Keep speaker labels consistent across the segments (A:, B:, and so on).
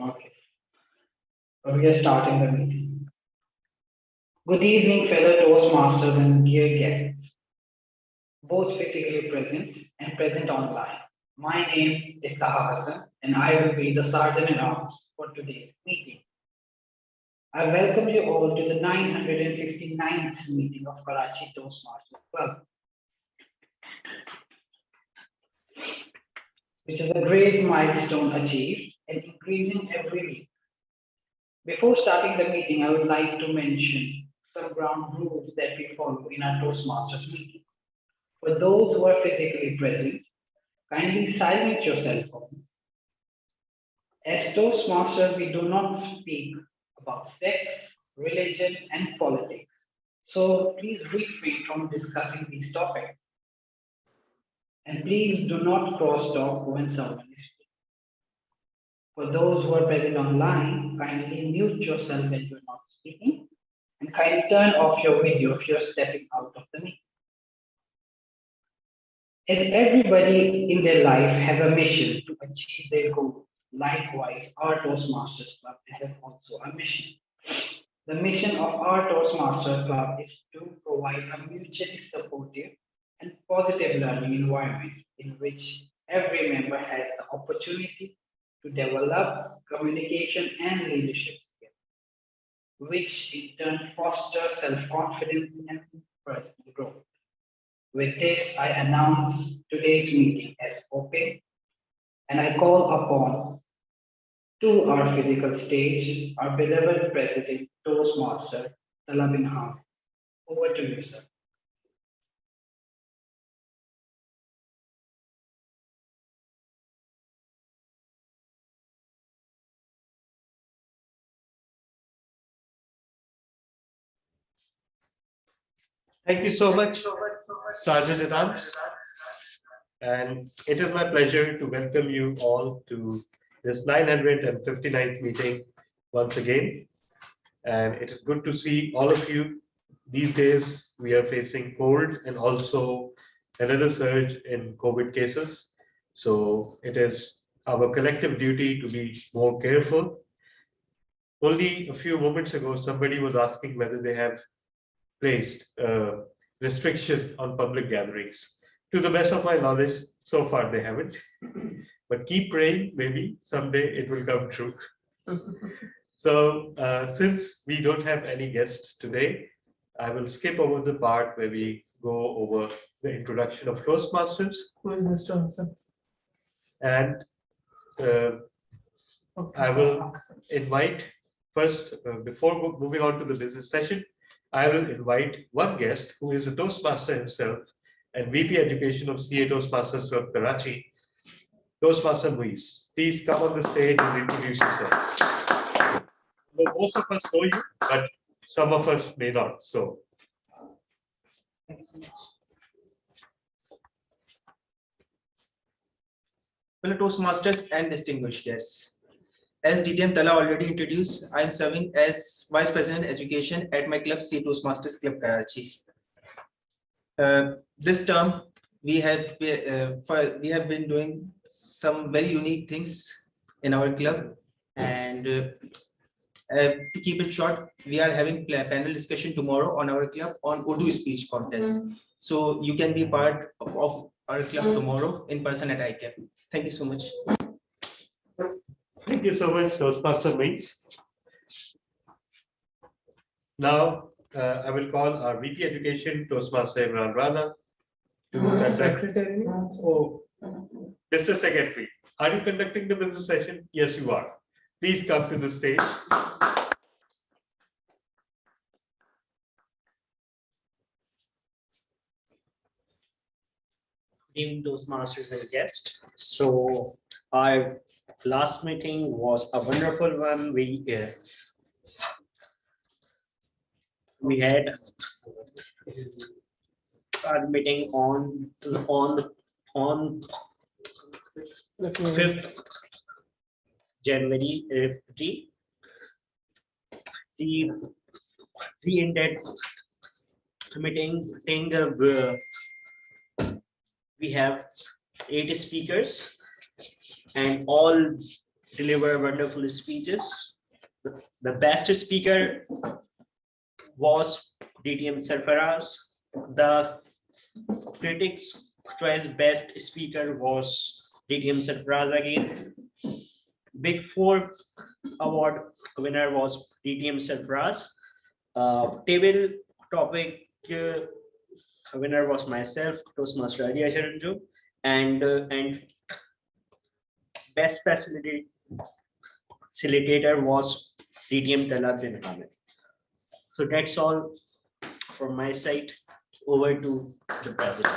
A: Okay. So we are starting the meeting. Good evening, fellow Toastmasters and dear guests, both physically present and present online. My name is Taha and I will be the Sergeant at Arms for today's meeting. I welcome you all to the 959th meeting of Karachi Toastmasters Club, which is a great milestone achieved and increasing every week. Before starting the meeting, I would like to mention some ground rules that we follow in our Toastmasters meeting. For those who are physically present, kindly silence your cell phones. As Toastmasters, we do not speak about sex, religion, and politics. So please refrain from discussing these topics. And please do not cross talk when someone is speaking. For those who are present online, kindly mute yourself when you're not speaking and kindly turn off your video if you're stepping out of the meeting. As everybody in their life has a mission to achieve their goal, likewise, our Toastmasters Club has also a mission. The mission of our Toastmasters Club is to provide a mutually supportive and positive learning environment in which every member has the opportunity to develop communication and leadership skills, which in turn foster self-confidence and personal growth. With this, I announce today's meeting as open and I call upon to our physical stage our beloved President Toastmaster Talha Bin Hamid. Over to you, sir.
B: Thank you so much, Sergeant at Arms. And it is my pleasure to welcome you all to this 959th meeting once again. And it is good to see all of you. These days, we are facing cold and also another surge in COVID cases. So it is our collective duty to be more careful. Only a few moments ago, somebody was asking whether they have placed a restriction on public gatherings. To the best of my knowledge, so far they haven't. But keep praying, maybe someday it will come true. So since we don't have any guests today, I will skip over the part where we go over the introduction of Toastmasters.
C: Who is Mr. Hansen?
B: And I will invite first, before moving on to the business session, I will invite one guest who is a Toastmaster himself and VP Education of CA Toastmasters Club Karachi, Toastmaster Muiz. Please come on the stage and introduce yourself. Well, most of us know you, but some of us may not. So,
C: Thank you so much. Fellow Toastmasters and distinguished guests. As DTM Talha already introduced, I am serving as Vice President Education at my club, CA Toastmasters Club Karachi. This term, we have been doing some very unique things in our club, and to keep it short, we are having a panel discussion tomorrow on our club on Urdu speech contest. So you can be part of our club tomorrow in person at ICAP. Thank you so much.
B: thank you so much, Toastmaster Muiz. Now, I will call our VP Education, Toastmaster Imran Rana, to conduct.
C: Secretary.
B: Oh, Mr. Secretary, are you conducting the business session? Yes, you are. Please come to the stage.
D: Evening, Toastmasters and guests. So our last meeting was a wonderful one. We had our meeting on 5th January. We ended the meeting. We have 8 speakers and all deliver wonderful speeches. The best speaker was DTM Sarfaraz. The critics' choice best speaker was DTM Sarfaraz again. Big Four award winner was DTM Sarfaraz. Table topic winner was myself, Toastmaster Razia Anum, and best facilitator was DTM Talha Bin Hamid. So that's all from my side. Over to the president.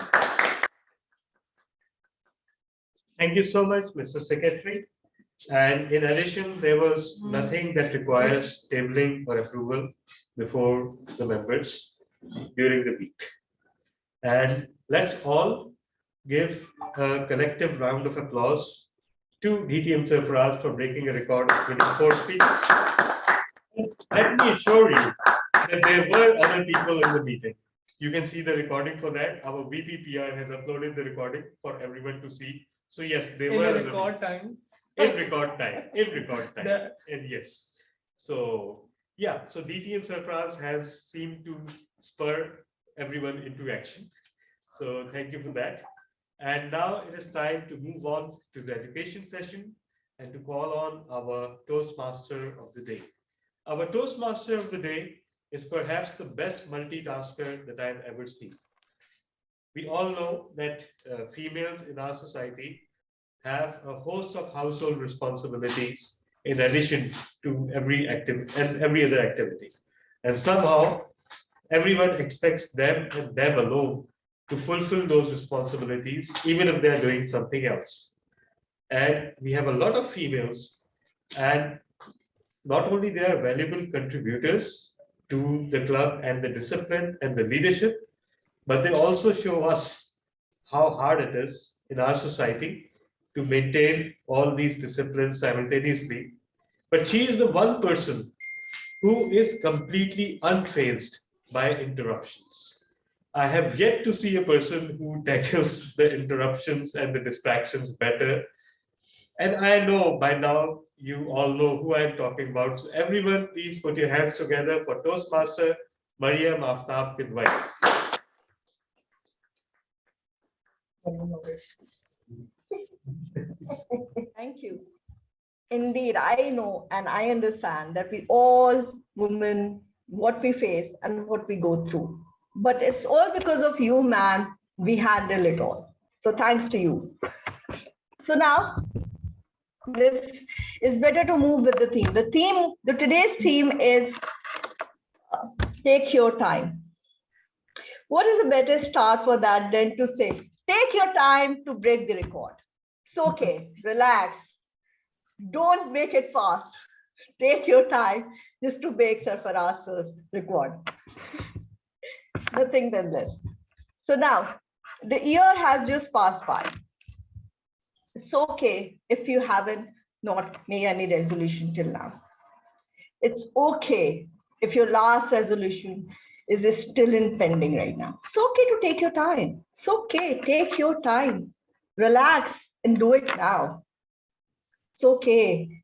B: Thank you so much, Mr. Secretary. And in addition, there was nothing that requires tabling or approval before the members during the week. And let's all give a collective round of applause to DTM Sarfaraz for breaking a record of 24 speeches. Let me assure you that there were other people in the meeting. You can see the recording for that. Our VPPR has uploaded the recording for everyone to see. So yes, there were
E: in record time.
B: In record time. And yes. So yeah, so DTM Sarfaraz has seemed to spur everyone into action. So thank you for that. And now it is time to move on to the education session and to call on our Toastmaster of the day. Our Toastmaster of the day is perhaps the best multitasker that I've ever seen. We all know that females in our society have a host of household responsibilities in addition to every other activity. And somehow everyone expects them and them alone to fulfill those responsibilities, even if they're doing something else. And we have a lot of females, and not only they are valuable contributors to the club and the discipline and the leadership, but they also show us how hard it is in our society to maintain all these disciplines simultaneously. But she is the one person who is completely unfazed by interruptions. I have yet to see a person who tackles the interruptions and the distractions better. And I know by now you all know who I'm talking about. So everyone, please put your hands together for Toastmaster Mariam Aftab Kidwai.
F: Thank you. Indeed, I know and I understand that we all women, what we face and what we go through. But it's all because of you, man. We handle it all. So thanks to you. So now, this is better to move with the theme. Today's theme is take your time. What is a better start for that than to say, take your time to break the record. It's okay, relax. Don't make it fast. Take your time just to break Sarfaraz's record. Nothing than this. So now, the year has just passed by. It's okay if you haven't not made any resolution till now. It's okay if your last resolution is still in pending right now. It's okay to take your time. It's okay, take your time. Relax and do it now. It's okay.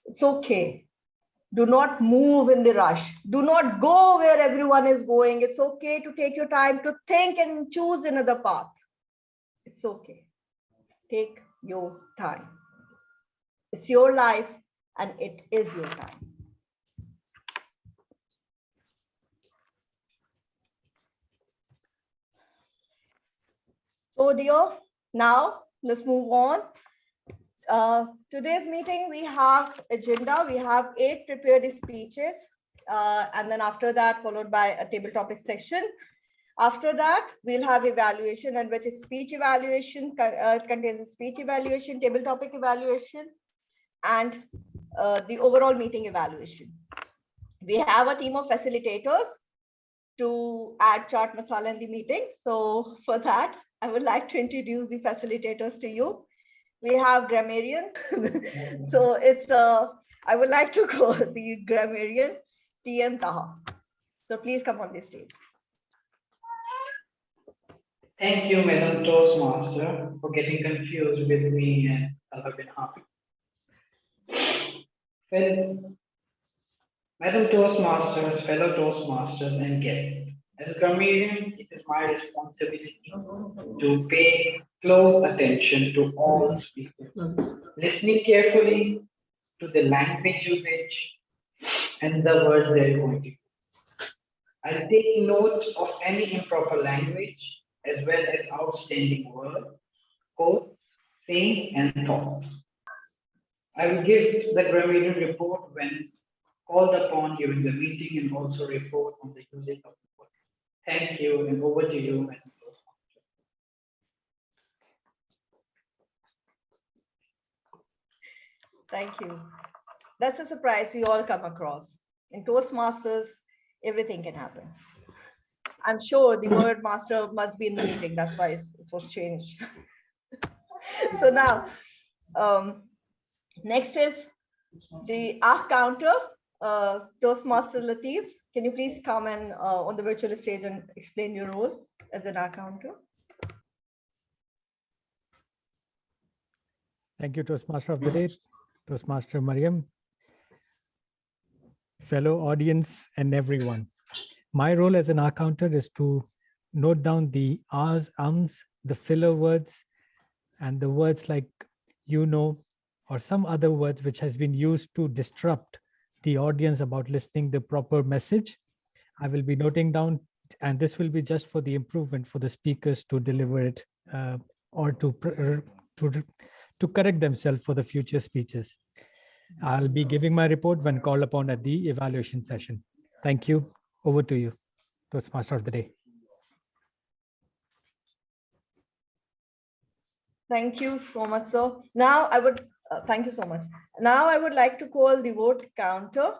F: It's okay. Do not move in the rush. Do not go where everyone is going. It's okay to take your time to think and choose another path. It's okay. Take your time. It's your life and it is your time. So dear, now let's move on. Today's meeting, we have agenda. We have 8 prepared speeches. And then after that, followed by a table topic section. After that, we'll have evaluation, and which is speech evaluation, contains a speech evaluation, table topic evaluation, and the overall meeting evaluation. We have a team of facilitators to add chart masala in the meeting. So for that, I would like to introduce the facilitators to you. We have grammarian. So it's I would like to call the grammarian DTM Taha. So please come on the stage.
A: Thank you, Madam Toastmaster, for getting confused with me and Talha Bin Hamid. Madam Toastmasters, fellow Toastmasters, and guests, as a comedian, it is my responsibility to pay close attention to all speakers, listening carefully to the language usage and the words they're going to use. I'll take notes of any improper language as well as outstanding words, quotes, sayings, and thoughts. I will give the grammatical report when called upon during the meeting and also report on the usage of the word. Thank you, and over to you, Madam Toastmaster.
F: Thank you. That's a surprise we all come across. In Toastmasters, everything can happen. I'm sure the word master must be in the meeting. That's why it was changed. So now, next is the AH counter. Toastmaster Latif, can you please come and on the virtual stage and explain your role as an AH counter?
E: Thank you, Toastmaster of the Day, Toastmaster Mariam, fellow audience and everyone. My role as an AH counter is to note down the ahs, ums, the filler words, and the words like you know, or some other words which has been used to disrupt the audience about listening the proper message. I will be noting down, and this will be just for the improvement for the speakers to deliver it or to correct themselves for the future speeches. I'll be giving my report when called upon at the evaluation session. Thank you. Over to you, Toastmaster of the Day.
F: Thank you so much, sir. Now I would, thank you so much. Now I would like to call the vote counter,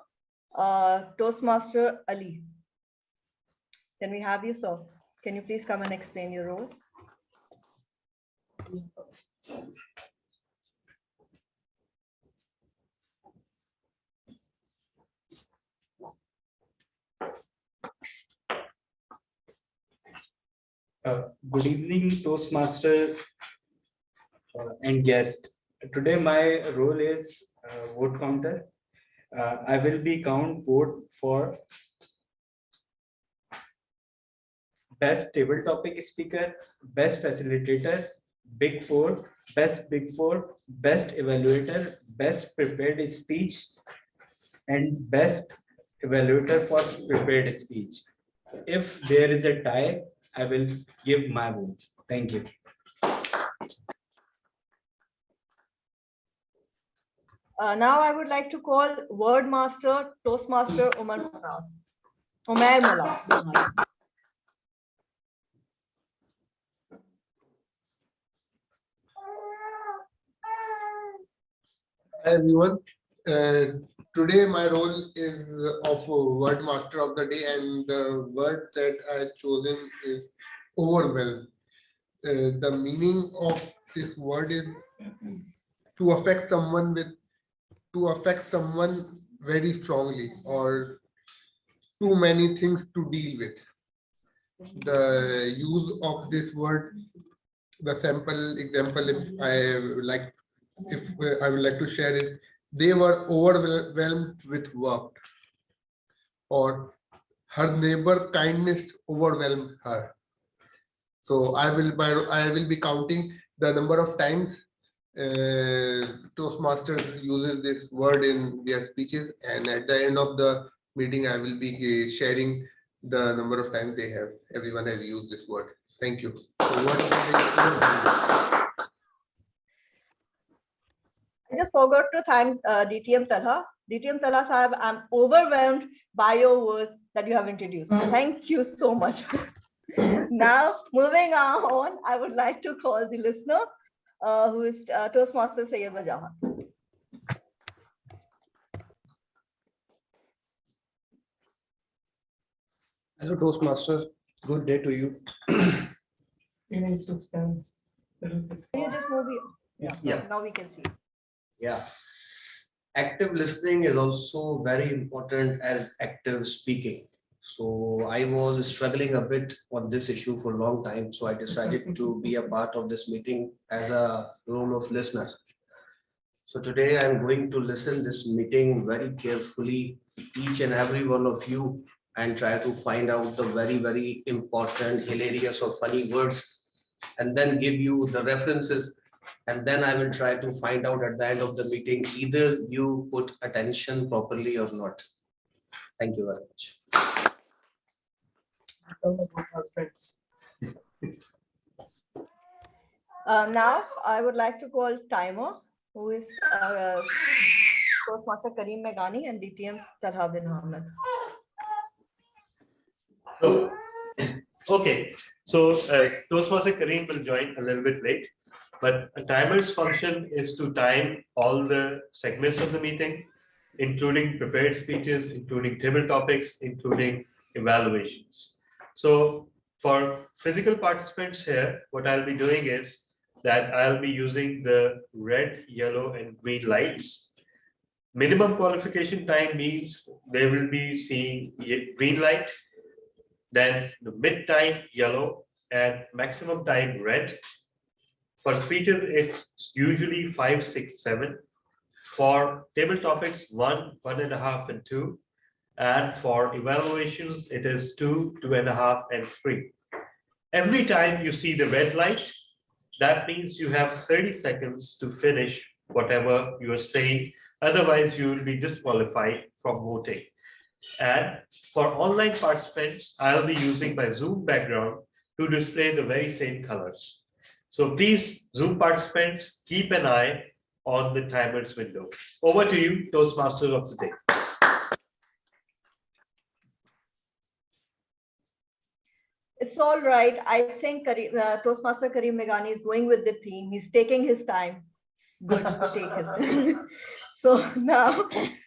F: Toastmaster Ali. Can we have you, sir? Can you please come and explain your role?
G: Good evening, Toastmaster and guest. Today my role is vote counter. I will be count vote for best table topic speaker, best facilitator, big four, best evaluator, best prepared speech, and best evaluator for prepared speech. If there is a tie, I will give my vote. Thank you.
F: Now I would like to call Word Master, Toastmaster Umair Munaf.
H: Hi everyone. Today my role is of Word Master of the Day, and the word that I have chosen is overwhelm. The meaning of this word is to affect someone very strongly, or too many things to deal with. The use of this word, the sample example, if I would like to share it, they were overwhelmed with work, or her neighbor kindness overwhelmed her. So I will be counting the number of times Toastmasters uses this word in their speeches, and at the end of the meeting I will be sharing the number of times everyone has used this word. Thank you.
F: I just forgot to thank DTM Talha. DTM Talha Sahib, I'm overwhelmed by your words that you have introduced. Thank you so much. Now, moving on, I would like to call the listener, who is Toastmaster Sayyid Wajahan.
I: Hello, Toastmaster. Good day to you.
F: Can you just move here?
I: Yeah.
F: Now we can see.
I: Yeah. Active listening is also very important as active speaking. So I was struggling a bit on this issue for a long time. So I decided to be a part of this meeting as a role of listener. So today I'm going to listen this meeting very carefully, each and every one of you, and try to find out the very, very important, hilarious or funny words, and then give you the references. And then I will try to find out at the end of the meeting, either you put attention properly or not. Thank you very much.
F: Now I would like to call timer, who is Toastmaster Karim Meghani and DTM Talha Bin Hamid.
B: So, okay, so Toastmaster Karim will join a little bit late, but a timer's function is to time all the segments of the meeting, including prepared speeches, including table topics, including evaluations. So for physical participants here, what I'll be doing is that I'll be using the red, yellow, and green lights. Minimum qualification time means they will be seeing green light, then the mid time yellow, and maximum time red. For speeches, it's usually 5, 6, 7. For table topics, 1, 1.5, and 2. And for evaluations, it is 2, 2.5, and 3. Every time you see the red light, that means you have 30 seconds to finish whatever you are saying. Otherwise, you will be disqualified from voting. And for online participants, I'll be using my Zoom background to display the very same colors. So please, Zoom participants, keep an eye on the timer's window. Over to you, Toastmasters of the day.
F: It's all right. I think Toastmaster Karim Meghani is going with the theme. He's taking his time. It's good to take his time. So now, it's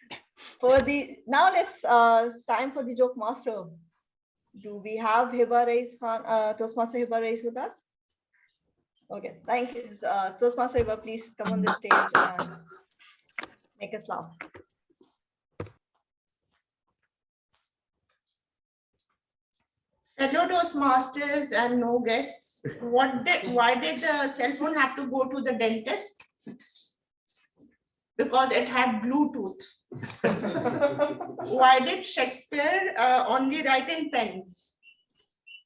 F: time for the joke master. Do we have Toastmaster Hiba Rais with us? Okay, thank you. Toastmaster Hiba, please come on the stage and make us laugh.
J: Fellow Toastmasters and no guests, why did the cell phone have to go to the dentist? Because it had Bluetooth. Why did Shakespeare only write in pens?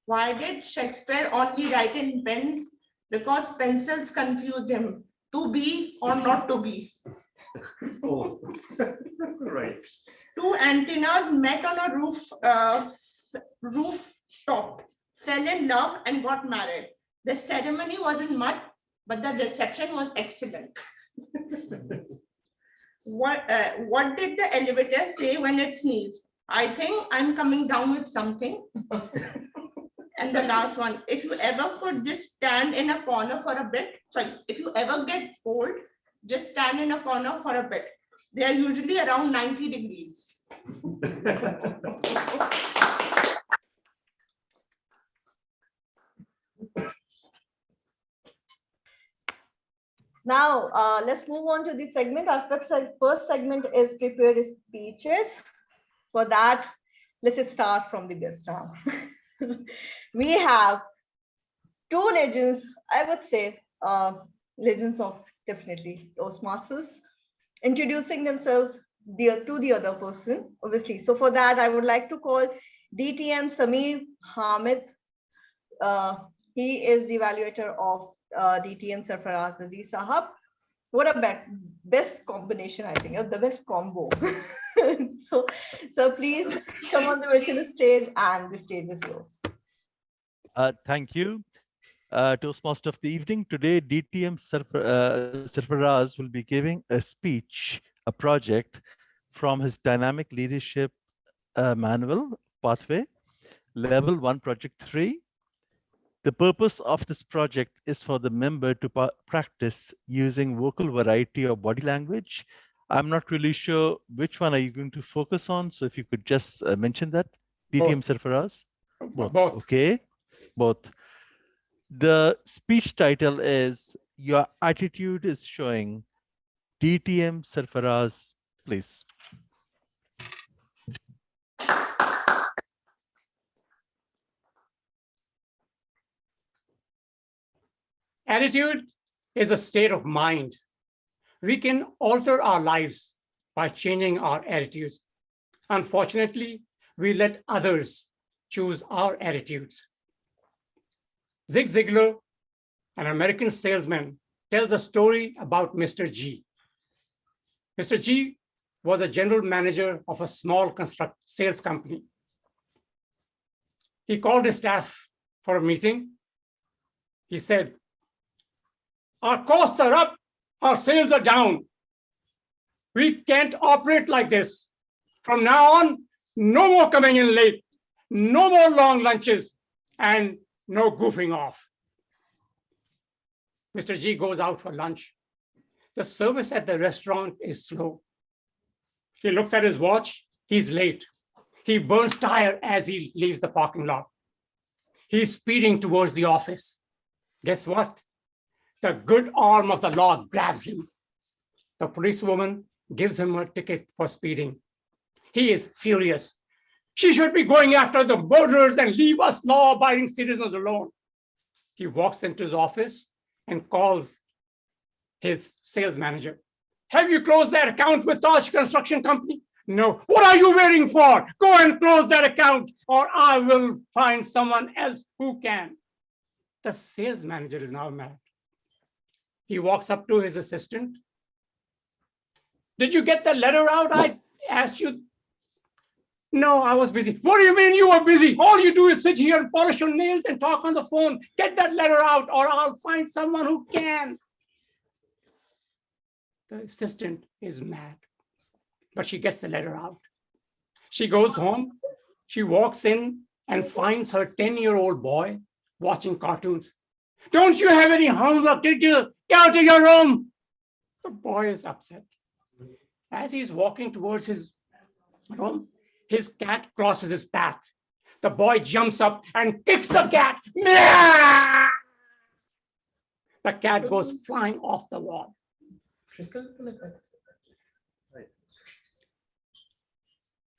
J: Why did Shakespeare only write in pens? Because pencils confused him, to be or not to be.
B: Oh, right.
J: Two antennas met on a rooftop, fell in love and got married. The ceremony wasn't much, but the reception was excellent. What did the elevator say when it sneezed? I think I'm coming down with something. And the last one, if you ever could just stand in a corner for a bit, if you ever get cold, just stand in a corner for a bit. They are usually around 90 degrees.
F: Now, let's move on to the segment. Our first segment is prepared speeches. For that, let's start from the best now. We have two legends, I would say, legends of definitely Toastmasters, introducing themselves to the other person, obviously. So for that, I would like to call DTM Hamid. He is the evaluator of DTM Sarfaraz Nazir Sahab. What a best combination, I think, the best combo. so please come on the virtual stage, and the stage is yours.
K: Thank you. Toastmaster of the evening. Today, DTM Sarfaraz will be giving a speech, a project from his dynamic leadership manual pathway, level 1, project 3. The purpose of this project is for the member to practice using vocal variety of body language. I'm not really sure which one are you going to focus on. So if you could just mention that. DTM Sarfaraz? Both. Okay, both. The speech title is Your Attitude is Showing. DTM Sarfaraz, please.
L: Attitude is a state of mind. We can alter our lives by changing our attitudes. Unfortunately, we let others choose our attitudes. Zig Ziglar, an American salesman, tells a story about Mr. G. Mr. G was a general manager of a small sales company. He called his staff for a meeting. He said, "Our costs are up, our sales are down. We can't operate like this. From now on, no more coming in late, no more long lunches, and no goofing off." Mr. G goes out for lunch. The service at the restaurant is slow. He looks at his watch, he's late. He burns tire as he leaves the parking lot. He's speeding towards the office. Guess what? The good arm of the law grabs him. The policewoman gives him a ticket for speeding. He is furious. She should be going after the murderers and leave us law-abiding citizens alone. He walks into his office and calls his sales manager. "Have you closed that account with Taj Construction Company?" "No." "What are you waiting for? Go and close that account, or I will find someone else who can." The sales manager is now mad. He walks up to his assistant. "Did you get the letter out? I asked you." "No, I was busy." "What do you mean you were busy? All you do is sit here and polish your nails and talk on the phone. Get that letter out, or I'll find someone who can." The assistant is mad, but she gets the letter out. She goes home. She walks in and finds her 10-year-old boy watching cartoons. "Don't you have any homework to do? Go to your room." The boy is upset. As he's walking towards his room, his cat crosses his path. The boy jumps up and kicks the cat. Meow! The cat goes flying off the wall.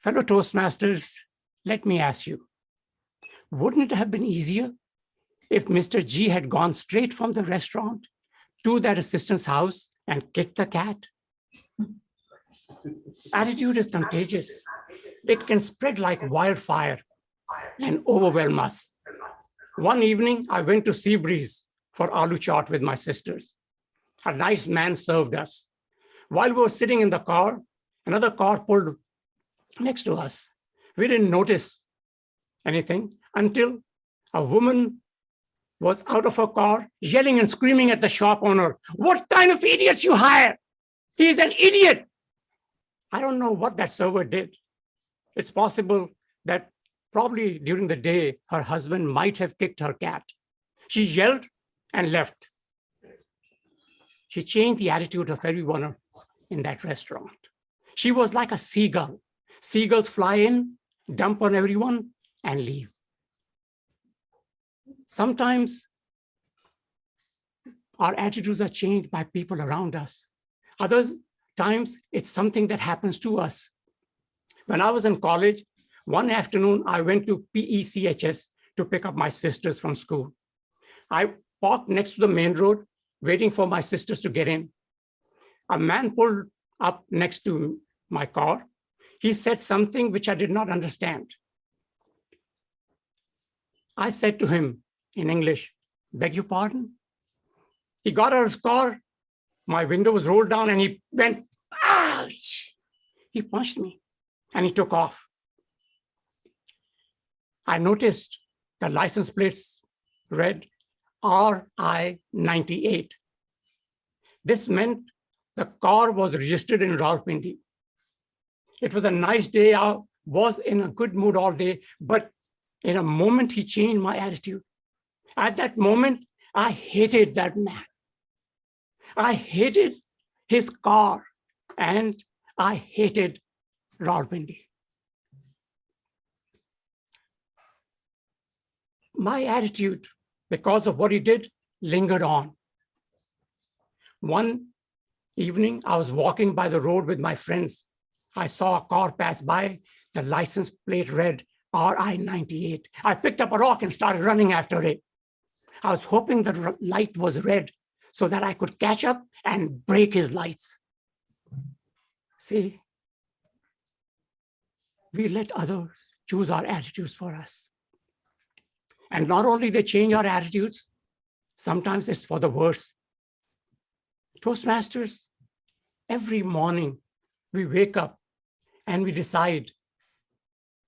L: Fellow Toastmasters, let me ask you, wouldn't it have been easier if Mr. G had gone straight from the restaurant to that assistant's house and kicked the cat? Attitude is contagious. It can spread like wildfire and overwhelm us. One evening, I went to Seabreeze for aloo chaat with my sisters. A nice man served us. While we were sitting in the car, another car pulled next to us. We didn't notice anything until a woman was out of her car yelling and screaming at the shop owner, "What kind of idiots you hire? He's an idiot." I don't know what that server did. It's possible that probably during the day, her husband might have kicked her cat. She yelled and left. She changed the attitude of everyone in that restaurant. She was like a seagull. Seagulls fly in, dump on everyone, and leave. Sometimes our attitudes are changed by people around us. Other times, it's something that happens to us. When I was in college, one afternoon, I went to PECHS to pick up my sisters from school. I parked next to the main road, waiting for my sisters to get in. A man pulled up next to my car. He said something which I did not understand. I said to him in English, "Beg your pardon?" He got out of his car. My window was rolled down and he went, "Ouch!" He punched me and he took off. I noticed the license plates read RI98. This meant the car was registered in Rawalpindi. It was a nice day. I was in a good mood all day, but in a moment, he changed my attitude. At that moment, I hated that man. I hated his car and I hated Rawalpindi. My attitude, because of what he did, lingered on. One evening, I was walking by the road with my friends. I saw a car pass by. The license plate read RI98. I picked up a rock and started running after it. I was hoping the light was red so that I could catch up and break his lights. See, we let others choose our attitudes for us. And not only they change our attitudes, sometimes it's for the worse. Toastmasters, every morning we wake up and we decide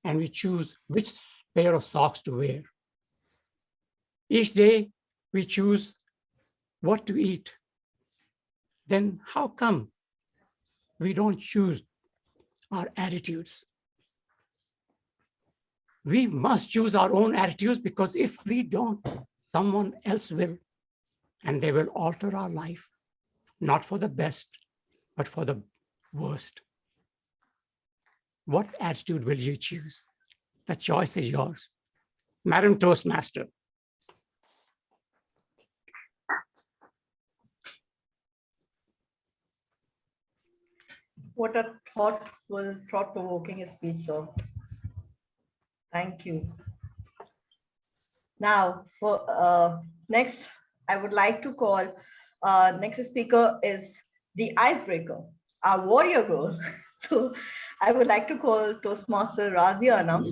L: and we choose which pair of socks to wear. Each day we choose what to eat. Then how come we don't choose our attitudes? We must choose our own attitudes, because if we don't, someone else will, and they will alter our life, not for the best, but for the worst. What attitude will you choose? The choice is yours. Madam Toastmaster.
F: What a thoughtful, thought-provoking speech, sir. Thank you. Now, for next, I would like to call next speaker is the icebreaker, our warrior girl. So I would like to call Toastmaster Razia Anum,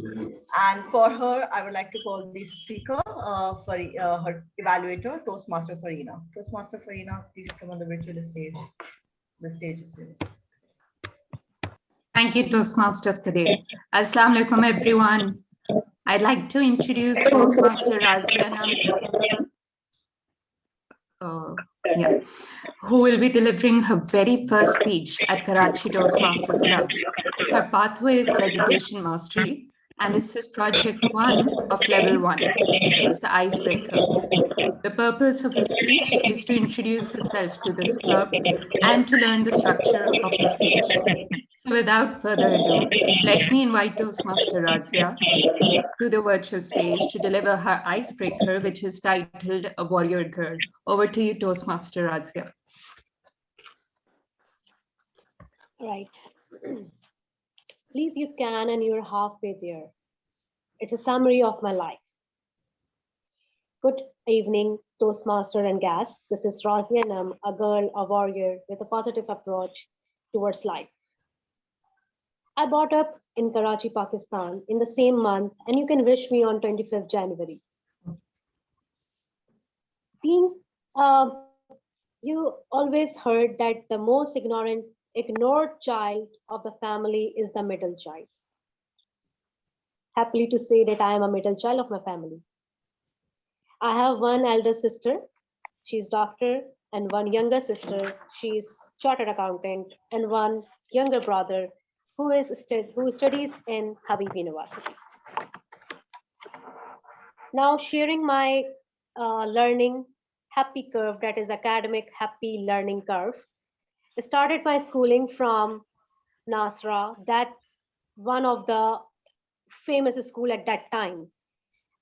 F: and for her, I would like to call the speaker for her evaluator, Toastmaster Farina. Toastmaster Farina, please come on the virtual stage. The stage is yours.
M: Thank you, Toastmaster of the day. Assalamu alaikum, everyone. I'd like to introduce Toastmaster Razia Anum, who will be delivering her very first speech at Karachi Toastmasters Club. Her pathway is presentation mastery, and this is project 1 of level 1, which is the icebreaker. The purpose of her speech is to introduce herself to this club and to learn the structure of the speech. So without further ado, let me invite Toastmaster Razia to the virtual stage to deliver her icebreaker, which is titled A Warrior Girl. Over to you, Toastmaster Razia.
N: Right. Believe you can and you're halfway there. It's a summary of my life. Good evening, Toastmaster and guests. This is Razia Anum, a girl, a warrior with a positive approach towards life. I brought up in Karachi, Pakistan in the same month, and you can wish me on 25th January. You always heard that the most ignored child of the family is the middle child. Happily to say that I am a middle child of my family. I have one elder sister, she's doctor, and one younger sister, she's chartered accountant, and one younger brother who studies in Habib University. Now sharing my learning happy curve, that is academic happy learning curve. I started my schooling from Nasra, that one of the famous school at that time.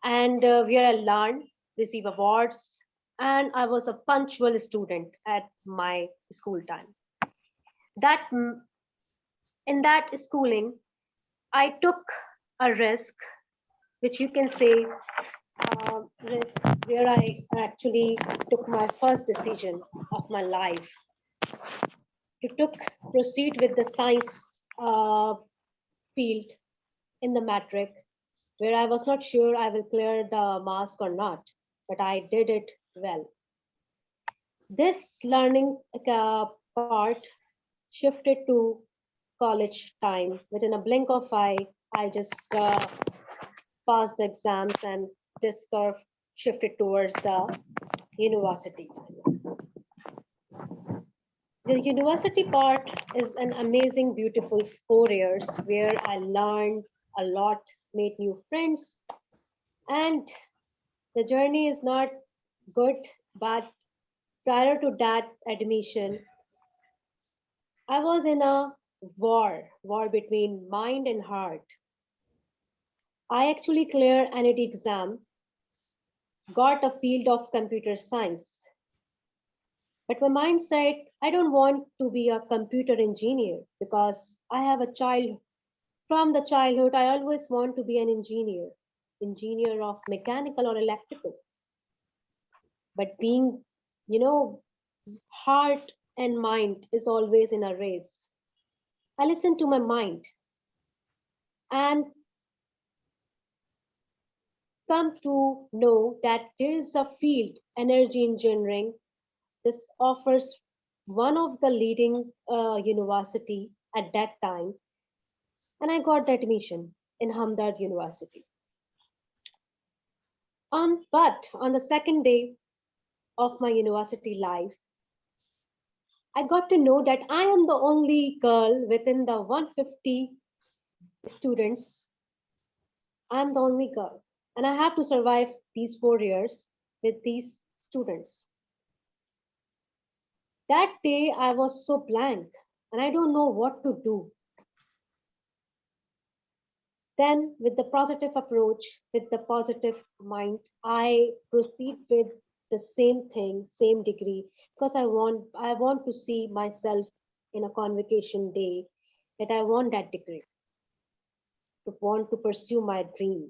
N: And where I learned, receive awards, and I was a punctual student at my school time. In that schooling, I took a risk, which you can say risk, where I actually took my first decision of my life to proceed with the science field in the matric, where I was not sure I will clear the mask or not, but I did it well. This learning part shifted to college time. Within a blink of eye, I just passed the exams, and this curve shifted towards the university. The university part is an amazing, beautiful 4 years where I learned a lot, made new friends, and the journey is not good, but prior to that admission, I was in a war between mind and heart. I actually cleared an NET exam, got a field of computer science. But my mind said, I don't want to be a computer engineer because I have a child. From the childhood, I always want to be an engineer of mechanical or electrical. But being, heart and mind is always in a race. I listen to my mind and come to know that there is a field, energy engineering. This offers one of the leading university at that time. And I got the admission in Hamdard University. But on the second day of my university life, I got to know that I am the only girl within the 150 students. I am the only girl, and I have to survive these 4 years with these students. That day I was so blank and I don't know what to do. Then with the positive approach, with the positive mind, I proceed with the same thing, same degree, because I want to see myself in a convocation day, that I want that degree, to want to pursue my dream.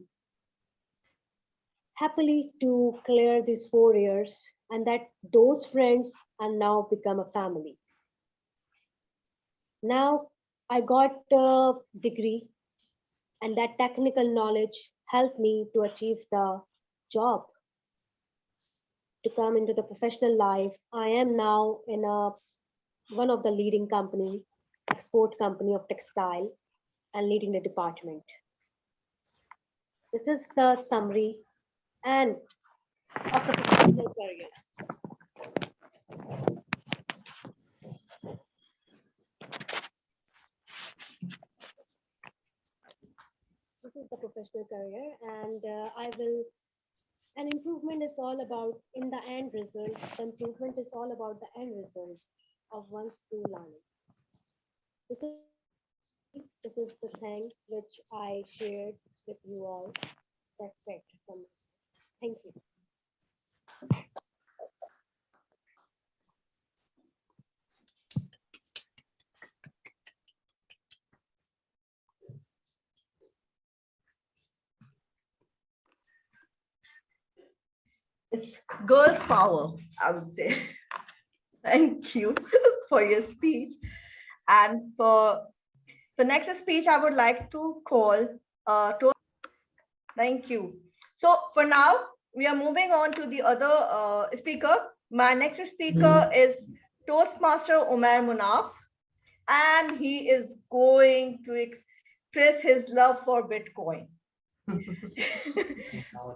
N: Happily to clear these 4 years, and that those friends are now become a family. Now I got a degree, and that technical knowledge helped me to achieve the job, to come into the professional life. I am now in one of the leading company, export company of textile, and leading the department. This is the summary and of the professional careers. This is the professional career, and an improvement is all about in the end result. The improvement is all about the end result of one's true learning. This is the thing which I shared with you all. That's it from me. Thank you.
F: It's girls' power, I would say. Thank you for your speech. And for the next speech, I would like to call Thank you. So for now, we are moving on to the other speaker. My next speaker is Toastmaster Umair Munaf, and he is going to express his love for Bitcoin.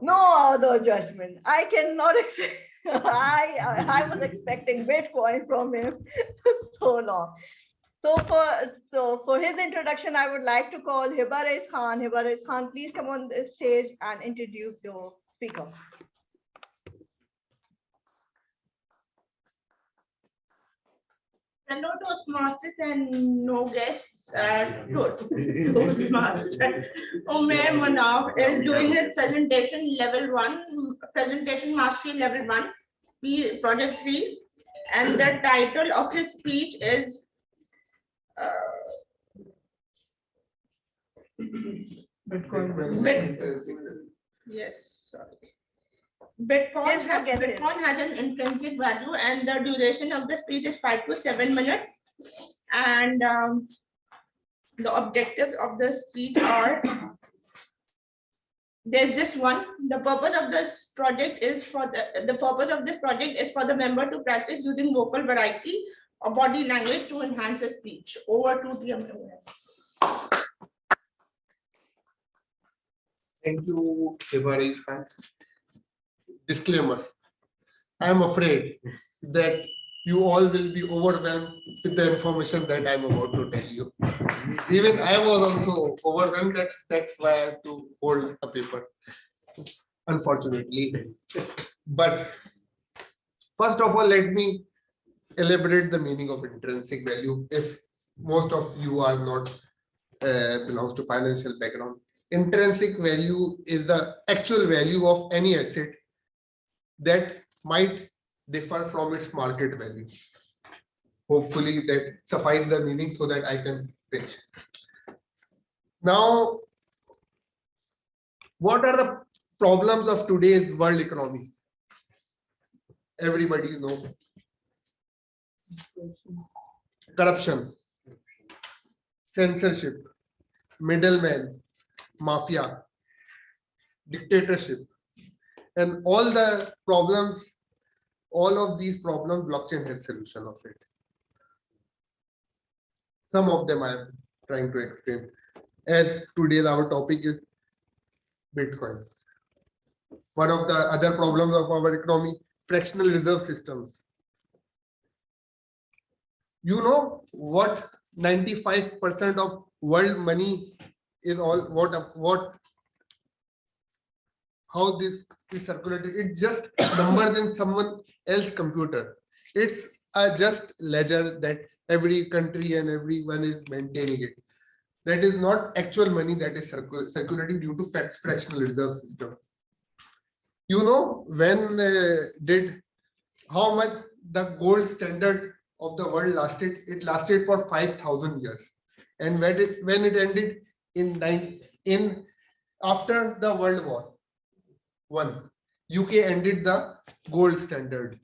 F: No other judgment. I cannot expect. I was expecting Bitcoin from him so long. So for his introduction, I would like to call Hibarais Khan. Hibarais Khan, please come on the stage and introduce your speaker.
J: Hello, Toastmasters and no guests at Toastmaster. Umair Munaf is doing his presentation level 1, presentation mastery level 1, project 3, and the title of his speech is Yes, sorry. Bitcoin has an intrinsic value, and the duration of the speech is 5 to 7 minutes. And the objectives of the speech are, there's just one. The purpose of this project is for the member to practice using vocal variety or body language to enhance his speech. Over to DTM.
H: Thank you, Hibarais Khan. Disclaimer, I am afraid that you all will be overwhelmed with the information that I'm about to tell you. Even I was also overwhelmed, that's why I have to hold a paper, unfortunately. But first of all, let me elaborate the meaning of intrinsic value if most of you are not belongs to financial background. Intrinsic value is the actual value of any asset that might differ from its market value. Hopefully that suffices the meaning so that I can pitch. Now, what are the problems of today's world economy? Everybody knows corruption, censorship, middlemen, mafia, dictatorship, and all the problems, all of these problems, blockchain has solution of it. Some of them I am trying to explain. As today our topic is Bitcoin. One of the other problems of our economy, fractional reserve systems. You know what 95% of world money is all how this is circulated. It's just numbers in someone else's computer. It's a just ledger that every country and everyone is maintaining it. That is not actual money that is circulating due to fractional reserve system. You know when how much the gold standard of the world lasted? It lasted for 5,000 years. And when it ended in after the World War I, UK ended the gold standard.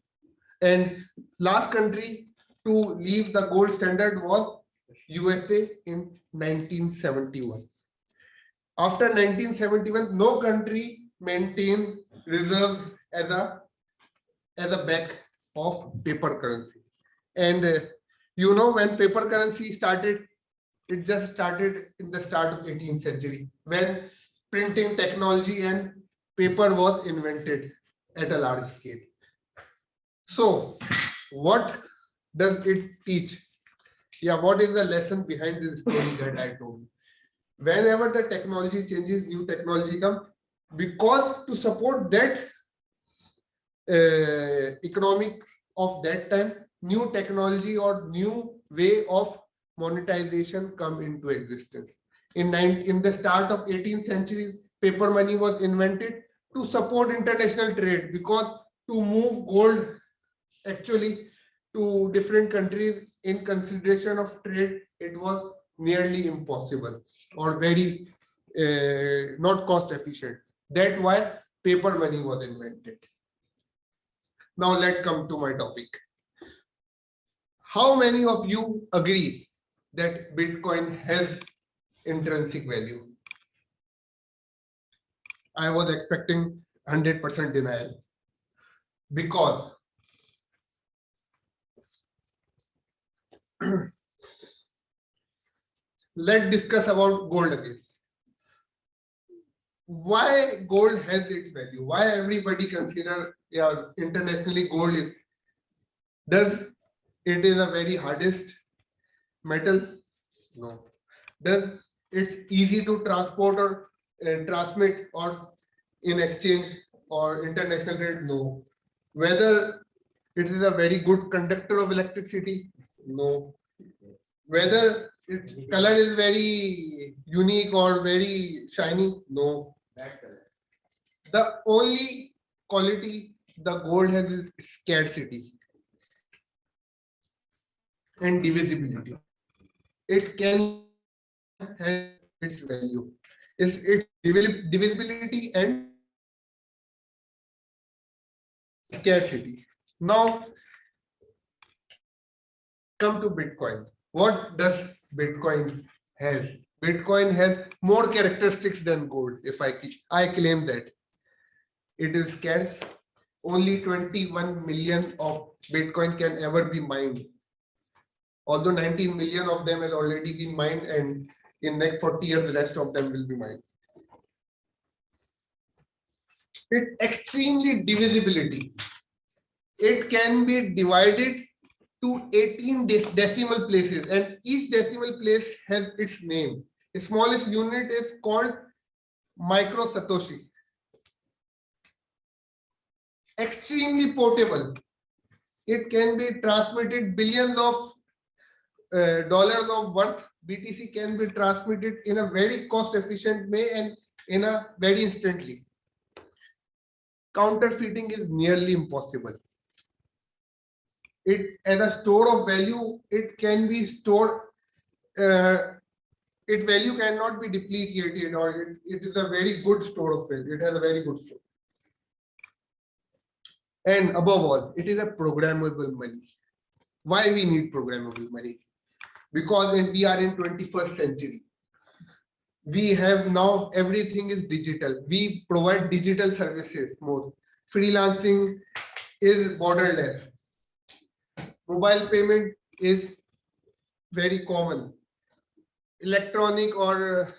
H: And last country to leave the gold standard was USA in 1971. After 1971, no country maintained reserves as a back of paper currency. And you know when paper currency started, it just started in the start of 18th century when printing technology and paper was invented at a large scale. So what does it teach? Yeah, what is the lesson behind this story that I told you? Whenever the technology changes, new technology comes, because to support that economics of that time, new technology or new way of monetization come into existence. In the start of 18th century, paper money was invented to support international trade, because to move gold actually to different countries in consideration of trade, it was nearly impossible or very not cost efficient. That's why paper money was invented. Now let's come to my topic. How many of you agree that Bitcoin has intrinsic value? I was expecting 100% denial, because let's discuss about gold again. Why gold has its value? Why everybody consider internationally gold is? Does it is a very hardest metal? No. Does it's easy to transport or transmit or in exchange or international trade? No. Whether it is a very good conductor of electricity? No. Whether its color is very unique or very shiny? No. The only quality the gold has is scarcity and divisibility. It can have its value. Its divisibility and scarcity. Now, come to Bitcoin. What does Bitcoin have? Bitcoin has more characteristics than gold. If I claim that it is scarce, only 21 million of Bitcoin can ever be mined. Although 19 million of them has already been mined, and in next 40 years, the rest of them will be mined. It's extremely divisibility. It can be divided to 18 decimal places, and each decimal place has its name. The smallest unit is called micro Satoshi. Extremely portable. It can be transmitted billions of dollars of worth. BTC can be transmitted in a very cost efficient way and in a very instantly. Counterfeiting is nearly impossible. It as a store of value, it can be stored. Its value cannot be depleted, or it is a very good store of value. It has a very good store. And above all, it is a programmable money. Why we need programmable money? Because we are in 21st century. We have now everything is digital. We provide digital services more. Freelancing is borderless. Mobile payment is very common. Electronic or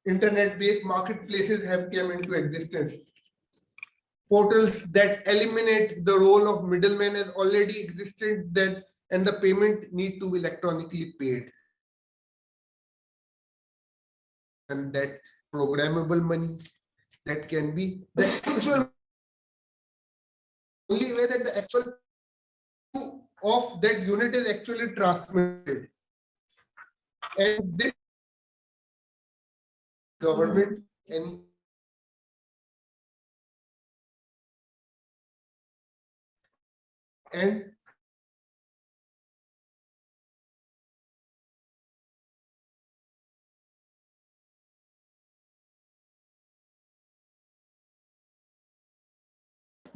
H: internet-based marketplaces have come into existence. Portals that eliminate the role of middlemen has already existed, that and the payment need to be electronically paid. And that programmable money that can be the actual only way that the actual of that unit is actually transmitted. And this government and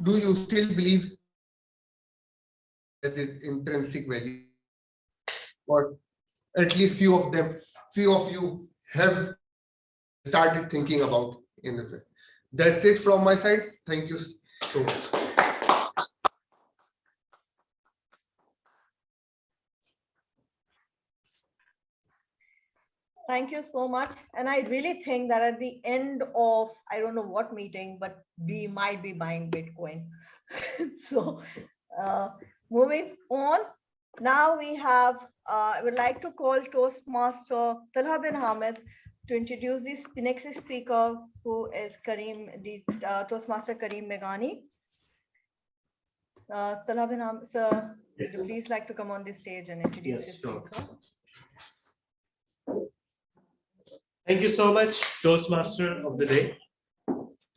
H: do you still believe that its intrinsic value? Or at least few of you have started thinking about in the way. That's it from my side. Thank you so much.
F: Thank you so much. And I really think that at the end of, I don't know what meeting, but we might be buying Bitcoin. So moving on, now we have, I would like to call Toastmaster Talha Bin Hamid to introduce this next speaker, who is Toastmaster Karim Meghani. Talha Bin Hamid, sir, would you please like to come on this stage and introduce your speaker?
B: Thank you so much, Toastmaster of the day.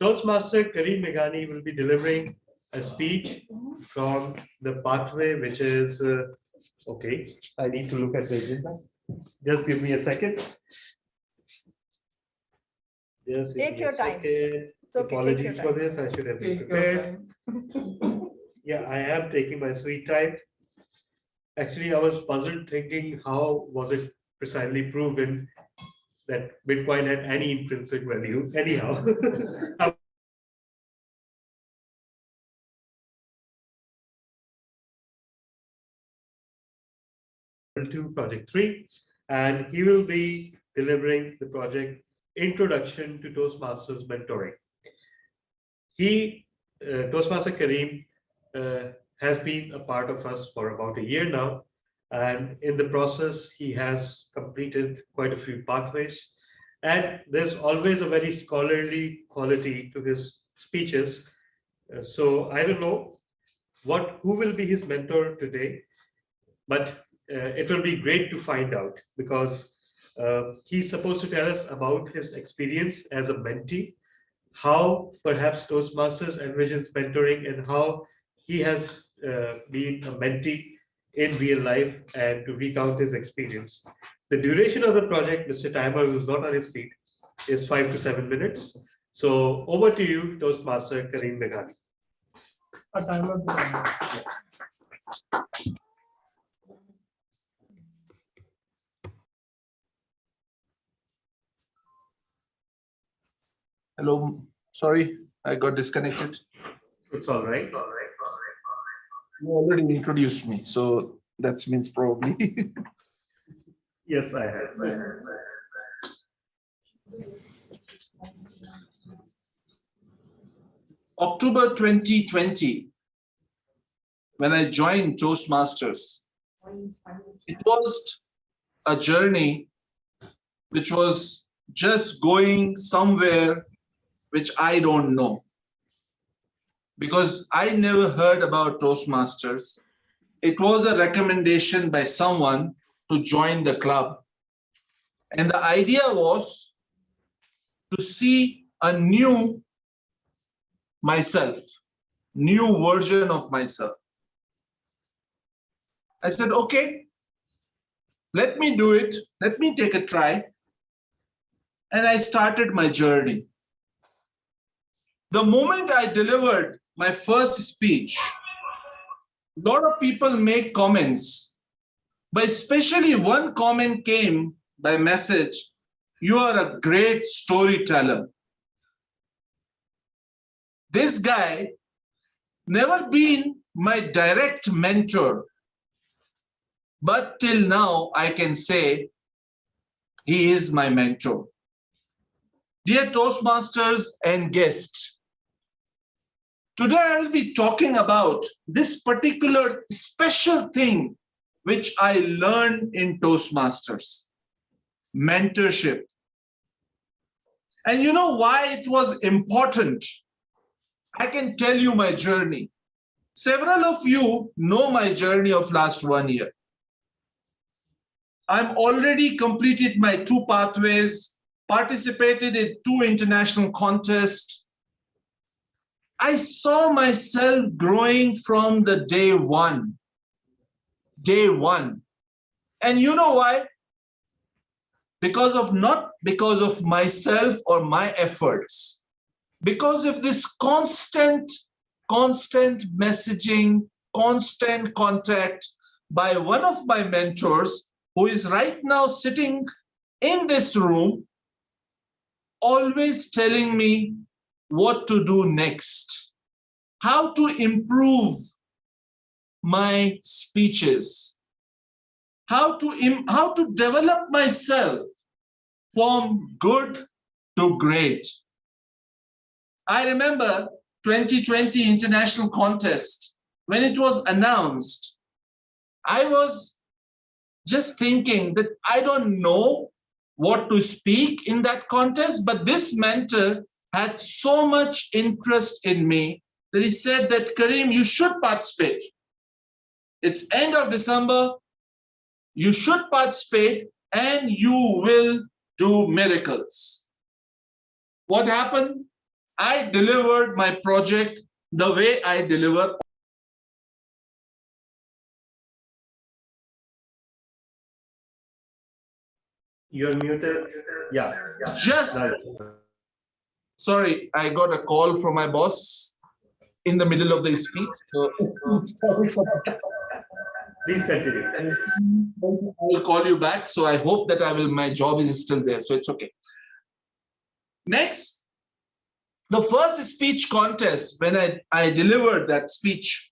B: Toastmaster Karim Meghani will be delivering a speech from the pathway, which is, okay, I need to look at the agenda. Just give me a second. Just
F: take your time.
B: Okay, apologies for this, I should have been prepared. Yeah, I am taking my sweet time. Actually, I was puzzled thinking how was it precisely proven that Bitcoin had any intrinsic value. Anyhow, to project 3, and he will be delivering the project Introduction to Toastmasters Mentoring. Toastmaster Karim has been a part of us for about a year now, and in the process he has completed quite a few pathways, and there's always a very scholarly quality to his speeches. So I don't know who will be his mentor today, but it will be great to find out, because he's supposed to tell us about his experience as a mentee, how perhaps Toastmasters envisions mentoring, and how he has been a mentee in real life, and to recount his experience. The duration of the project, Mr. Timer, who's not on his seat, is 5 to 7 minutes. So over to you, Toastmaster Karim Meghani.
O: Hello, sorry, I got disconnected.
B: It's all right.
O: You already introduced me, so that means probably.
B: Yes, I have.
O: October 2020, when I joined Toastmasters, it was a journey which was just going somewhere which I don't know, because I never heard about Toastmasters. It was a recommendation by someone to join the club. And the idea was to see a new myself, new version of myself. I said, okay, let me do it. Let me take a try. And I started my journey. The moment I delivered my first speech, a lot of people make comments, but especially one comment came by message, "You are a great storyteller." This guy never been my direct mentor, but till now I can say he is my mentor. Dear Toastmasters and guests, today I will be talking about this particular special thing which I learned in Toastmasters, mentorship. And you know why it was important? I can tell you my journey. Several of you know my journey of last 1 year. I'm already completed my 2 pathways, participated in 2 international contests. I saw myself growing from the day one. Day one. And you know why? Not because of myself or my efforts, because of this constant messaging, constant contact by one of my mentors who is right now sitting in this room, always telling me what to do next, how to improve my speeches, how to develop myself from good to great. I remember 2020 international contest, when it was announced, I was just thinking that I don't know what to speak in that contest, but this mentor had so much interest in me that he said that, Karim, you should participate. It's end of December, you should participate and you will do miracles. What happened? I delivered my project the way I deliver.
B: You're muted. Yeah.
O: Sorry, I got a call from my boss in the middle of the speech. So sorry for that.
B: Please continue.
O: I will call you back. So I hope that my job is still there. So it's okay. Next, the first speech contest, when I delivered that speech,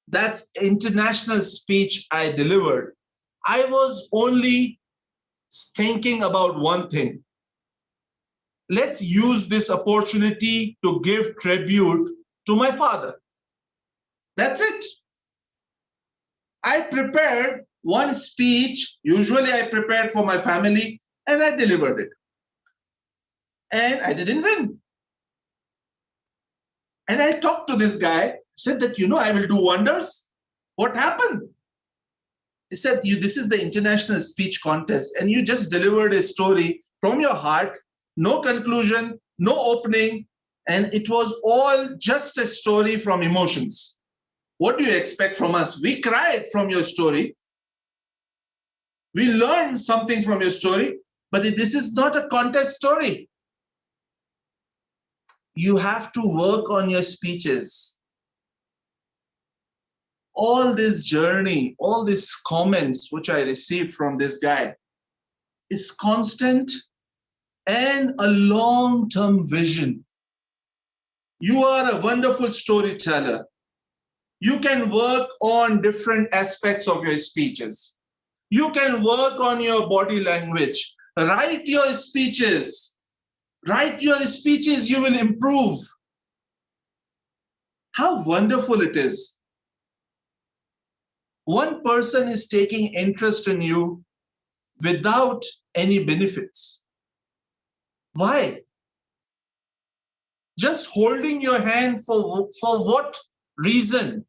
O: that's international speech I delivered, I was only thinking about one thing. Let's use this opportunity to give tribute to my father. That's it. I prepared one speech. Usually I prepared for my family and I delivered it. And I didn't win. And I talked to this guy, said that, I will do wonders. What happened? He said, this is the international speech contest and you just delivered a story from your heart, no conclusion, no opening, and it was all just a story from emotions. What do you expect from us? We cried from your story. We learned something from your story, but this is not a contest story. You have to work on your speeches. All this journey, all these comments which I received from this guy is constant and a long-term vision. You are a wonderful storyteller. You can work on different aspects of your speeches. You can work on your body language. Write your speeches. Write your speeches, you will improve. How wonderful it is. One person is taking interest in you without any benefits. Why? Just holding your hand for what reason?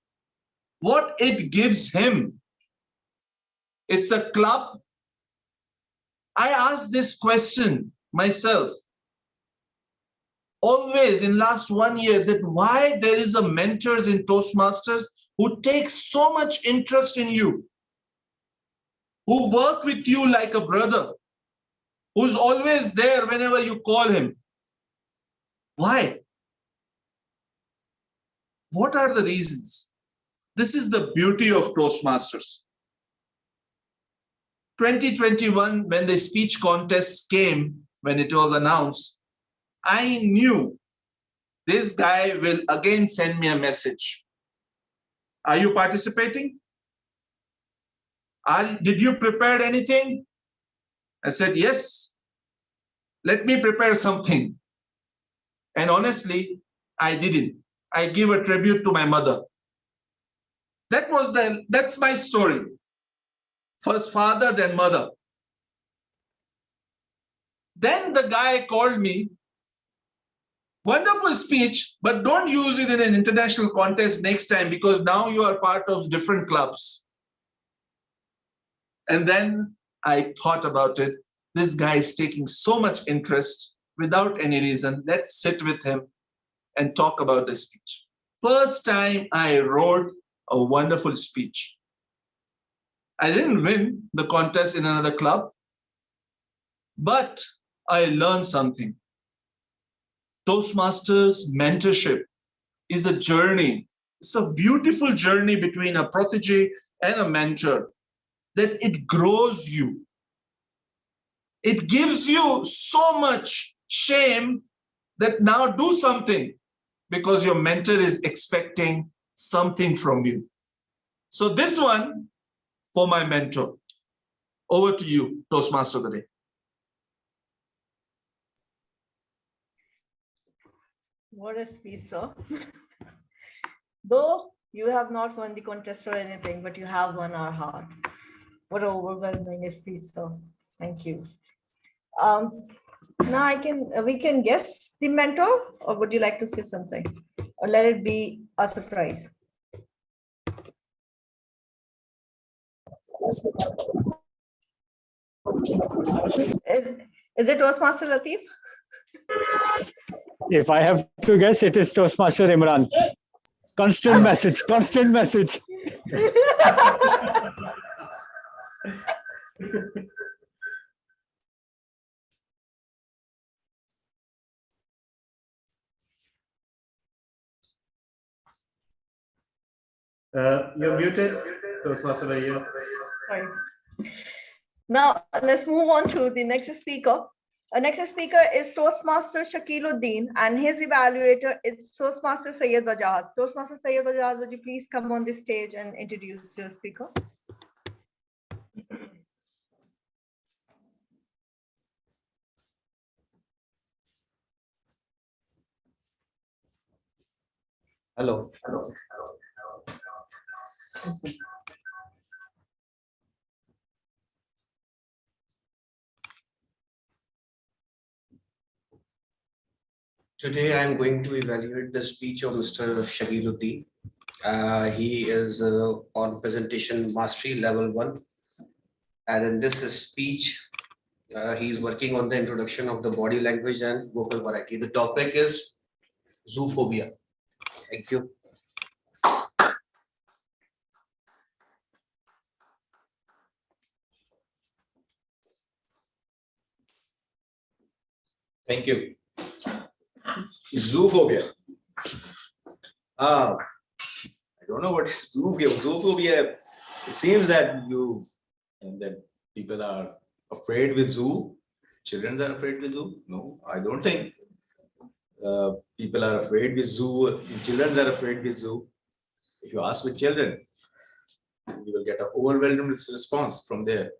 O: What it gives him? It's a club. I asked this question myself always in last 1 year, that why there is a mentors in Toastmasters who take so much interest in you, who work with you like a brother, who's always there whenever you call him. Why? What are the reasons? This is the beauty of Toastmasters. 2021, when the speech contest came, when it was announced, I knew this guy will again send me a message. Are you participating? Did you prepare anything? I said, yes. Let me prepare something. And honestly, I didn't. I give a tribute to my mother. That's my story. First father, then mother. Then the guy called me, wonderful speech, but don't use it in an international contest next time because now you are part of different clubs. And then I thought about it. This guy is taking so much interest without any reason. Let's sit with him and talk about this speech. First time I wrote a wonderful speech. I didn't win the contest in another club, but I learned something. Toastmasters mentorship is a journey. It's a beautiful journey between a protege and a mentor, that it grows you. It gives you so much shame that now do something because your mentor is expecting something from you. So this one for my mentor. Over to you, Toastmaster of the day.
F: What a speech, sir. Though you have not won the contest or anything, but you have won our heart. What an overwhelming speech, sir. Thank you. Now we can guess the mentor, or would you like to say something? Or let it be a surprise? Is it Toastmaster Latif?
E: If I have to guess, it is Toastmaster Imran. Constant message, constant message.
B: You're muted, Toastmaster Nazir.
F: Sorry. Now, let's move on to the next speaker. Our next speaker is Toastmaster Shakil Uddin, and his evaluator is Toastmaster Syed Wajad. Toastmaster Syed Wajad, would you please come on the stage and introduce your speaker?
P: Hello.
I: Today, I'm going to evaluate the speech of Mr. Shakil Uddin. He is on presentation mastery level 1. And in this speech, he is working on the introduction of the body language and vocal variety. The topic is zoophobia. Thank you.
P: Thank you. Zoophobia. I don't know what is zoophobia. Zoophobia. It seems that people are afraid with zoo. Children are afraid with zoo. No, I don't think people are afraid with zoo. Children are afraid with zoo. If you ask with children, you will get an overwhelming response from there.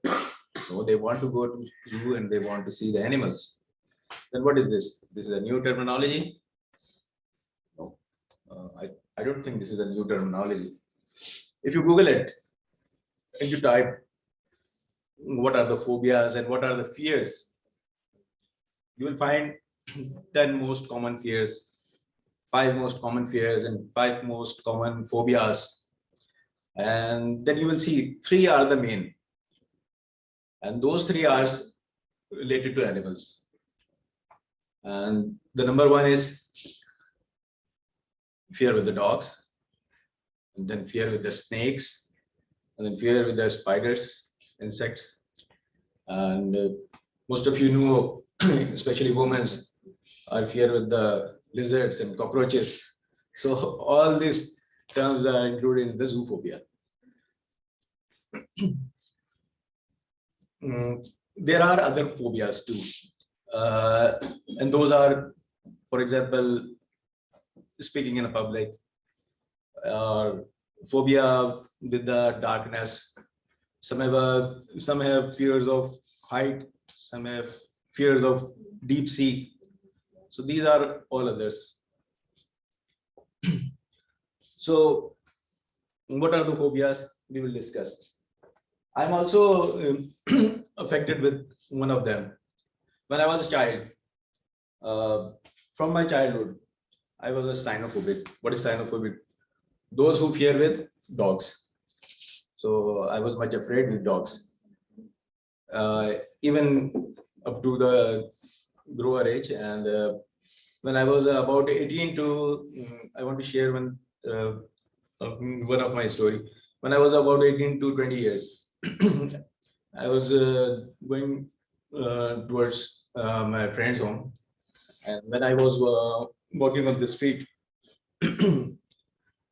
P: No, they want to go to zoo and they want to see the animals. Then what is this? This is a new terminology? No, I don't think this is a new terminology. If you Google it and you type what are the phobias and what are the fears, you will find 10 most common fears, 5 most common fears, and 5 most common phobias. And then you will see 3 are the main. And those 3 are related to animals. And the number 1 is fear with the dogs, and then fear with the snakes, and then fear with the spiders, insects. And most of you know, especially women, are fear with the lizards and cockroaches. So all these terms are included in the zoophobia. There are other phobias too. And those are, for example, speaking in a public, or phobia with the darkness. Some have fears of height, some have fears of deep sea. So these are all others. So what are the phobias we will discuss? I'm also affected with one of them. When I was a child, from my childhood, I was a cyanophobic. What is cyanophobic? Those who fear with dogs. So I was much afraid with dogs. Even up to the grower age. And when I was about 18 to, I want to share one of my story. When I was about 18 to 20 years, I was going towards my friend's home. And when I was walking on the street,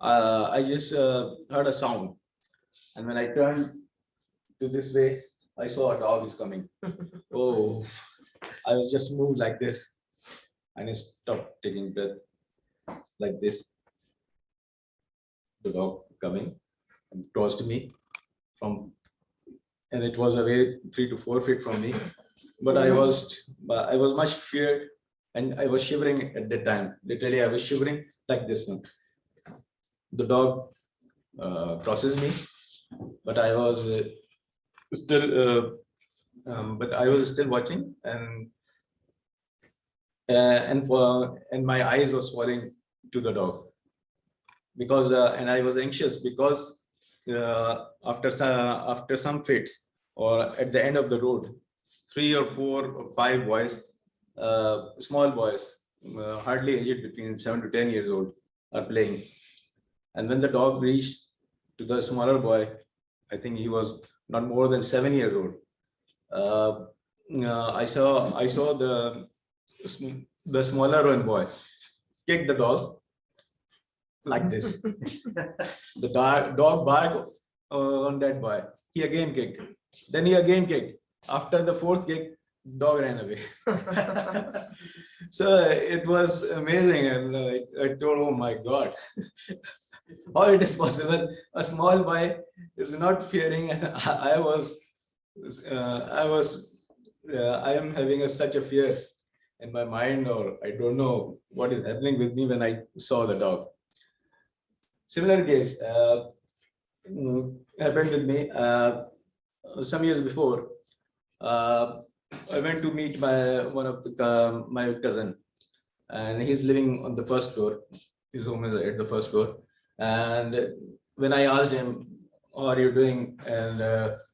P: I just heard a sound. And when I turned to this way, I saw a dog is coming. Oh, I was just moved like this. And I stopped taking breath like this. The dog coming and close to me from, and it was away 3 to 4 feet from me. But I was much feared, and I was shivering at that time. Literally, I was shivering like this one. The dog crosses me, but I was still watching, and my eyes was falling to the dog, because and I was anxious because after some fits, or at the end of the road, 3 or 4 or 5 boys, small boys, hardly aged between 7 to 10 years old, are playing. And when the dog reached to the smaller boy, I think he was not more than 7 years old. I saw the smaller one boy kick the dog like this. The dog barked on that boy. He again kicked. Then he again kicked. After the 4th kick, dog ran away. So it was amazing, and I told, oh my God, how it is possible? A small boy is not fearing, and I am having such a fear in my mind, or I don't know what is happening with me when I saw the dog. Similar case happened with me some years before. I went to meet my cousin, and he's living on the 1st floor. His home is at the 1st floor. And when I asked him, how are you doing, and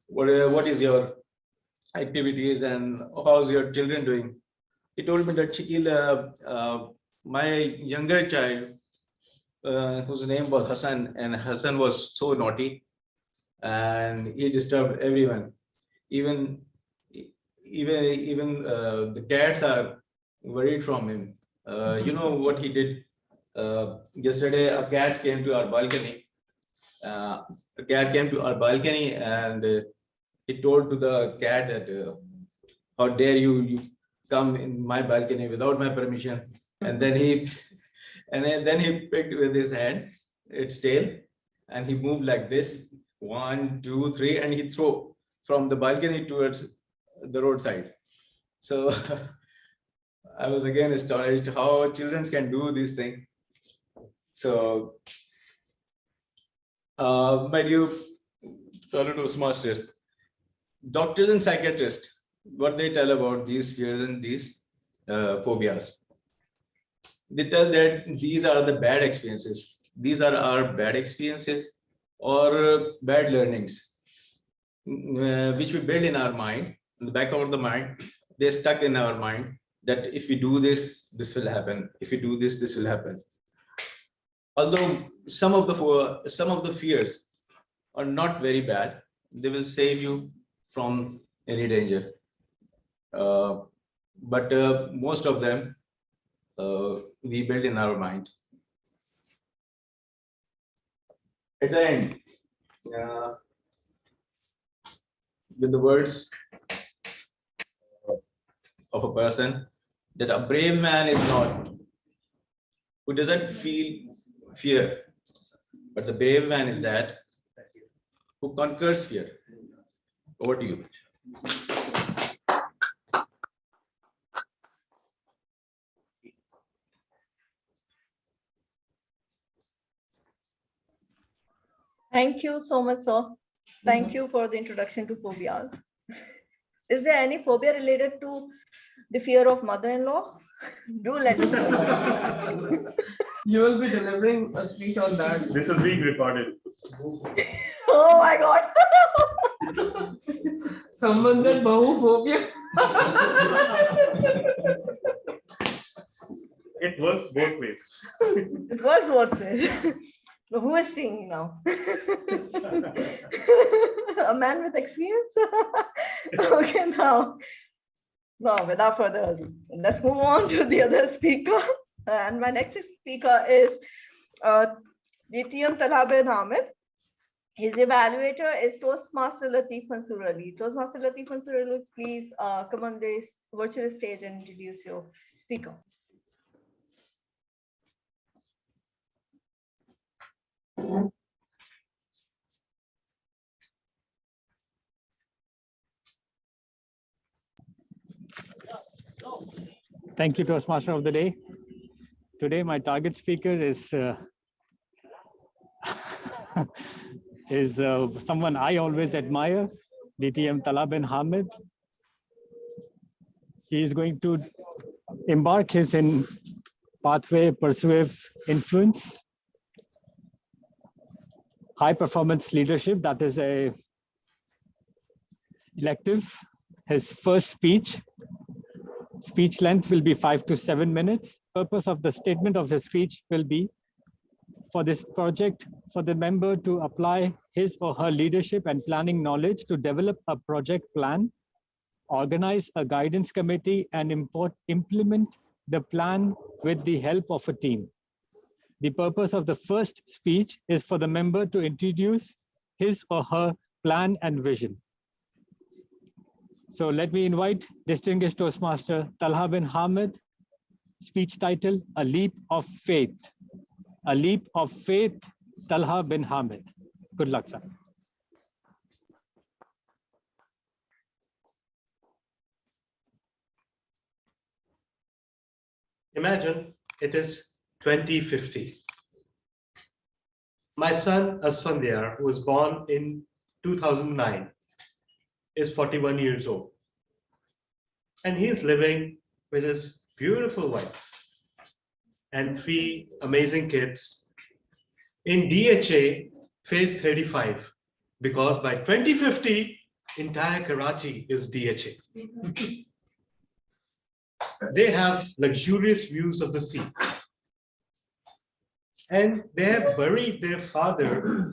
P: what is your activities, and how's your children doing, he told me that, Shakil, my younger child, whose name was Hassan, and Hassan was so naughty, and he disturbed everyone. Even the cats are worried from him. You know what he did? Yesterday, a cat came to our balcony. And he told to the cat that, how dare you come in my balcony without my permission. And then he picked with his hand its tail, and he moved like this, 1, 2, 3, and he threw from the balcony towards the roadside. So I was again astonished how children can do this thing. So my dear fellow Toastmasters, doctors and psychiatrists, what they tell about these fears and these phobias, they tell that these are the bad experiences. These are our bad experiences or bad learnings, which we build in our mind, in the back of the mind. They're stuck in our mind that if we do this, this will happen. If we do this, this will happen. Although some of the fears are not very bad, they will save you from any danger. But most of them we build in our mind. at the end, with the words of a person, that a brave man is not who doesn't feel fear, but the brave man is that who conquers fear. Over to you.
F: Thank you so much, sir. Thank you for the introduction to phobias. Is there any phobia related to the fear of mother-in-law? Do let us know.
Q: You will be delivering a speech on that.
B: This is being recorded.
F: Oh my God.
Q: Someone said Bahu phobia.
B: It works both ways.
F: It works both ways. Who is singing now? A man with experience? Okay, now without further ado, let's move on to the other speaker. And my next speaker is DTM Talha Bin Hamid. His evaluator is Toastmaster Latif Mansur Ali. Toastmaster Latif Mansur Ali, please come on this virtual stage and introduce your speaker.
E: Thank you, Toastmaster of the Day. Today, my target speaker is someone I always admire, DTM Talha Bin Hamid. He is going to embark his pathway, persuasive influence, high performance leadership. That is a elective. His first speech length will be 5 to 7 minutes. Purpose of the statement of the speech will be for this project, for the member to apply his or her leadership and planning knowledge to develop a project plan, organize a guidance committee, and implement the plan with the help of a team. The purpose of the first speech is for the member to introduce his or her plan and vision. So let me invite distinguished Toastmaster Talha Bin Hamid. Speech title, A Leap of Faith. A Leap of Faith, Talha Bin Hamid. Good luck, sir.
B: Imagine it is 2050. My son Asfandiar, who was born in 2009, is 41 years old. And he's living with his beautiful wife and 3 amazing kids in DHA phase 35, because by 2050, entire Karachi is DHA. They have luxurious views of the sea. And they have buried their father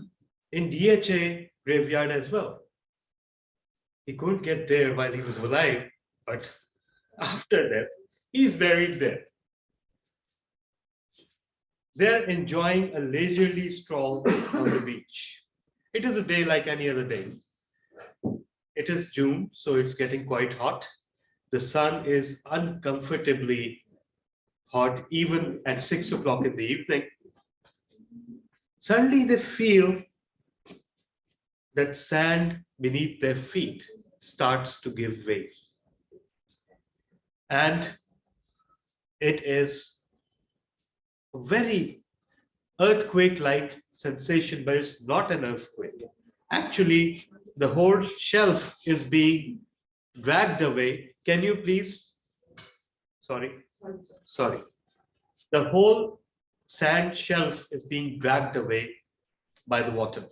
B: in DHA graveyard as well. He couldn't get there while he was alive, but after death, he's buried there. They're enjoying a leisurely stroll on the beach. It is a day like any other day. It is June, so it's getting quite hot. The sun is uncomfortably hot, even at 6 o'clock in the evening. Suddenly they feel that sand beneath their feet starts to give way. And it is a very earthquake-like sensation, but it's not an earthquake. Actually, the whole shelf is being dragged away. Can you please? Sorry. The whole sand shelf is being dragged away by the water,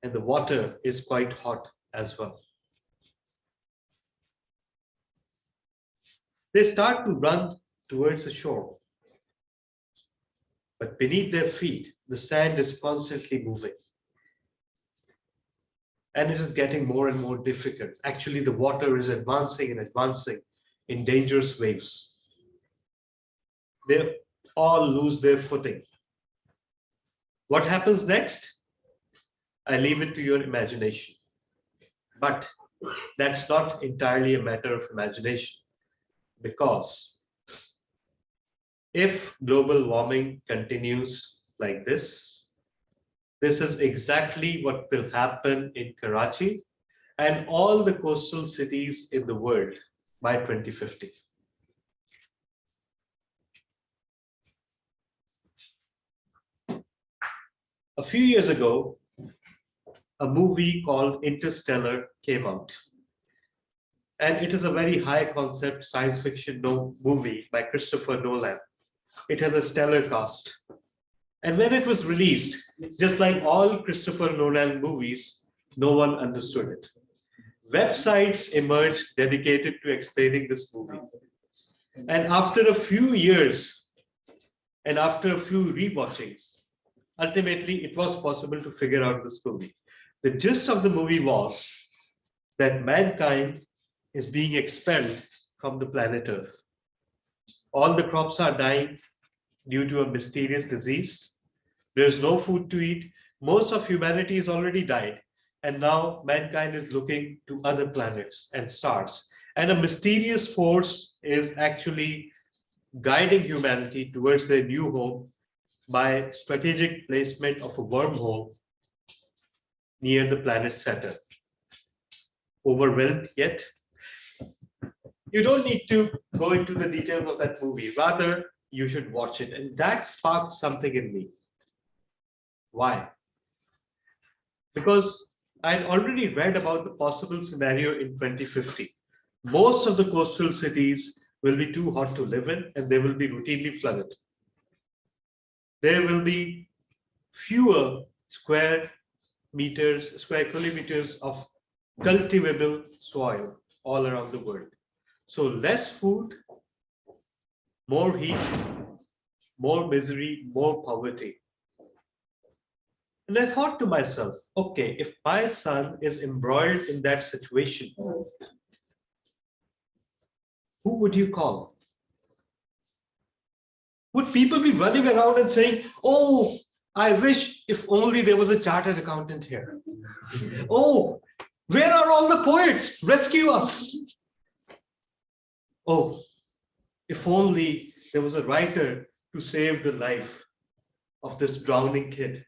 B: and the water is quite hot as well. They start to run towards the shore, but beneath their feet, the sand is constantly moving. And it is getting more and more difficult. Actually, the water is advancing and advancing in dangerous waves. They all lose their footing. What happens next? I leave it to your imagination. But that's not entirely a matter of imagination, because if global warming continues like this is exactly what will happen in Karachi and all the coastal cities in the world by 2050. A few years ago, a movie called Interstellar came out. And it is a very high concept science fiction movie by Christopher Nolan. It has a stellar cast. And when it was released, just like all Christopher Nolan movies, no one understood it. Websites emerged dedicated to explaining this movie. And after a few years, and after a few rewatchings, ultimately it was possible to figure out this movie. The gist of the movie was that mankind is being expelled from the planet Earth. All the crops are dying due to a mysterious disease. There's no food to eat. Most of humanity is already died. And now mankind is looking to other planets and stars. And a mysterious force is actually guiding humanity towards their new home by strategic placement of a wormhole near the planet Saturn. Overwhelmed yet? You don't need to go into the details of that movie. Rather, you should watch it. And that sparked something in me. Why? Because I'd already read about the possible scenario in 2050. Most of the coastal cities will be too hot to live in, and they will be routinely flooded. There will be fewer square kilometers of cultivable soil all around the world. So less food, more heat, more misery, more poverty. And I thought to myself, okay, if my son is embroiled in that situation, who would you call? Would people be running around and saying, oh, I wish if only there was a chartered accountant here. Oh, where are all the poets? Rescue us. Oh, if only there was a writer to save the life of this drowning kid.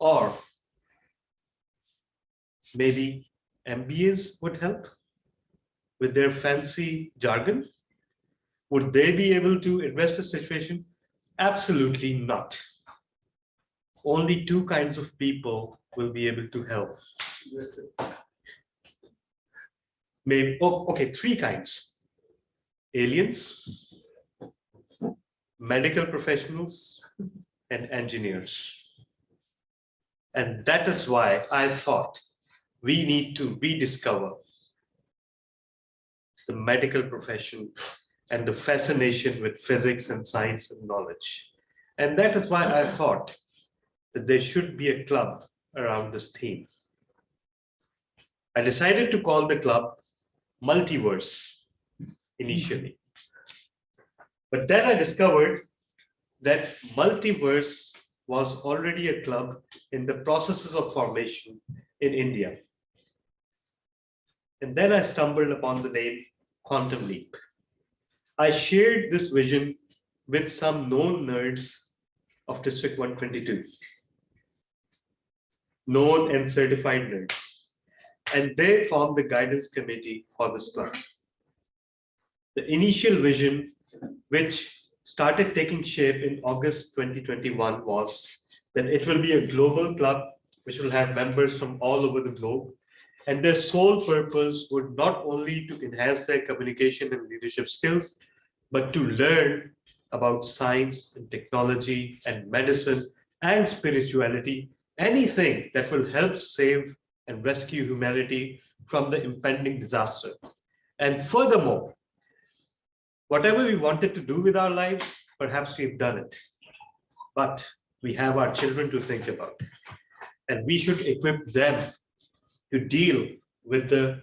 B: Or maybe MBAs would help with their fancy jargon. Would they be able to address the situation? Absolutely not. Only two kinds of people will be able to help. Maybe, okay, three kinds. Aliens, medical professionals, and engineers. And that is why I thought we need to rediscover the medical profession and the fascination with physics and science and knowledge. And that is why I thought that there should be a club around this theme. I decided to call the club Multiverse initially. But then I discovered that Multiverse was already a club in the processes of formation in India. And then I stumbled upon the name Quantum Leap. I shared this vision with some known nerds of District 122, known and certified nerds, and they formed the guidance committee for this club. The initial vision, which started taking shape in August 2021, was that it will be a global club which will have members from all over the globe. And their sole purpose would not only to enhance their communication and leadership skills, but to learn about science and technology and medicine and spirituality, anything that will help save and rescue humanity from the impending disaster. And furthermore, whatever we wanted to do with our lives, perhaps we've done it. But we have our children to think about. And we should equip them to deal with the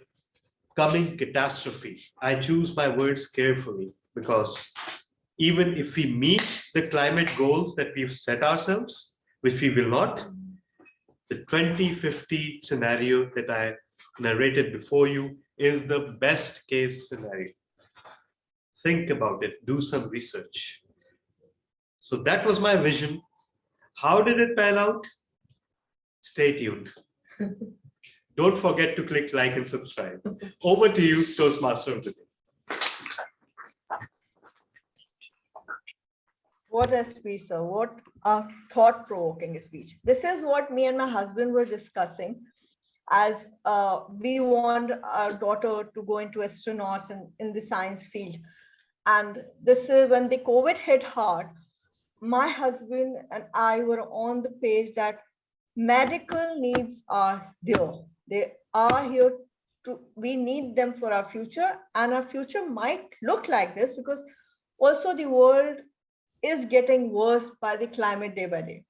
B: coming catastrophe. I choose my words carefully because even if we meet the climate goals that we've set ourselves, which we will not, The 2050 scenario that I narrated before you is the best case scenario. Think about it, do some research. So that was my vision. How did it pan out? Stay tuned. Don't forget to click like and subscribe. Over to you, Toastmaster of the day.
F: What a speech, sir. What a thought-provoking speech. This is what me and my husband were discussing as we want our daughter to go into astronauts and in the science field. And this is when the COVID hit hard, my husband and I were on the page that medical needs are there. They are here to, we need them for our future, and our future might look like this because also the world is getting worse by the climate day by day.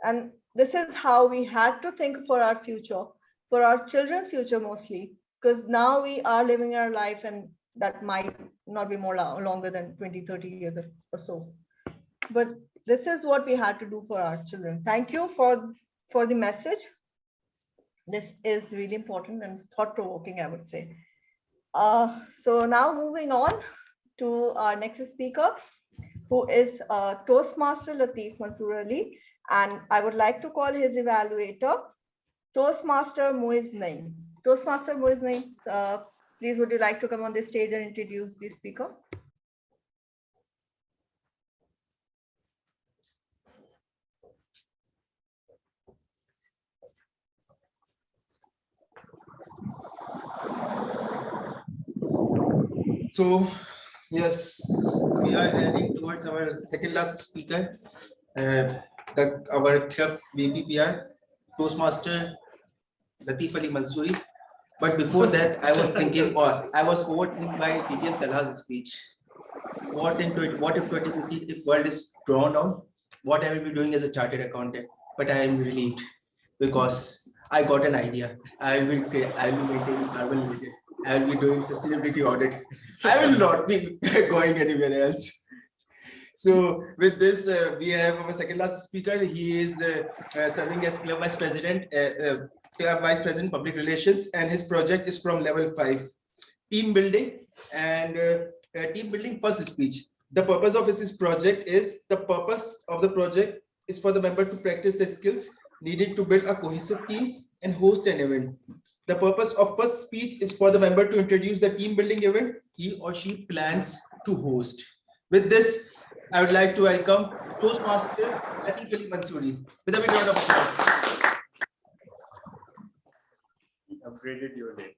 F: And this is how we had to think for our future, for our children's future mostly, because now we are living our life and that might not be more longer than 20, 30 years or so. But this is what we had to do for our children. Thank you for the message. This is really important and thought-provoking, I would say. So now moving on to our next speaker, who is Toastmaster Latif Mansoor Ali, and I would like to call his evaluator, Toastmaster Muiz Naeem. Toastmaster Muiz Naeem, please would you like to come on the stage and introduce the speaker?
C: So, yes, we are heading towards our second last speaker, our club VPPR, Toastmaster Latif Ali Mansoori. But before that, I was thinking, or I was overthinking my DTM Talha's speech. What if 2050, if world is drawn down, what I will be doing as a chartered accountant? But I am relieved because I got an idea. I will maintain carbon limit. I will be doing sustainability audit. I will not be going anywhere else. So with this, we have our second last speaker. He is serving as Club Vice President, Public Relations, and his project is from level 5, team building and team building first speech. The purpose of his project is for the member to practice the skills needed to build a cohesive team and host an event. The purpose of first speech is for the member to introduce the team building event he or she plans to host. With this, I would like to welcome Toastmaster Latif Ali Mansoori. With a big round of applause.
B: Upgraded your name.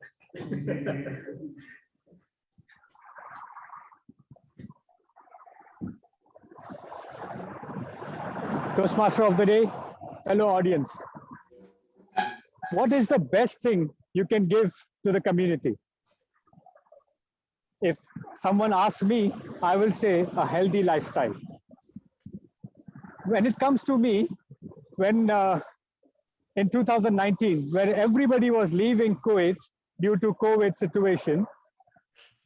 E: Toastmaster of the day, fellow audience. What is the best thing you can give to the community? If someone asks me, I will say a healthy lifestyle. When it comes to me, when in 2019, where everybody was leaving Kuwait due to COVID situation,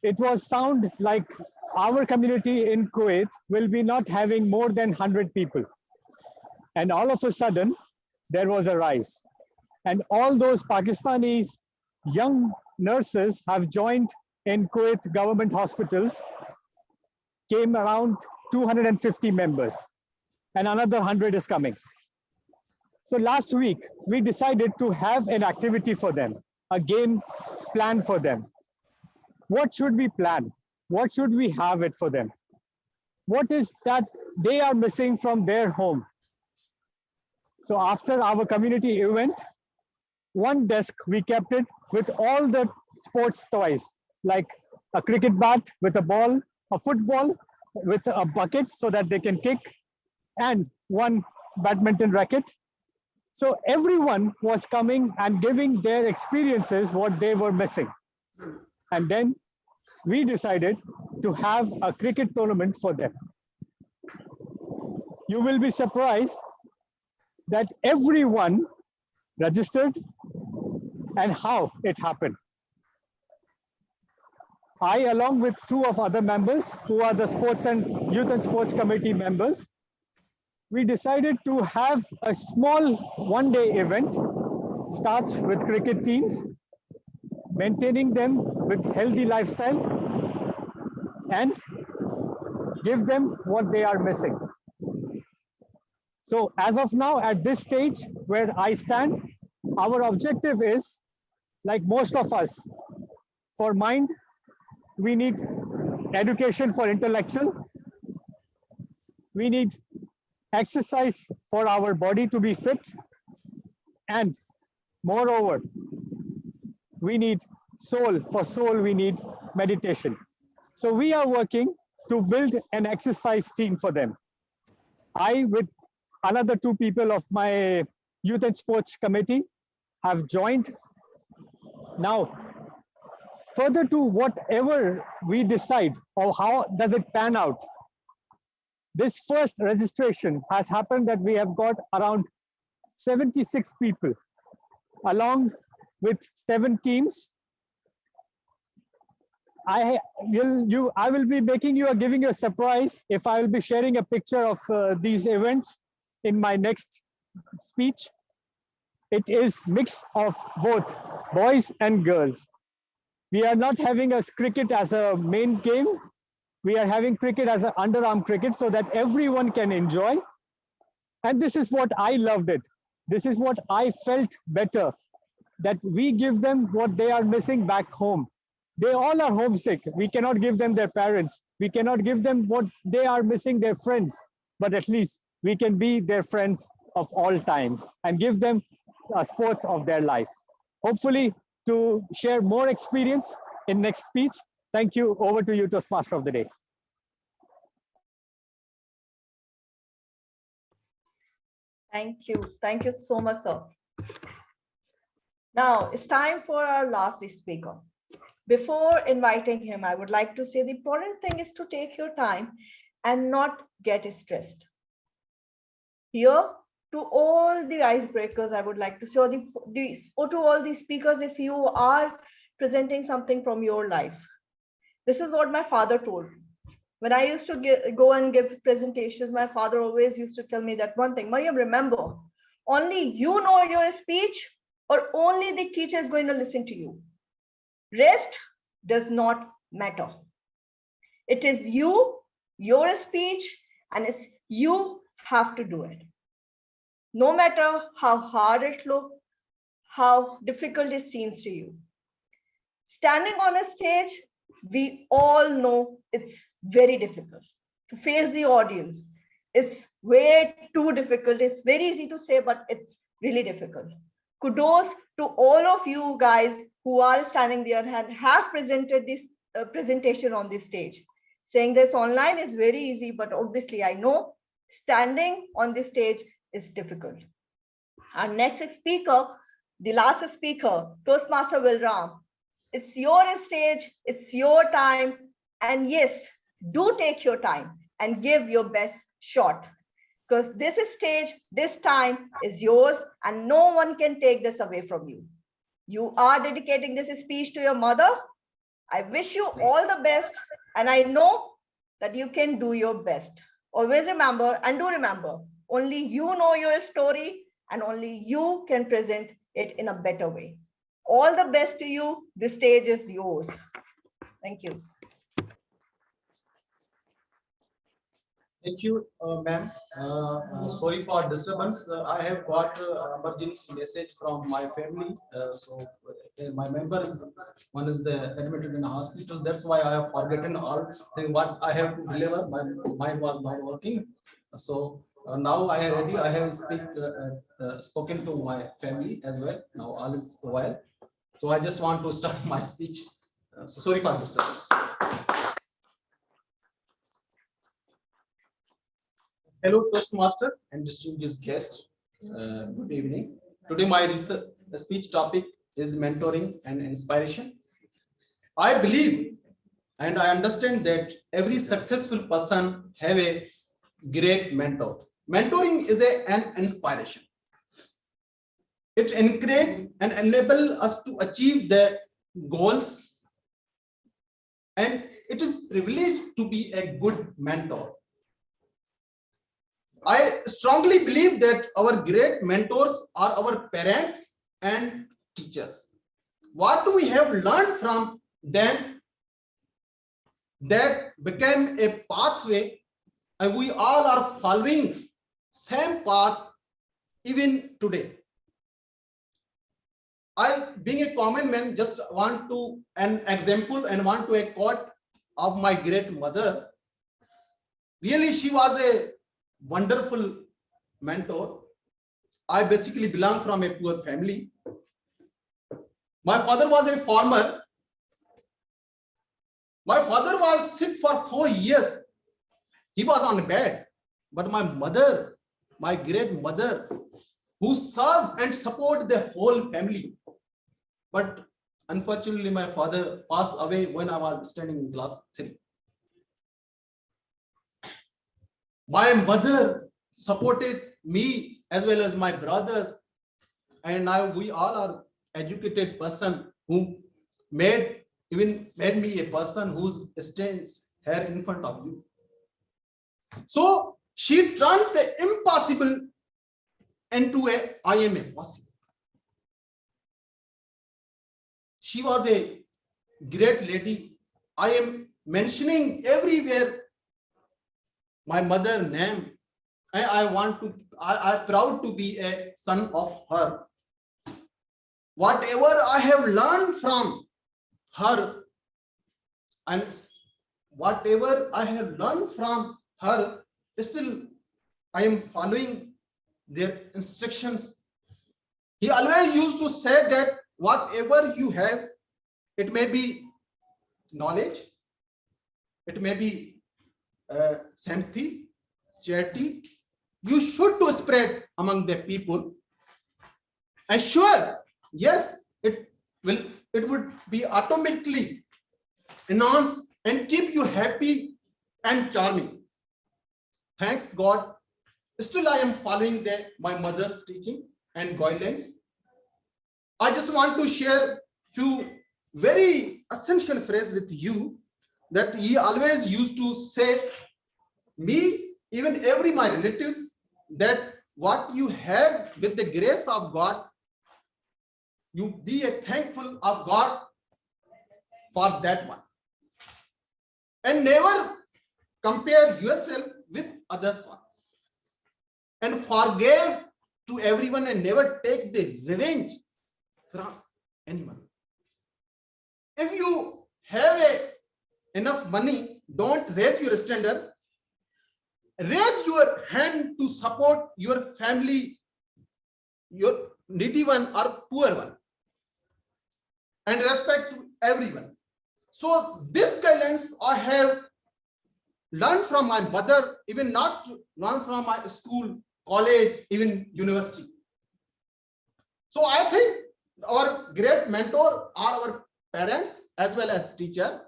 E: it was sound like our community in Kuwait will be not having more than 100 people. And all of a sudden, there was a rise. And all those Pakistanis, young nurses have joined in Kuwait government hospitals, came around 250 members, and another 100 is coming. So last week, we decided to have an activity for them, a game plan for them. What should we plan? What should we have it for them? What is that they are missing from their home? So after our community event, one desk, we kept it with all the sports toys, like a cricket bat with a ball, a football with a bucket so that they can kick, and one badminton racket. So everyone was coming and giving their experiences what they were missing. And then we decided to have a cricket tournament for them. You will be surprised that everyone registered and how it happened. I, along with two of other members who are the sports and youth and sports committee members, we decided to have a small one-day event. Starts with cricket teams, maintaining them with healthy lifestyle and give them what they are missing. So as of now, at this stage where I stand, our objective is, like most of us, for mind, we need education for intellectual. We need exercise for our body to be fit. And moreover, we need soul. For soul, we need meditation. So we are working to build an exercise team for them. I, with another 2 people of my youth and sports committee, have joined. Now, further to whatever we decide or how does it pan out, this first registration has happened that we have got around 76 people along with 7 teams. I will be giving you a surprise if I will be sharing a picture of these events in my next speech. It is mix of both boys and girls. We are not having a cricket as a main game. We are having cricket as an underarm cricket so that everyone can enjoy. And this is what I loved it. This is what I felt better, that we give them what they are missing back home. They all are homesick. We cannot give them their parents. We cannot give them what they are missing, their friends. But at least we can be their friends of all times and give them sports of their life. Hopefully to share more experience in next speech. Thank you. Over to you, Toastmaster of the Day.
F: Thank you. Thank you so much, sir. Now it's time for our last speaker. Before inviting him, I would like to say the important thing is to take your time and not get stressed. Here, to all the icebreakers, I would like to show to all the speakers, if you are presenting something from your life. This is what my father told me. When I used to go and give presentations, my father always used to tell me that one thing: Mariam, remember, only you know your speech, or only the teacher is going to listen to you. Rest does not matter. It is you, your speech, and it's you have to do it. No matter how hard it looks, how difficult it seems to you. Standing on a stage, we all know it's very difficult to face the audience. It's way too difficult. It's very easy to say, but it's really difficult. Kudos to all of you guys who are standing there and have presented this presentation on this stage. Saying this online is very easy, but obviously I know standing on this stage is difficult. Our next speaker, the last speaker, Toastmaster Velaram. It's your stage, it's your time, and yes, do take your time and give your best shot, because this stage, this time is yours, and no one can take this away from you. You are dedicating this speech to your mother. I wish you all the best, and I know that you can do your best. Always remember, and do remember, only you know your story, and only you can present it in a better way. All the best to you. The stage is yours. Thank you.
R: Thank you, ma'am. Sorry for disturbance. I have got emergency message from my family. My member is one is admitted in a hospital. That's why I have forgotten all what I have to deliver. My mind was not working. So now I am ready. I have spoken to my family as well. Now all is well. So I just want to start my speech. So sorry for disturbance. Hello, Toastmaster and distinguished guests. Good evening. Today, my speech topic is mentoring and inspiration. I believe and I understand that every successful person have a great mentor. Mentoring is an inspiration. It encourages and enables us to achieve the goals, and it is privileged to be a good mentor. I strongly believe that our great mentors are our parents and teachers. What we have learned from them that became a pathway, and we all are following same path even today. I, being a common man, just want to an example and want to a quote of my great mother. Really, she was a wonderful mentor. I basically belong from a poor family. My father was a farmer. My father was sick for 4 years. He was on bed. But my mother, my great mother, who served and supported the whole family. But unfortunately, my father passed away when I was studying in class 3. My mother supported me as well as my brothers, and now we all are educated person who made me a person who stands here in front of you. So she turns an impossible into a I am a possible. She was a great lady. I am mentioning everywhere my mother's name. I proud to be a son of her. Whatever I have learned from her, and whatever I have learned from her, still I am following their instructions. He always used to say that whatever you have, it may be knowledge, it may be sympathy, charity, you should to spread among the people. And sure, yes, it would be automatically enhance and keep you happy and charming. Thanks God, still I am following my mother's teaching and guidelines. I just want to share few very essential phrases with you that he always used to say me, even every my relatives, that what you have with the grace of God, you be a thankful of God for that one. And never compare yourself with others one. And forgive to everyone and never take the revenge from anyone. If you have enough money, don't raise your standard. Raise your hand to support your family, your needy one or poor one, and respect to everyone. So this guidelines I have learned from my mother, even not learned from my school, college, even university. So I think our great mentor are our parents as well as teacher.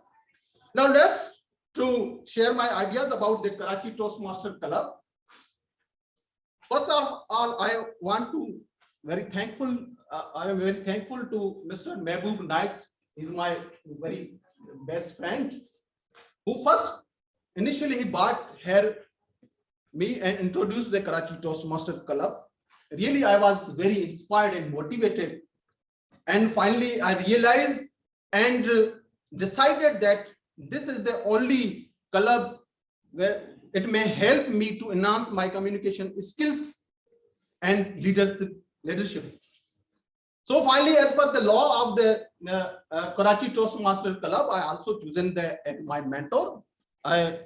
R: Now let's to share my ideas about the Karachi Toastmaster Club. First of all, I want to I am very thankful to Mr. Mehboob Naik. He's my very best friend, who first initially he bought me and introduced the Karachi Toastmaster Club. Really, I was very inspired and motivated. And finally, I realized and decided that this is the only club where it may help me to enhance my communication skills and leadership. So finally, as per the law of the Karachi Toastmaster Club, I also chosen my mentor. My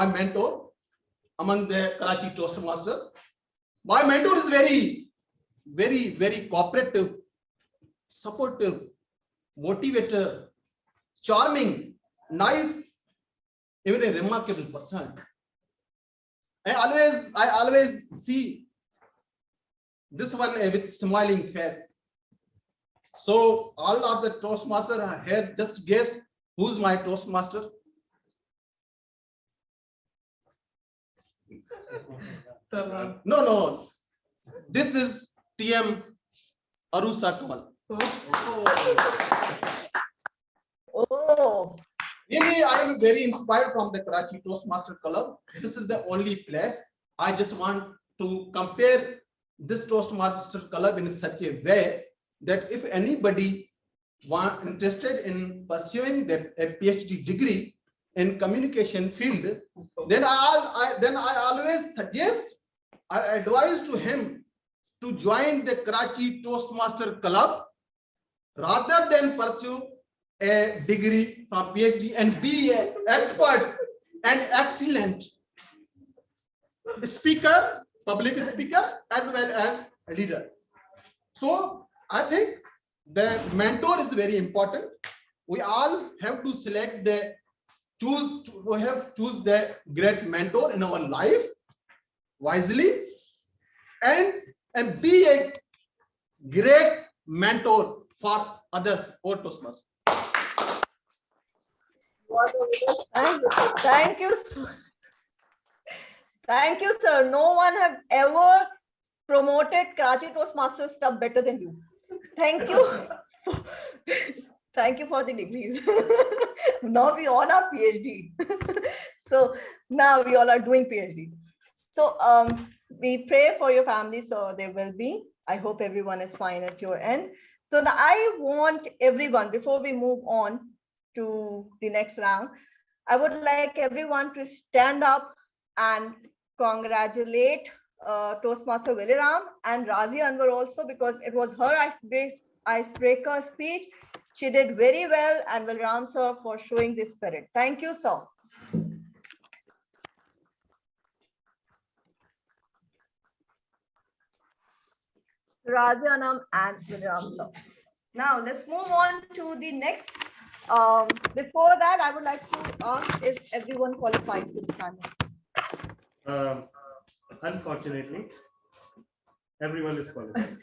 R: mentor among the Karachi Toastmasters. My mentor is very cooperative, supportive, motivator, charming, nice, even a remarkable person. I always see this one with smiling face. So all of the Toastmasters are here. Just guess who's my Toastmaster? No. This is TM Arusa Kamal.
F: Oh,
R: Really, I am very inspired from the Karachi Toastmaster Club. This is the only place. I just want to compare this Toastmaster Club in such a way that if anybody interested in pursuing a PhD degree in communication field, then I always suggest, I advise to him to join the Karachi Toastmaster Club rather than pursue a degree from PhD and be an expert and excellent speaker, public speaker, as well as a leader. So I think the mentor is very important. We all have to select choose the great mentor in our life wisely and be a great mentor for others or Toastmasters.
F: Thank you. Thank you, sir. No one have ever promoted Karachi Toastmasters stuff better than you. Thank you. Thank you for the degrees. Now we all are PhD. So now we all are doing PhD. So we pray for your family, so they will be. I hope everyone is fine at your end. So now I want everyone, before we move on to the next round, I would like everyone to stand up and congratulate Toastmaster Velaram and Razia Anum also, because it was her icebreaker speech. She did very well, and Velaram sir for showing this spirit. Thank you, sir. Razia Anum and Velaram sir. Now let's move on to the next. Before that, I would like to ask, is everyone qualified for the panel?
B: Unfortunately, everyone is qualified.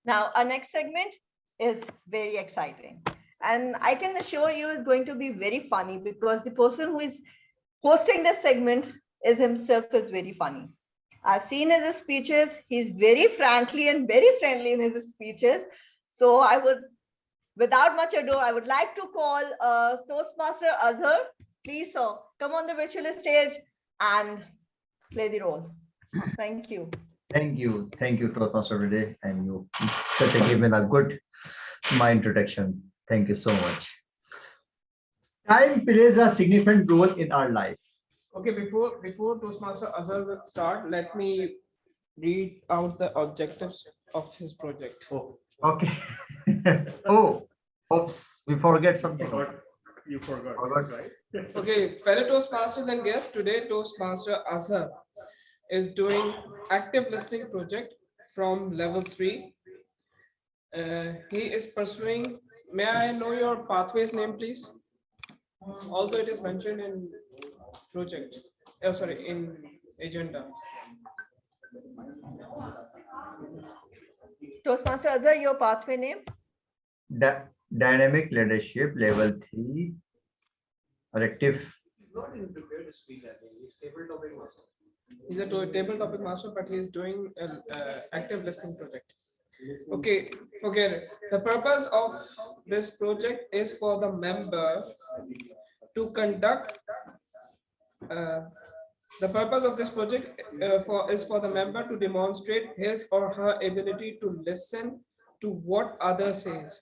F: Now, our next segment is very exciting. And I can assure you it's going to be very funny, because the person who is hosting this segment is himself very funny. I've seen his speeches. He's very frankly and very friendly in his speeches. So I would, without much ado, I would like to call Toastmaster Azhar. Please, sir, come on the virtual stage and play the role. Thank you.
S: Thank you, Toastmaster today, and you such a given a good my introduction. Thank you so much. Time plays a significant role in our life.
Q: Okay, before Toastmaster Azhar will start, let me read out the objectives of his project.
S: Oh, okay. Oh, oops, we forget something.
B: You forgot, right?
Q: Okay, fellow Toastmasters and guests, today Toastmaster Azhar is doing active listening project from level 3. He is pursuing, may I know your pathway's name, please? Although it is mentioned in project, in agenda.
F: Toastmaster Azhar, your pathway name?
S: Dynamic leadership level 3. Active.
Q: Not in prepared speech, I think. He's table topic master. He's a table topic master, but he's doing an active listening project. Okay, forget it. The purpose of this project is for the member to conduct. The purpose of this project is for the member to demonstrate his or her ability to listen to what others says.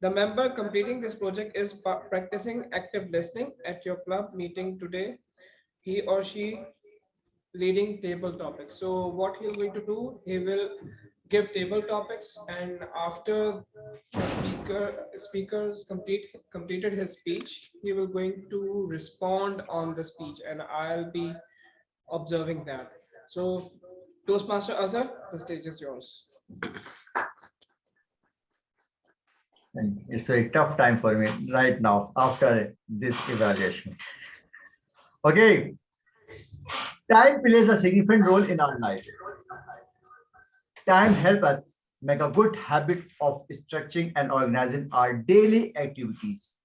Q: The member completing this project is practicing active listening at your club meeting today. He or she leading table topics. So what he's going to do, he will give table topics, and after the speakers completed his speech, he will going to respond on the speech, and I'll be observing that. So Toastmaster Azhar, the stage is yours.
S: It's a tough time for me right now after this evaluation. Okay, time plays a significant role in our life. Time helps us make a good habit of structuring and organizing our daily activities.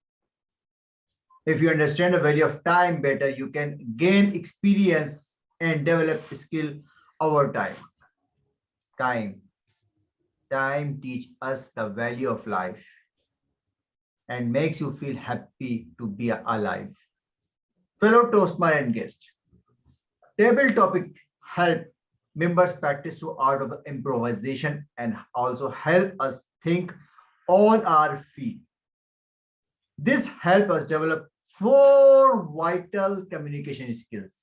S: If you understand the value of time better, you can gain experience and develop skill over time. time teaches us the value of life and makes you feel happy to be alive. Fellow Toastmaster and guest, table topic help members practice the art of improvisation and also help us think on our feet. This helps us develop 4 vital communication skills: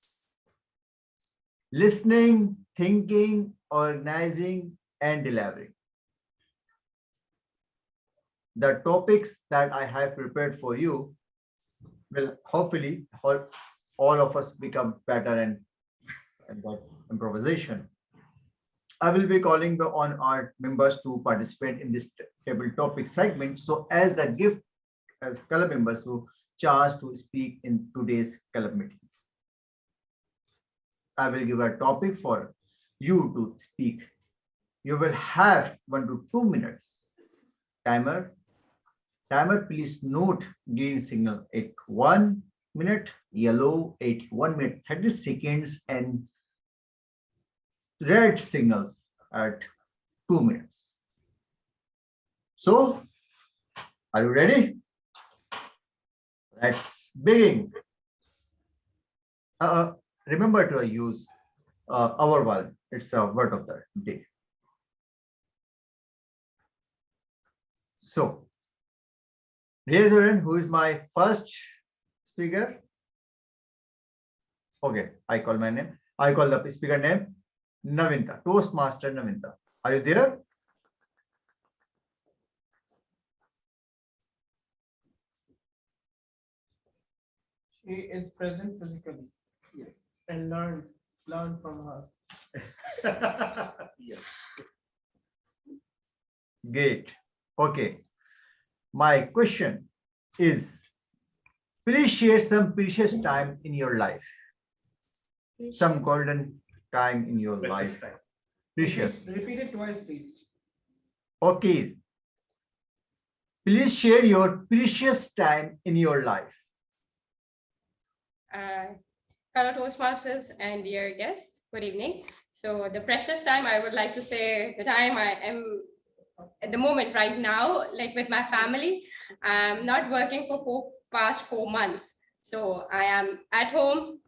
S: listening, thinking, organizing, and delivering. The topics that I have prepared for you will hopefully help all of us become better and that improvisation. I will be calling on our members to participate in this table topic segment. So as the gift as club members who chance to speak in today's club meeting. I will give a topic for you to speak. You will have 1 to 2 minutes. Timer, please note green signal at 1 minute, yellow at 1 minute 30 seconds, and red signals at 2 minutes. So, are you ready? Let's begin. Remember to use our word. It's a word of the day. So, raise your hand. Who is my first speaker? Okay, I call my name. I call the speaker name Navinta, Toastmaster Navinta. Are you there?
Q: She is present physically. Yes. And learn from her.
S: Yes. Great. Okay. My question is, please share some precious time in your life. Some golden time in your life. Precious.
Q: Repeat it twice, please.
S: Okay. Please share your precious time in your life.
T: Fellow Toastmasters and dear guests, good evening. So the precious time, I would like to say the time I am at the moment right now, like with my family. I'm not working for past 4 months. So I am at home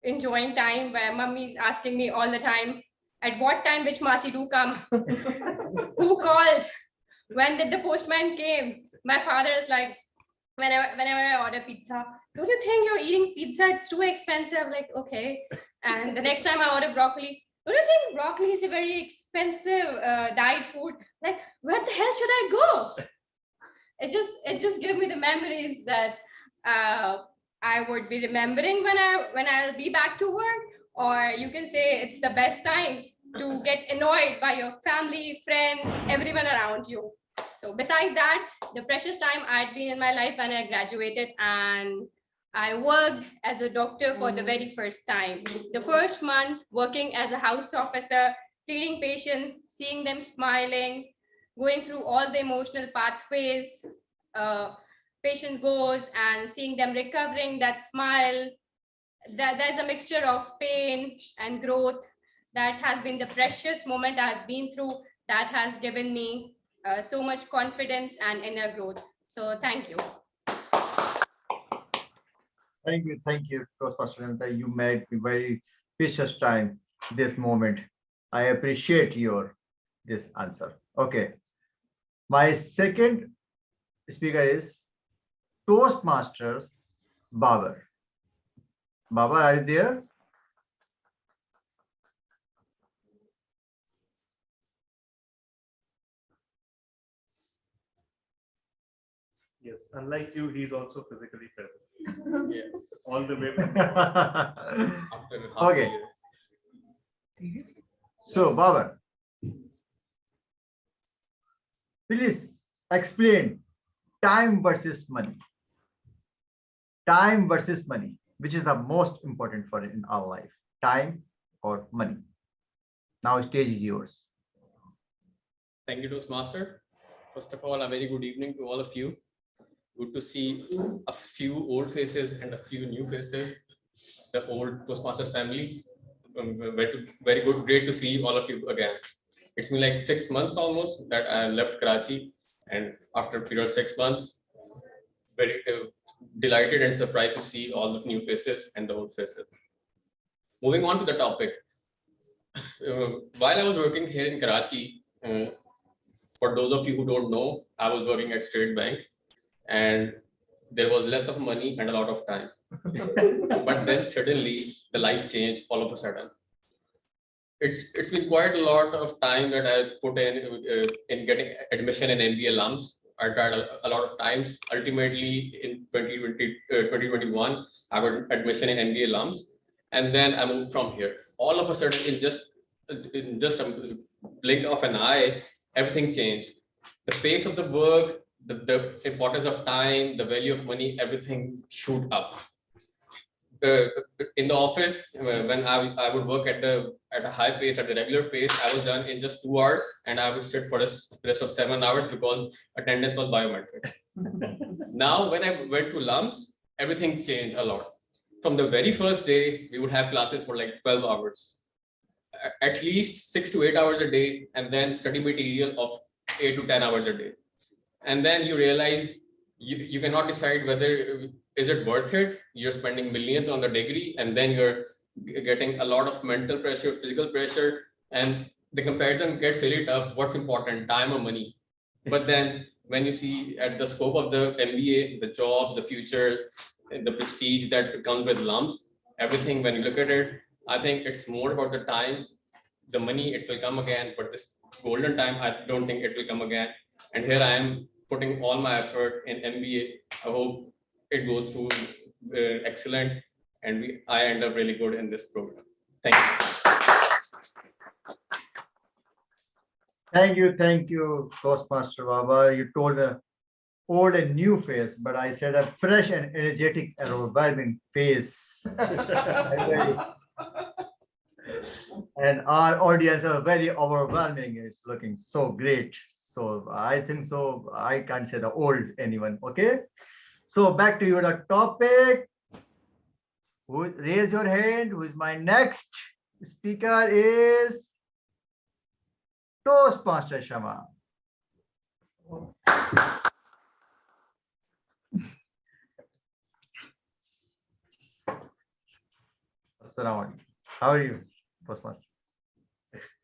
T: enjoying time where mummy is asking me all the time, at what time which Masi do come? Who called? When did the postman came? My father is like, whenever I order pizza, don't you think you're eating pizza? It's too expensive. Like, okay. And the next time I order broccoli, don't you think broccoli is a very expensive diet food? Like, where the hell should I go? It just gives me the memories that I would be remembering when I'll be back to work. Or you can say it's the best time to get annoyed by your family, friends, everyone around you. So besides that, the precious time I'd been in my life when I graduated, and I worked as a doctor for the very first time. The first month working as a house officer, treating patients, seeing them smiling, going through all the emotional pathways, patient goes and seeing them recovering, that smile, that there's a mixture of pain and growth. That has been the precious moment I've been through, that has given me so much confidence and inner growth. So thank you.
S: Thank you, Toastmaster Navinta. You made me very precious time this moment. I appreciate this answer. Okay. My second speaker is Toastmasters Babar. Babar, are you there?
B: Yes, unlike you, he's also physically present.
P: Yes.
B: All the way.
S: Okay. So, Babar, please explain time versus money. Time versus money, which is the most important for in our life, time or money. Now stage is yours.
U: Thank you, Toastmaster. First of all, a very good evening to all of you. Good to see a few old faces and a few new faces, the old Toastmasters family. Very good, great to see all of you again. It's been like 6 months almost that I left Karachi, and after a period of 6 months, very delighted and surprised to see all the new faces and the old faces. Moving on to the topic. While I was working here in Karachi, for those of you who don't know, I was working at State Bank, and there was less of money and a lot of time. But then suddenly the life changed all of a sudden. It's been quite a lot of time that I've put in getting admission in MBA alums. I tried a lot of times. Ultimately, in 2021, I got admission in MBA alums, and then I moved from here. All of a sudden, in just a blink of an eye, everything changed. The pace of the work, the importance of time, the value of money, everything shoot up. In the office, when I would work at a high pace, at the regular pace, I was done in just 2 hours, and I would sit for the rest of 7 hours because attendance was biometric. Now, when I went to LUMS, everything changed a lot. From the very first day, we would have classes for like 12 hours, at least 6 to 8 hours a day, and then study material of 8 to 10 hours a day. And then you realize you cannot decide whether is it worth it. You're spending millions on the degree, and then you're getting a lot of mental pressure, physical pressure, and the comparison gets really tough. What's important, time or money? But then when you see at the scope of the MBA, the jobs, the future, the prestige that comes with lumps, everything, when you look at it, I think it's more about the time. The money, it will come again, but this golden time, I don't think it will come again. And here I am putting all my effort in MBA. I hope it goes through excellent, and I end up really good in this program. Thank you.
S: Thank you, Toastmaster Baba. You told a old and new face, but I said a fresh and energetic and overwhelming face. And our audience are very overwhelming. It's looking so great. So I think so. I can't say the old anyone. Okay. So back to you, the topic. Raise your hand. Who is my next speaker is Toastmaster Shama. Assalamu alaikum. How are you, Toastmaster?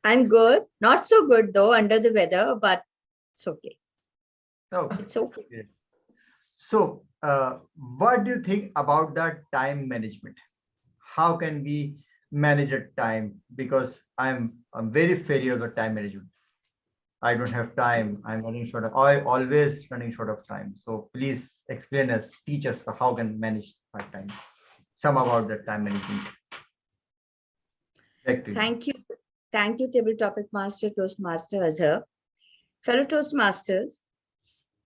D: I'm good. Not so good though, under the weather, but it's okay.
S: Okay.
D: It's okay.
S: So, what do you think about that time management? How can we manage a time? Because I'm very failure of the time management. I don't have time. I'm running short of. I always running short of time. So please explain us, teach us how can manage our time. Some about the time management.
D: Thank you. Thank you, Table Topic Master, Toastmaster Azhar. Fellow Toastmasters,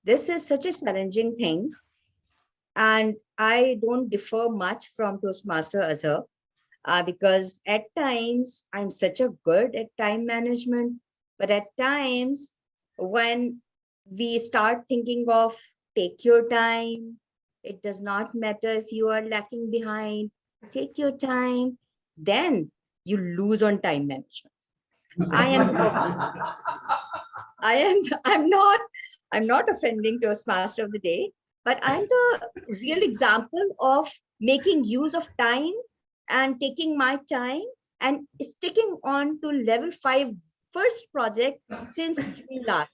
D: this is such a challenging thing. And I don't differ much from Toastmaster Azhar because at times I'm such a good at time management, but at times when we start thinking of take your time, it does not matter if you are lacking behind, take your time, then you lose on time management. I'm not offending Toastmaster of the day, but I'm the real example of making use of time and taking my time and sticking on to level 5 first project since June last.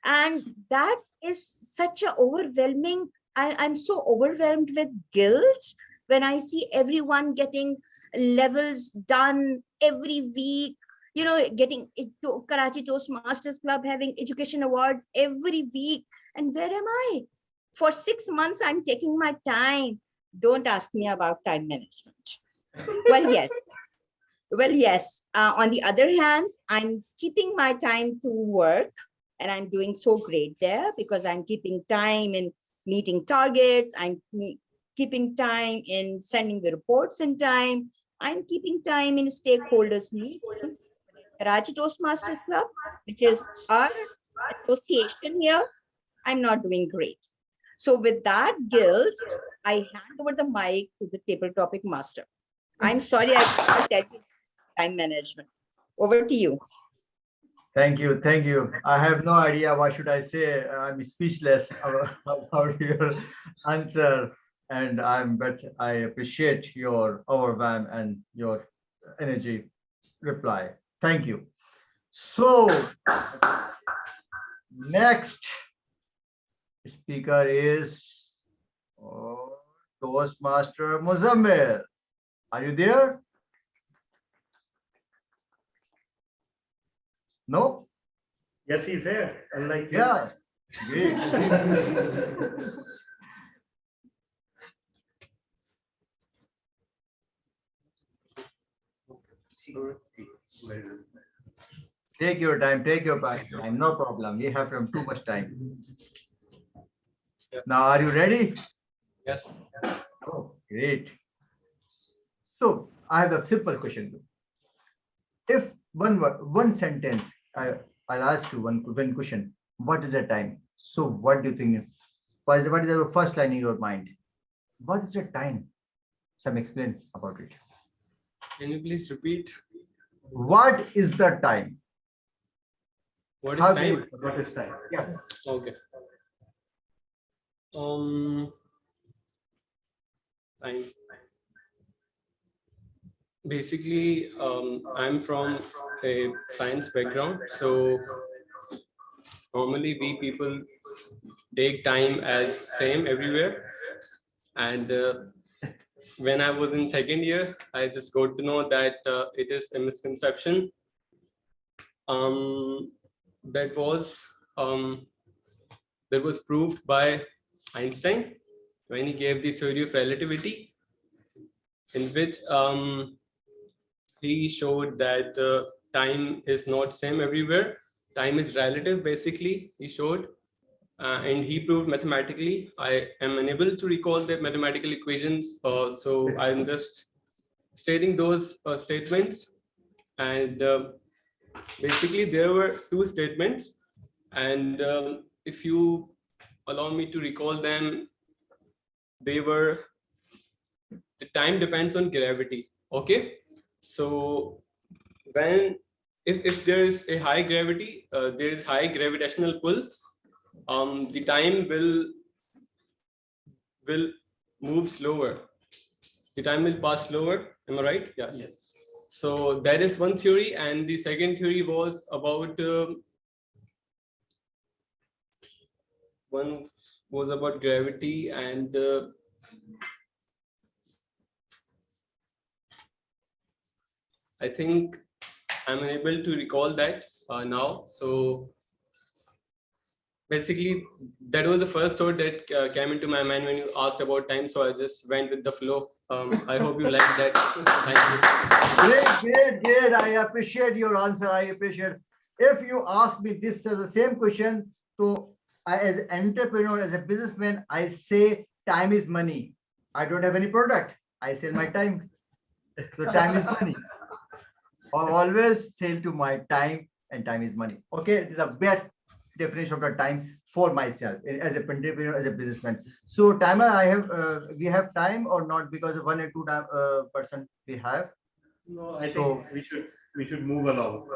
D: And that is such a overwhelming, I'm so overwhelmed with guilt when I see everyone getting levels done every week, you know, getting to Karachi Toastmasters Club, having education awards every week. And where am I? For 6 months, I'm taking my time. Don't ask me about time management. Well, yes. On the other hand, I'm keeping my time to work and I'm doing so great there because I'm keeping time in meeting targets. I'm keeping time in sending the reports in time. I'm keeping time in stakeholders meeting. Karachi Toastmasters Club, which is our association here, I'm not doing great. So with that guilt, I hand over the mic to the Table Topic Master. I'm sorry, I can't tell you time management. Over to you.
S: Thank you. Thank you. I have no idea what should I say. I'm speechless about your answer. But I appreciate your overwhelm and your energy reply. Thank you. So next speaker is Toastmaster Muzammil. Are you there? No?
B: Yes, he's here. Unlike you.
S: Yeah. Great. Take your time, take your time, no problem. We have too much time.
U: Yes.
S: Now, are you ready?
U: Yes.
S: Oh, great. So, I have a simple question. If one sentence, I'll ask you one question. What is the time? So, what do you think? What is the first line in your mind? What is the time? Some explain about it.
U: Can you please repeat?
S: What is the time?
U: What is time?
B: What is time?
S: Yes.
U: Okay. Time. Basically, I'm from a science background, so normally we people take time as same everywhere. And when I was in second year, I just got to know that it is a misconception. That was proved by Einstein when he gave the theory of relativity, in which he showed that time is not same everywhere. Time is relative, basically, he showed. And he proved mathematically. I am unable to recall the mathematical equations, so I'm just stating those statements. And basically, there were two statements, and if you allow me to recall them, they were: the time depends on gravity. Okay, so if there is a high gravity, there is high gravitational pull. The time will move slower. The time will pass slower. Am I right? Yes. So that is one theory, and the second theory was about one was about gravity, and I think I'm unable to recall that now. So basically, that was the first thought that came into my mind when you asked about time. So I just went with the flow. I hope you like that.
S: Thank you. Great. I appreciate your answer. I appreciate. If you ask me this the same question, so as an entrepreneur, as a businessman, I say time is money. I don't have any product. I sell my time. So time is money. I always sell to my time, and time is money. Okay, this is the best definition of the time for myself as a entrepreneur, as a businessman. So timer, we have time or not, because of 1 or 2 person we have.
B: No, I think we should move along.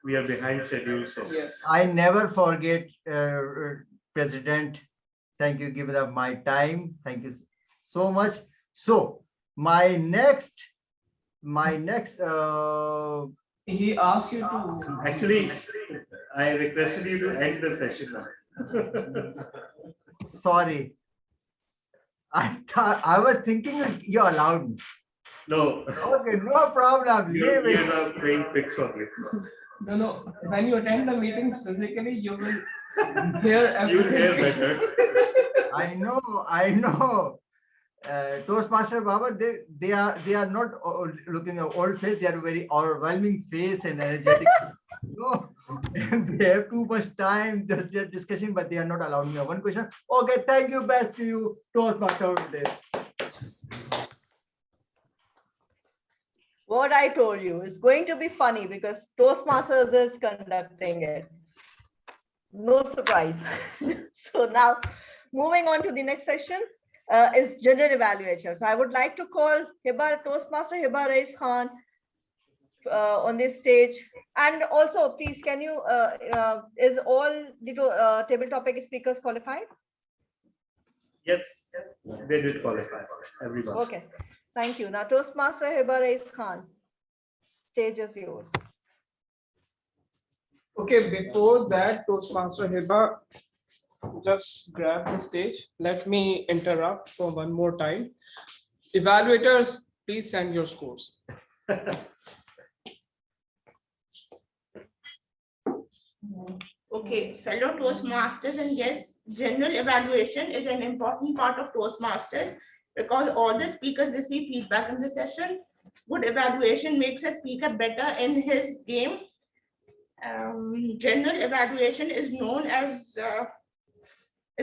B: We are behind schedule. So
Q: Yes.
S: I never forget, President. Thank you, giving up my time. Thank you so much. So my next.
Q: He asked you to.
B: Actually, I requested you to end the session now.
S: Sorry. I was thinking you allowed me.
B: No.
S: Okay, no problem.
B: You're not playing tricks on me.
Q: No. When you attend the meetings physically, you will hear everything.
B: You hear better.
S: I know. Toastmaster Baba, they are not looking at old face. They are very overwhelming face and energetic. No, they have too much time just discussing, but they are not allowing me one question. Okay, thank you. Best to you, Toastmaster today.
F: What I told you is going to be funny because Toastmasters is conducting it. No surprise. So now, moving on to the next session. Is gender evaluation. So I would like to call Toastmaster Hiba Rais Khan on this stage? And also, please, can you, is all the table topic speakers qualified?
B: Yes, they did qualify, everyone.
F: Okay, thank you. Now, Toastmaster Hiba Rais Khan, stage is yours.
Q: Okay, before that, Toastmaster Hiba, just grab the stage. Let me interrupt for one more time. Evaluators, please send your scores.
J: Okay, fellow Toastmasters and guests, general evaluation is an important part of Toastmasters because all the speakers receive feedback in the session. Good evaluation makes a speaker better in his game. General evaluation is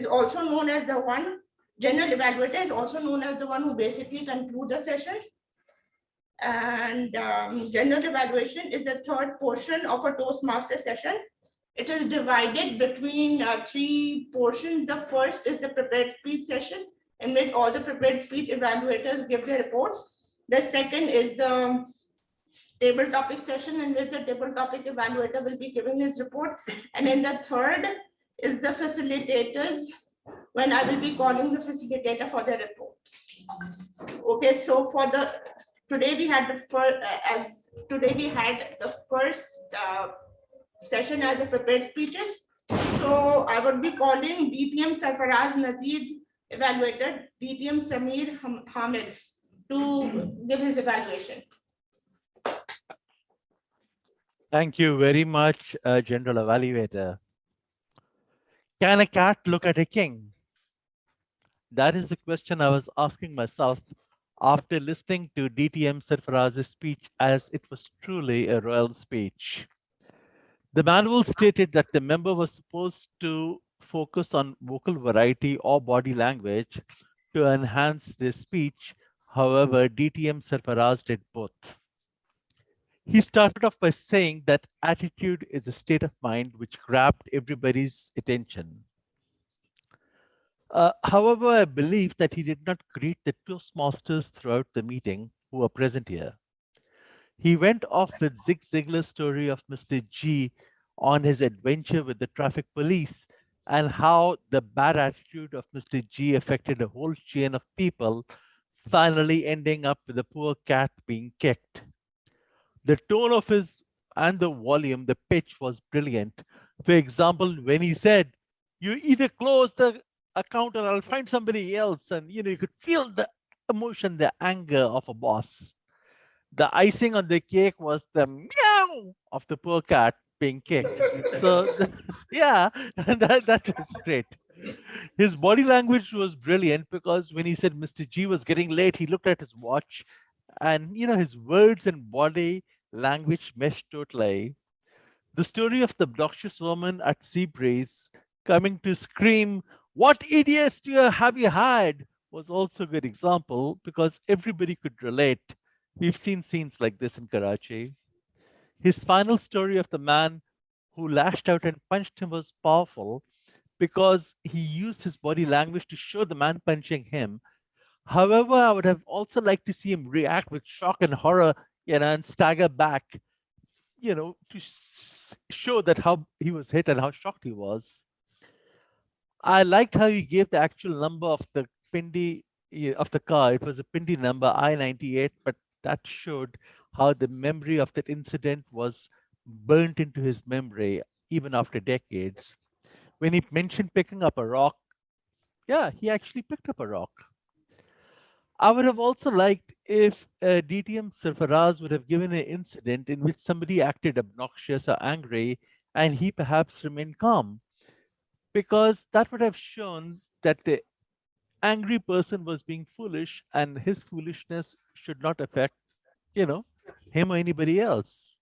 J: also known as the one. General evaluator is also known as the one who basically concludes the session. And general evaluation is the third portion of a Toastmaster session. It is divided between three portions. The first is the prepared speech session, in which all the prepared speech evaluators give their reports. The second is the table topic session, in which the table topic evaluator will be giving his report. And in the third is the facilitators, when I will be calling the facilitator for their reports. Okay, so for the today we had the first session as the prepared speeches. So I would be calling DTM Sarfaraz Nazir's evaluator, DTM Samir Hamid, to give his evaluation.
K: Thank you very much, General Evaluator. Can a cat look at a king? That is the question I was asking myself after listening to DTM Sarfaraz's speech, as it was truly a royal speech. The manual stated that the member was supposed to focus on vocal variety or body language to enhance their speech. However, DTM Sarfaraz did both. He started off by saying that attitude is a state of mind which grabbed everybody's attention. However, I believe that he did not greet the Toastmasters throughout the meeting who were present here. He went off with Zig Ziglar's story of Mr. G on his adventure with the traffic police and how the bad attitude of Mr. G affected a whole chain of people, finally ending up with the poor cat being kicked. The tone of his and the volume, the pitch was brilliant. For example, when he said, "You either close the account or I'll find somebody else," and you could feel the emotion, the anger of a boss. The icing on the cake was the meow of the poor cat being kicked. So yeah, that was great. His body language was brilliant because when he said Mr. G was getting late, he looked at his watch, and his words and body language meshed totally. The story of the obnoxious woman at Seabreeze coming to scream, "What idiots have you hired?" was also a good example because everybody could relate. We've seen scenes like this in Karachi. His final story of the man who lashed out and punched him was powerful because he used his body language to show the man punching him. However, I would have also liked to see him react with shock and horror, and stagger back, to show that how he was hit and how shocked he was. I liked how he gave the actual number of the Pindi of the car. It was a Pindi number I-98, but that showed how the memory of that incident was burnt into his memory even after decades. When he mentioned picking up a rock, yeah, he actually picked up a rock. I would have also liked if DTM Sarfaraz would have given an incident in which somebody acted obnoxious or angry and he perhaps remained calm, because that would have shown that the angry person was being foolish and his foolishness should not affect, him or anybody else.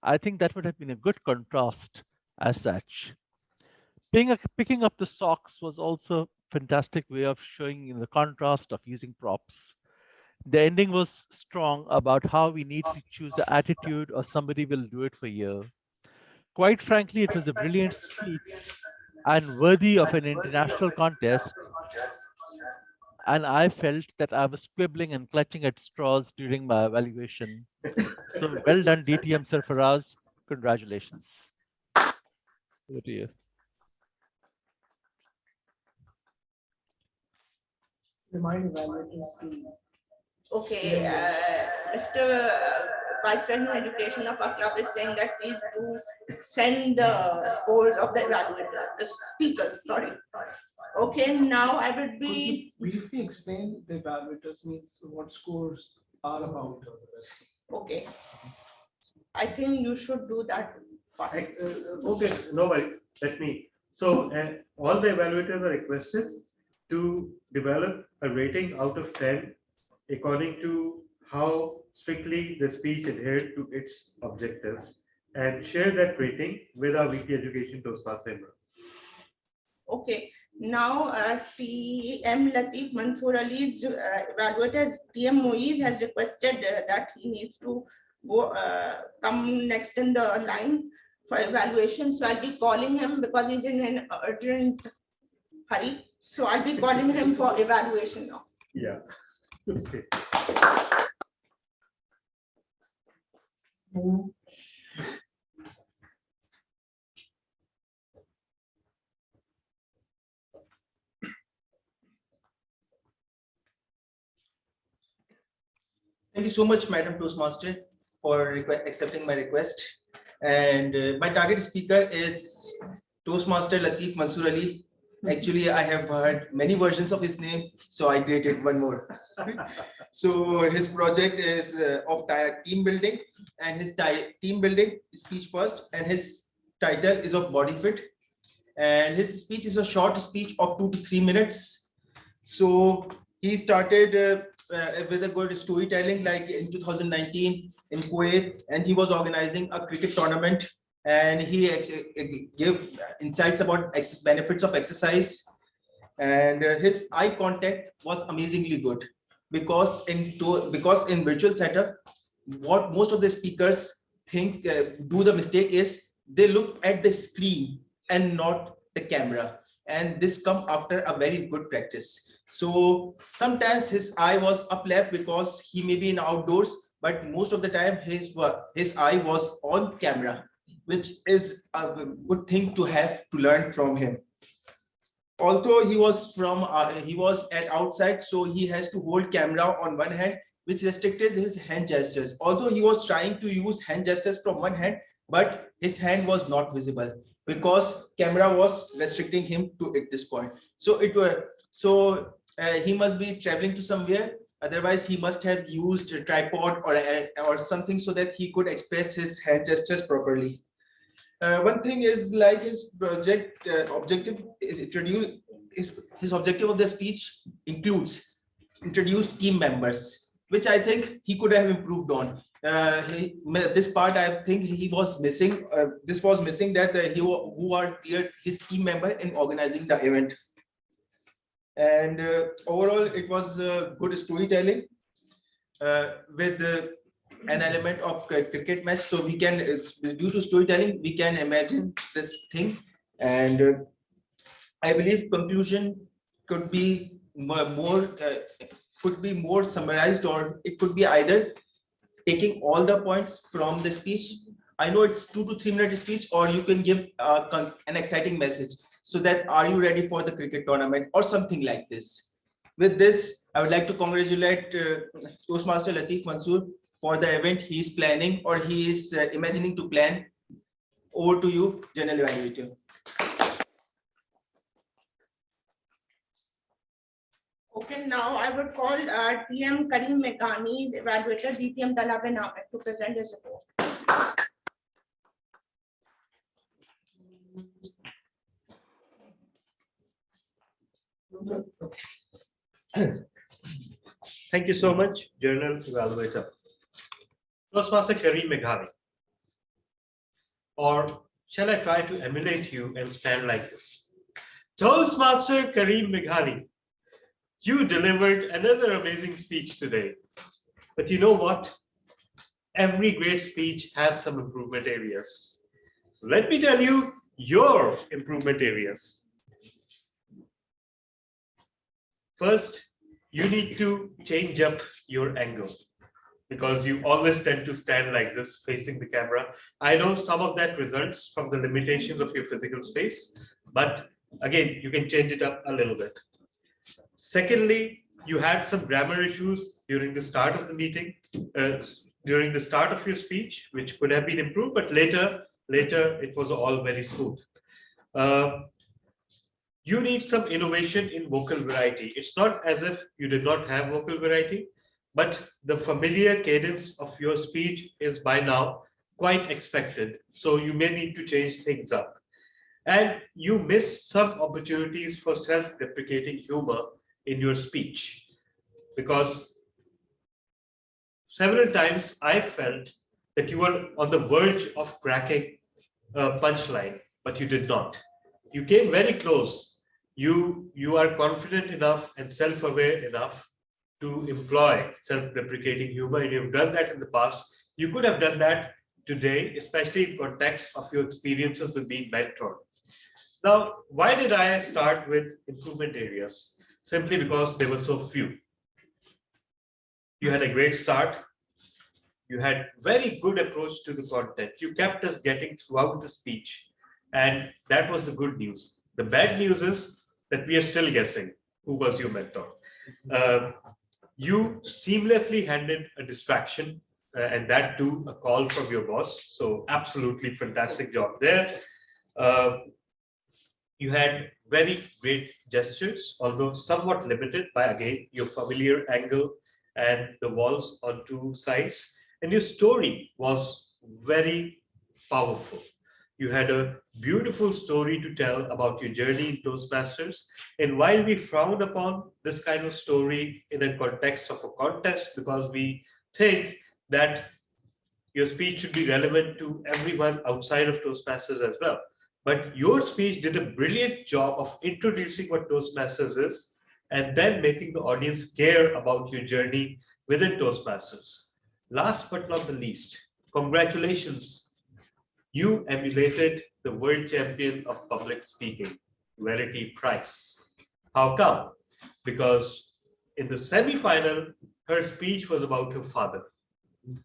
K: I think that would have been a good contrast as such. Picking up the socks was also a fantastic way of showing the contrast of using props. The ending was strong about how we need to choose the attitude or somebody will do it for you. Quite frankly, it was a brilliant speech and worthy of an international contest. and I felt that I was quibbling and clutching at straws during my evaluation. So well done, DTM Sarfaraz. Congratulations. Over to you.
J: Okay, Mr. Vice President Education of our club is saying that please do send the scores of the evaluator, the speakers, sorry. Okay, now I would be.
Q: Briefly explain the evaluators means what scores are about.
J: Okay. I think you should do that.
B: Okay, no worries. Let me. So all the evaluators are requested to develop a rating out of 10 according to how strictly the speech adhered to its objectives, and share that rating with our weekly education Toastmaster member.
J: Okay, now TM Latif Mansoor Ali's evaluator TM Moiz has requested that he needs to go come next in the line for evaluation. So I'll be calling him because he's in an urgent hurry. So I'll be calling him for evaluation now.
B: Yeah. Okay.
C: Thank you so much, Madam Toastmaster, for accepting my request. And my target speaker is Toastmaster Latif Mansoor Ali. Actually, I have heard many versions of his name, so I created one more. So his project is of team building, and his team building speech first, and his title is of body fit. And his speech is a short speech of 2 to 3 minutes. So he started with a good storytelling, like in 2019 in Kuwait, and he was organizing a cricket tournament, and he gave insights about benefits of exercise. And his eye contact was amazingly good, because in virtual setup, what most of the speakers think do the mistake is they look at the screen and not the camera, and this come after a very good practice. So sometimes his eye was up left because he may be in outdoors, but most of the time his eye was on camera, which is a good thing to have to learn from him. Although he was at outside, so he has to hold camera on one hand, which restricted his hand gestures. Although he was trying to use hand gestures from one hand, but his hand was not visible because camera was restricting him to at this point. So he must be traveling to somewhere. Otherwise, he must have used a tripod or something so that he could express his hand gestures properly. One thing is, like, his project objective is his objective of the speech includes introduce team members, which I think he could have improved on. This part I think he was missing. This was missing, that who are his team member in organizing the event. And overall, it was good storytelling with an element of cricket match. So we can, due to storytelling, we can imagine this thing. And I believe conclusion could be more summarized, or it could be either taking all the points from the speech. I know it's 2 to 3 minute speech, or you can give an exciting message, so that are you ready for the cricket tournament or something like this. With this, I would like to congratulate Toastmaster Latif Mansoor for the event he is planning, or he is imagining to plan. Over to you, General Evaluator.
J: Okay, now I would call TM Karim Meghani's evaluator, DTM Talha Bin Hamid, to present his report.
B: Thank you so much, General Evaluator. Toastmaster Karim Meghani. Or shall I try to emulate you and stand like this? Toastmaster Karim Meghani, you delivered another amazing speech today. But you know what? Every great speech has some improvement areas. So let me tell you your improvement areas. First, you need to change up your angle because you always tend to stand like this facing the camera. I know some of that results from the limitations of your physical space, but again, you can change it up a little bit. Secondly, you had some grammar issues during the start of the meeting, during the start of your speech, which could have been improved, but later it was all very smooth. You need some innovation in vocal variety. It's not as if you did not have vocal variety, but the familiar cadence of your speech is by now quite expected. So you may need to change things up. And you miss some opportunities for self-deprecating humor in your speech, because several times I felt that you were on the verge of cracking a punchline, but you did not. You came very close. You are confident enough and self-aware enough to employ self-deprecating humor, and you've done that in the past. You could have done that today, especially in context of your experiences with being mentored. Now, why did I start with improvement areas? Simply because there were so few. You had a great start. You had very good approach to the content. You kept us getting throughout the speech, and that was the good news. The bad news is that we are still guessing who was your mentor. You seamlessly handled a distraction, and that too a call from your boss. So absolutely fantastic job there. You had very great gestures, although somewhat limited by, again, your familiar angle and the walls on two sides. And your story was very powerful. You had a beautiful story to tell about your journey in Toastmasters. And while we frown upon this kind of story in the context of a contest, because we think that your speech should be relevant to everyone outside of Toastmasters as well. But your speech did a brilliant job of introducing what Toastmasters is and then making the audience care about your journey within Toastmasters. Last but not the least, congratulations. You emulated the world champion of public speaking, Verity Price. How come? Because in the semi-final, her speech was about her father.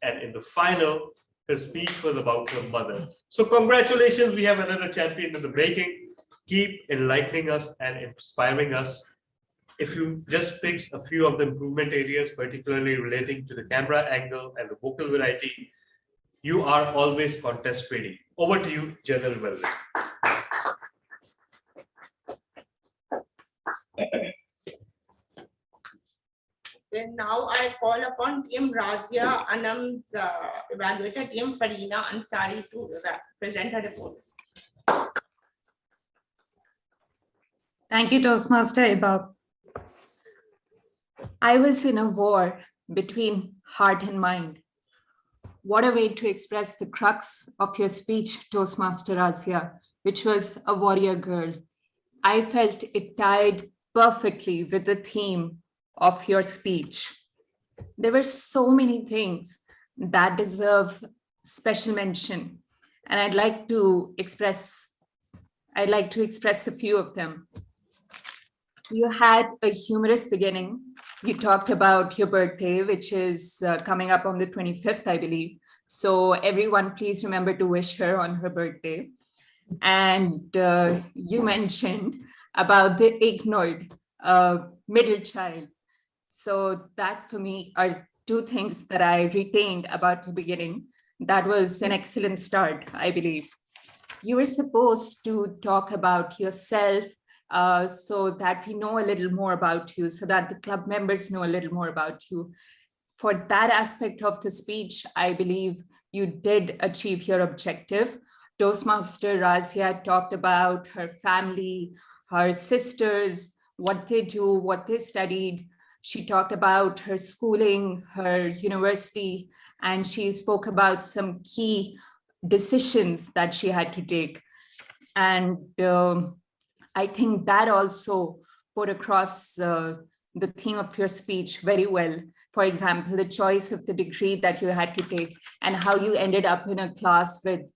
B: And in the final, her speech was about her mother. So congratulations, we have another champion in the making. Keep enlightening us and inspiring us. If you just fix a few of the improvement areas, particularly relating to the camera angle and the vocal variety, you are always contest ready. Over to you, General Welder.
J: Then now I call upon Team Razia Anum's evaluator, Team Farina Ansari, to present her report.
M: Thank you, Toastmaster Ibab. I was in a war between heart and mind. What a way to express the crux of your speech, Toastmaster Razia, which was a warrior girl. I felt it tied perfectly with the theme of your speech. There were so many things that deserve special mention, and I'd like to express a few of them. You had a humorous beginning. You talked about your birthday, which is coming up on the 25th, I believe. So everyone, please remember to wish her on her birthday. And you mentioned about the ignored middle child. So that for me are two things that I retained about the beginning. That was an excellent start, I believe. You were supposed to talk about yourself, so that we know a little more about you, so that the club members know a little more about you. For that aspect of the speech, I believe you did achieve your objective. Toastmaster Razia talked about her family, her sisters, what they do, what they studied. She talked about her schooling, her university, and she spoke about some key decisions that she had to take. And I think that also put across the theme of your speech very well. For example, the choice of the degree that you had to take and how you ended up in a class with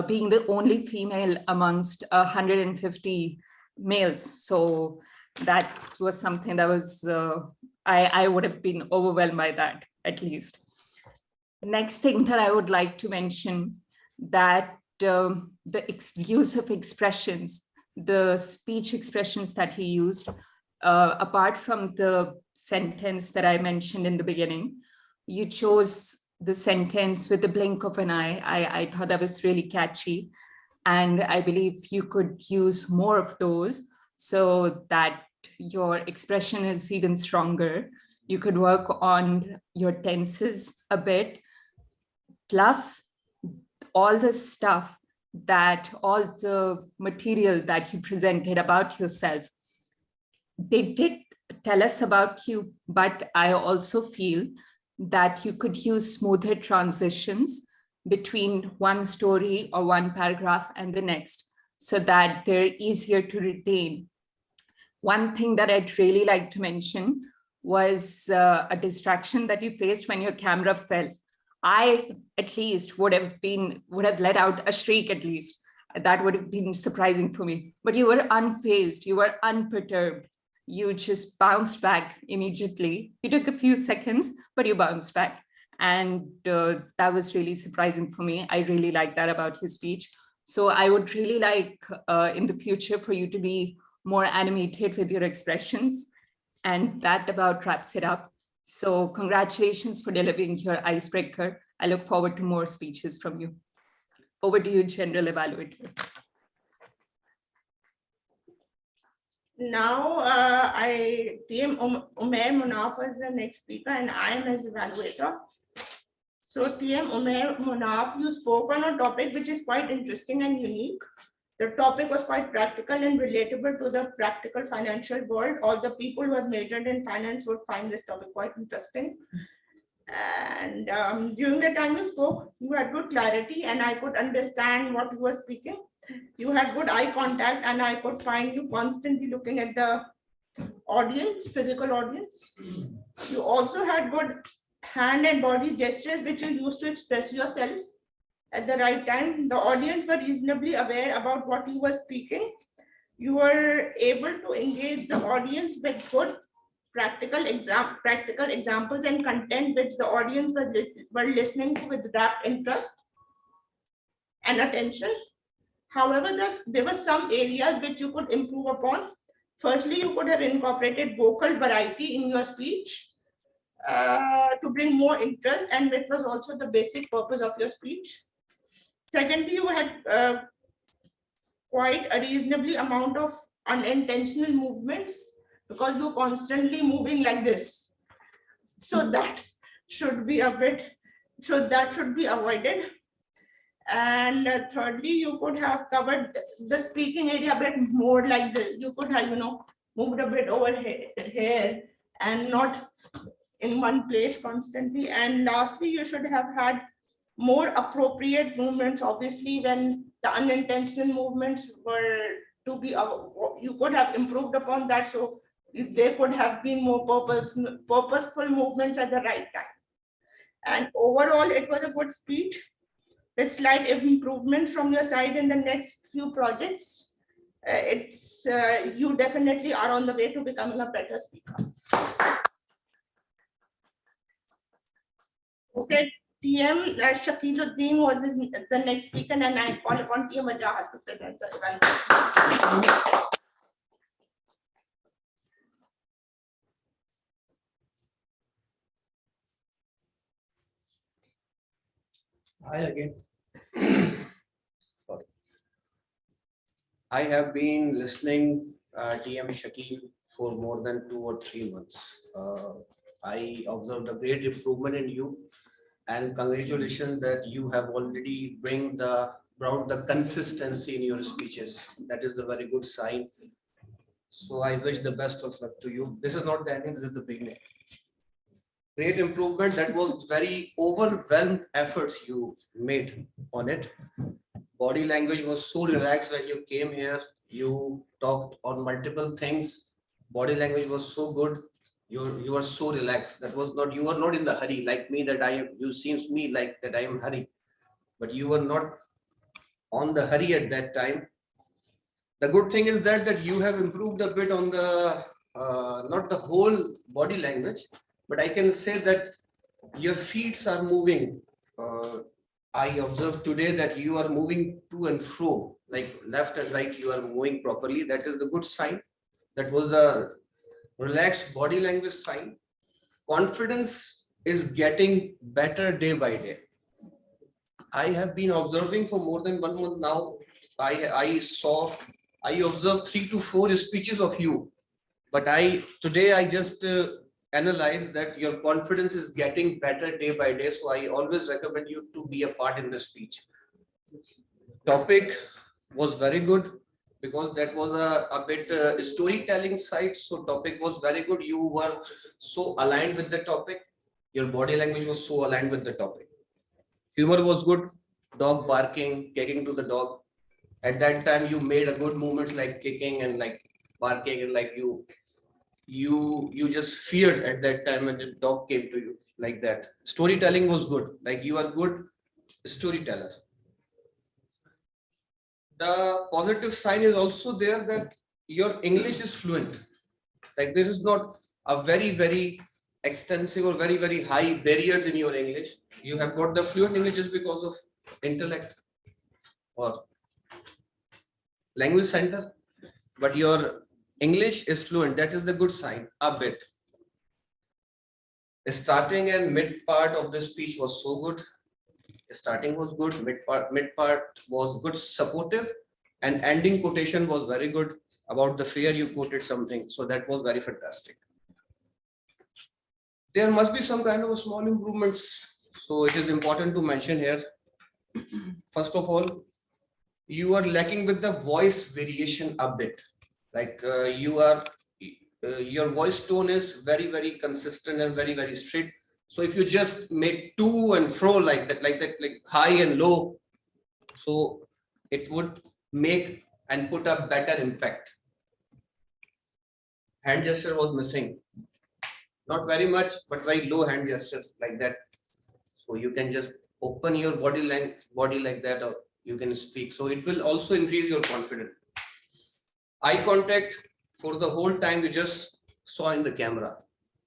M: being the only female amongst 150 males. So that was something that was, I would have been overwhelmed by that, at least. Next thing that I would like to mention, that the use of expressions, the speech expressions that he used, apart from the sentence that I mentioned in the beginning, you chose the sentence with the blink of an eye. I thought that was really catchy. And I believe you could use more of those so that your expression is even stronger. You could work on your tenses a bit, plus all the stuff that, all the material that you presented about yourself. They did tell us about you, but I also feel that you could use smoother transitions between one story or one paragraph and the next, so that they're easier to retain. One thing that I'd really like to mention was a distraction that you faced when your camera fell. I, at least, would have let out a shriek at least. That would have been surprising for me. But you were unfazed, you were unperturbed. You just bounced back immediately. You took a few seconds, but you bounced back. And that was really surprising for me. I really like that about your speech. So I would really like in the future for you to be more animated with your expressions. And that about wraps it up. So congratulations for delivering your icebreaker. I look forward to more speeches from you. Over to you, General Evaluator.
J: Now, TM Umair Munaf is the next speaker and I am his evaluator. So TM Umair Munaf, you spoke on a topic which is quite interesting and unique. The topic was quite practical and relatable to the practical financial world. All the people who have majored in finance would find this topic quite interesting. And during the time you spoke, you had good clarity and I could understand what you were speaking. You had good eye contact and I could find you constantly looking at the audience, physical audience. You also had good hand and body gestures which you used to express yourself at the right time. The audience were reasonably aware about what you were speaking. You were able to engage the audience with good practical examples and content which the audience were listening to with rapt interest and attention. However, there were some areas which you could improve upon. Firstly, you could have incorporated vocal variety in your speech to bring more interest, and which was also the basic purpose of your speech. Secondly, you had quite a reasonably amount of unintentional movements because you're constantly moving like this. So that should be avoided. And thirdly, you could have covered the speaking area a bit more like this. You could have, moved a bit over here and not in one place constantly. And lastly, you should have had more appropriate movements. Obviously, when the unintentional movements were to be, you could have improved upon that. So there could have been more purposeful movements at the right time. And overall, it was a good speech with slight improvement from your side in the next few projects. You definitely are on the way to becoming a better speaker. Okay, TM Shakil Uddin was the next speaker, and I call upon TM Ajahar to present the evaluation.
I: Hi again. I have been listening TM Shakil for more than 2 or 3 months. I observed a great improvement in you, and congratulations that you have already brought the consistency in your speeches. That is the very good sign. So I wish the best of luck to you. This is not the ending, this is the beginning. Great improvement. That was very overwhelmed efforts you made on it. Body language was so relaxed when you came here. You talked on multiple things. Body language was so good. You were so relaxed. That was not, you were not in the hurry like me, you seems me like that I am hurry, but you were not on the hurry at that time. The good thing is that you have improved a bit on the not the whole body language, but I can say that your feet are moving. I observed today that you are moving to and fro, like left and right, you are moving properly. That is the good sign. That was a relaxed body language sign. Confidence is getting better day by day. I have been observing for more than 1 month now. I observed 3 to 4 speeches of you, but today I just analyzed that your confidence is getting better day by day. So I always recommend you to be a part in the speech. Topic was very good because that was a bit storytelling side. So topic was very good. You were so aligned with the topic. Your body language was so aligned with the topic. Humor was good. Dog barking, kicking to the dog. At that time, you made a good movements like kicking and like barking, and like you just feared at that time when the dog came to you like that. Storytelling was good. Like you are good storyteller. The positive sign is also there that your English is fluent. Like there is not a very extensive or very high barriers in your English. You have got the fluent English just because of intellect or language center, but your English is fluent. That is the good sign a bit. Starting and mid part of the speech was so good. Starting was good, mid part was good, supportive, and ending quotation was very good. About the fair, you quoted something, so that was very fantastic. There must be some kind of small improvements, so it is important to mention here. First of all, you are lacking with the voice variation a bit. Like your voice tone is very consistent and very straight. So if you just make to and fro like that, like high and low, so it would make and put a better impact. Hand gesture was missing. Not very much, but very low hand gestures like that. So you can just open your body like that, or you can speak. So it will also increase your confidence. Eye contact for the whole time you just saw in the camera.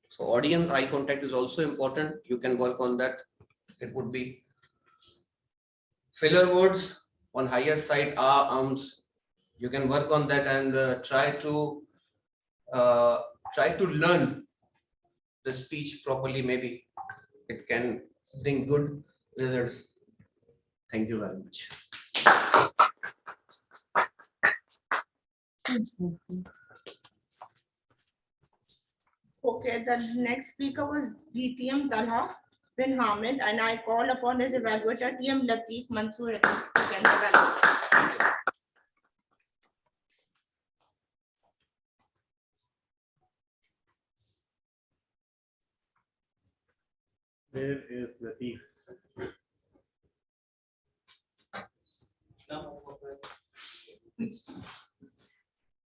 I: So audience eye contact is also important. You can work on that. It would be filler words on higher side, ums. You can work on that and try to learn the speech properly. Maybe it can bring good results. Thank you very much.
J: Okay, the next speaker was DTM Talha Bin Hamid, and I call upon his evaluator, TM Latif Mansoor.
B: Where is Latif?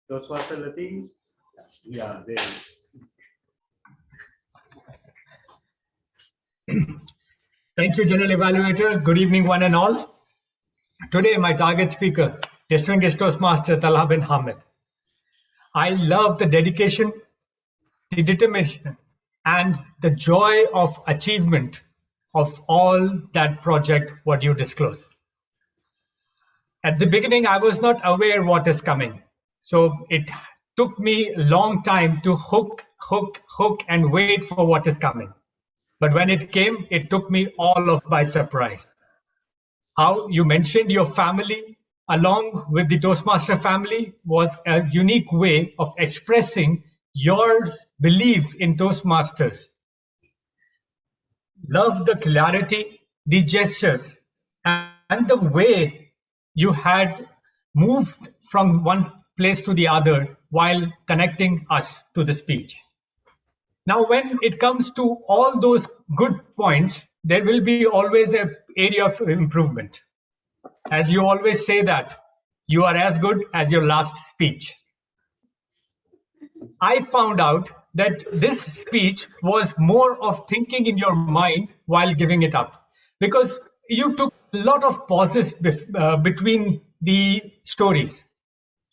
B: Toastmaster Latif? Yeah, there is.
A: Thank you, General Evaluator. Good evening, one and all. Today, my target speaker, distinguished Toastmaster Talha Bin Hamid. I love the dedication, the determination, and the joy of achievement of all that project, what you disclose. At the beginning, I was not aware what is coming. So it took me a long time to hook, and wait for what is coming. But when it came, it took me all of by surprise. How you mentioned your family along with the Toastmaster family was a unique way of expressing your belief in Toastmasters. Love the clarity, the gestures, and the way you had moved from one place to the other while connecting us to the speech. Now, when it comes to all those good points, there will be always an area of improvement. As you always say that, you are as good as your last speech. I found out that this speech was more of thinking in your mind while giving it up, because you took a lot of pauses between the stories.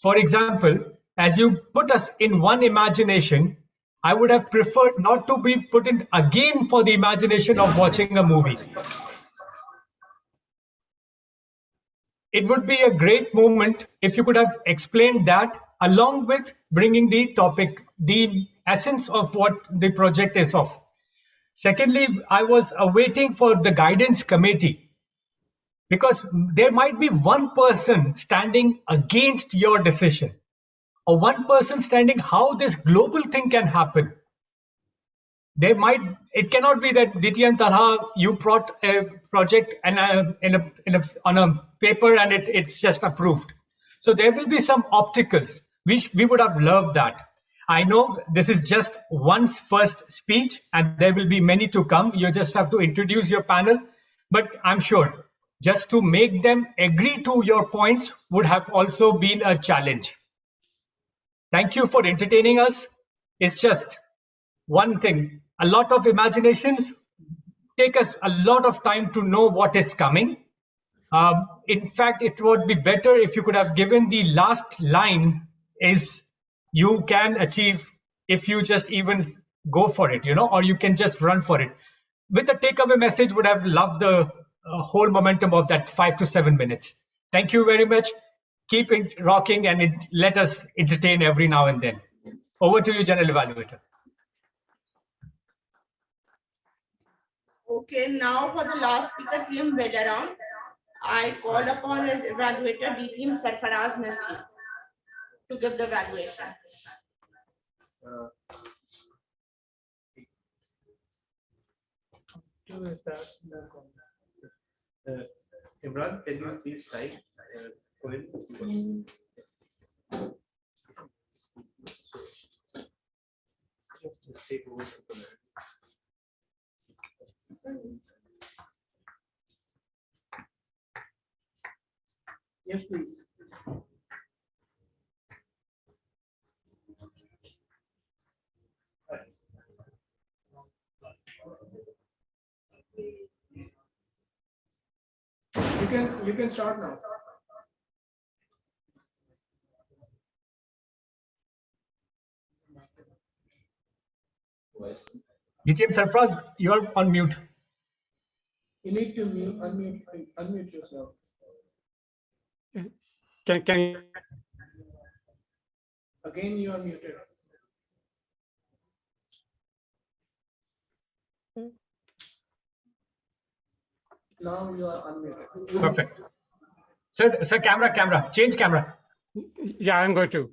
A: For example, as you put us in one imagination, I would have preferred not to be put in again for the imagination of watching a movie. It would be a great moment if you could have explained that along with bringing the topic, the essence of what the project is of. Secondly, I was awaiting for the guidance committee because there might be one person standing against your decision or one person standing how this global thing can happen. It cannot be that DTM Talha, you brought a project and on a paper and it's just approved. So there will be some obstacles. We would have loved that. I know this is just one's first speech and there will be many to come. You just have to introduce your panel, but I'm sure just to make them agree to your points would have also been a challenge. Thank you for entertaining us. It's just one thing. A lot of imaginations take us a lot of time to know what is coming. In fact, it would be better if you could have given the last line is you can achieve if you just even go for it, or you can just run for it. With a takeaway message, would have loved the whole momentum of that 5 to 7 minutes. Thank you very much. Keep it rocking and let us entertain every now and then. Over to you, General Evaluator.
J: Okay, now for the last speaker, team Velaram, I call upon as evaluator DTM Sarfaraz Nazir to give the evaluation.
B: Imran, can you please type? Just to take over the Yes, please.
Q: You can start now.
A: DTM Sarfaraz, you are on mute.
Q: You need to unmute yourself.
L: Can you?
Q: Again, you are muted. Now you are unmuted.
A: Perfect. Sir, camera, change camera.
L: Yeah, I'm going to.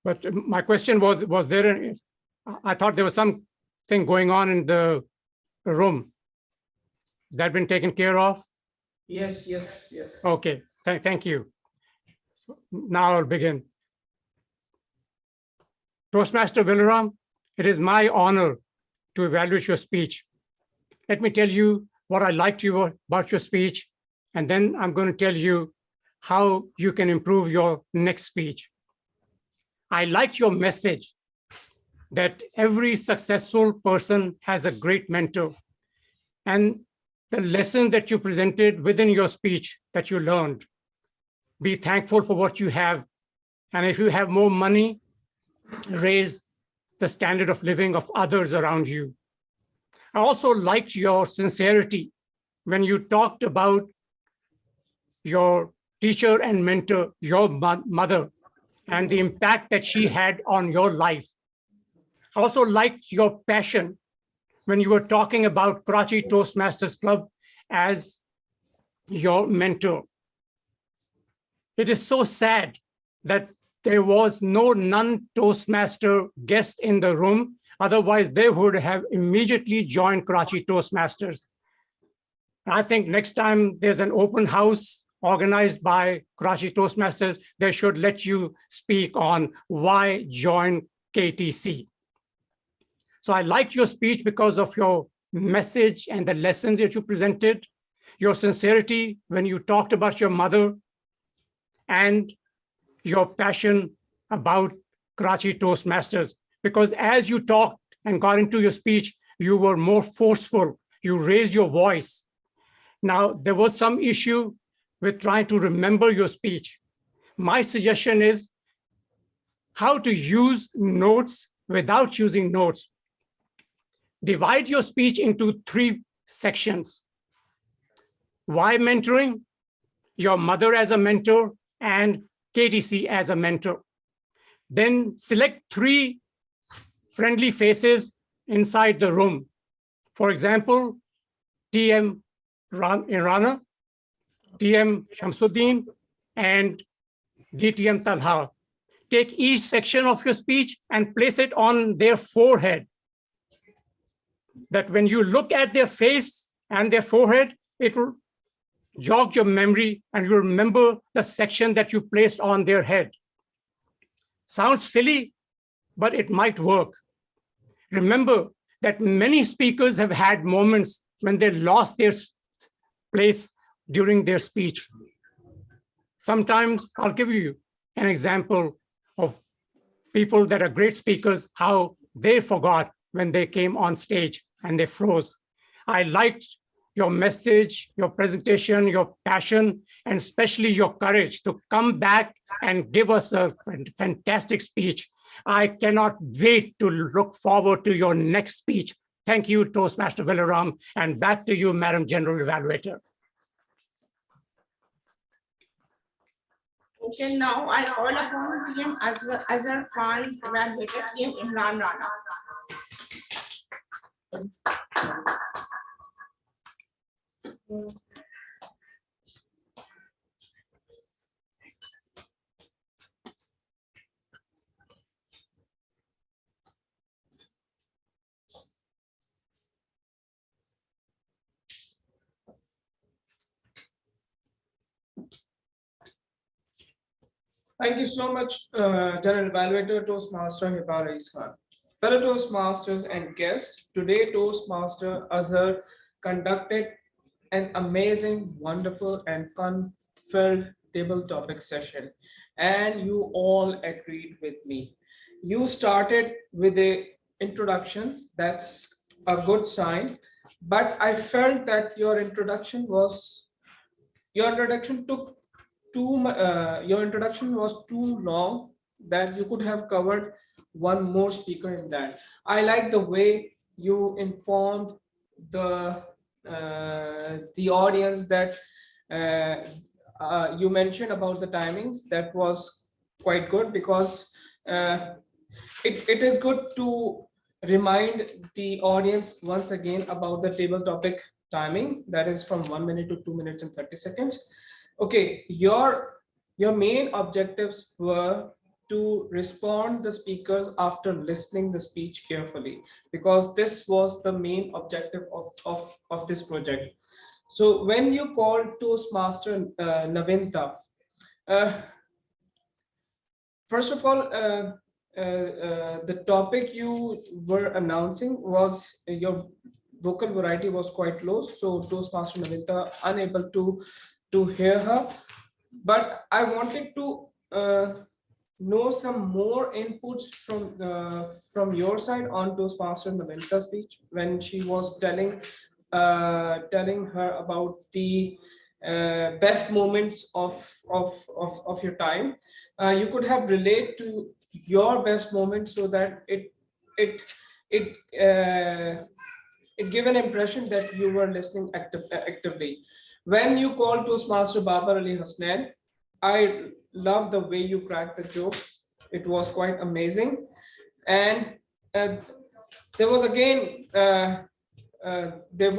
L: But my question was there, I thought there was something going on in the room. Has that been taken care of?
Q: Yes.
L: Okay, thank you. So now I'll begin. Toastmaster Velaram, it is my honor to evaluate your speech. Let me tell you what I liked about your speech, and then I'm going to tell you how you can improve your next speech. I liked your message that every successful person has a great mentor, and the lesson that you presented within your speech that you learned. Be thankful for what you have, and if you have more money, raise the standard of living of others around you. I also liked your sincerity when you talked about your teacher and mentor, your mother, and the impact that she had on your life. I also liked your passion when you were talking about Karachi Toastmasters Club as your mentor. It is so sad that there was no non-Toastmaster guest in the room. Otherwise, they would have immediately joined Karachi Toastmasters. I think next time there's an open house organized by Karachi Toastmasters, they should let you speak on why join KTC. So I liked your speech because of your message and the lessons that you presented, your sincerity when you talked about your mother, and your passion about Karachi Toastmasters. Because as you talked and got into your speech, you were more forceful. You raised your voice. Now, there was some issue with trying to remember your speech. my suggestion is how to use notes without using notes. Divide your speech into 3 sections. Why mentoring? Your mother as a mentor and KTC as a mentor. Then select 3 friendly faces inside the room. For example, TM Rana, TM Shamsuddin, and DTM Talha. Take each section of your speech and place it on their forehead. That when you look at their face and their forehead, it will jog your memory and you remember the section that you placed on their head. Sounds silly, but it might work. Remember that many speakers have had moments when they lost their place during their speech. Sometimes I'll give you an example of people that are great speakers, how they forgot when they came on stage and they froze. I liked your message, your presentation, your passion, and especially your courage to come back and give us a fantastic speech. I cannot wait to look forward to your next speech. Thank you, Toastmaster Velaram, and back to you, Madam General Evaluator.
J: Okay, now I call upon TM Sarfaraz Evaluator, TM Imran Rana.
Q: Thank you so much, General Evaluator, Toastmaster Hibara Khan. Fellow Toastmasters and guests, today Toastmaster Azhar conducted an amazing, wonderful, and fun-filled table topic session, and you all agreed with me. You started with an introduction, that's a good sign, but I felt that your introduction was too long, that you could have covered one more speaker in that. I like the way you informed the audience that you mentioned about the timings. That was quite good, because it is good to remind the audience once again about the table topic timing, that is from 1 minute to 2 minutes and 30 seconds. Okay, your main objectives were to respond the speakers after listening the speech carefully, because this was the main objective of this project. So when you called Toastmaster Navinta, first of all, the topic you were announcing was your vocal variety was quite low, so Toastmaster Navinta unable to hear her. But I wanted to know some more inputs from your side on Toastmaster Navinta's speech, when she was telling her about the best moments of your time. You could have relate to your best moments, so that it gave an impression that you were listening actively. When you called Toastmaster Babar Ali Hasnain, I love the way you cracked the joke. It was quite amazing. And there was again, there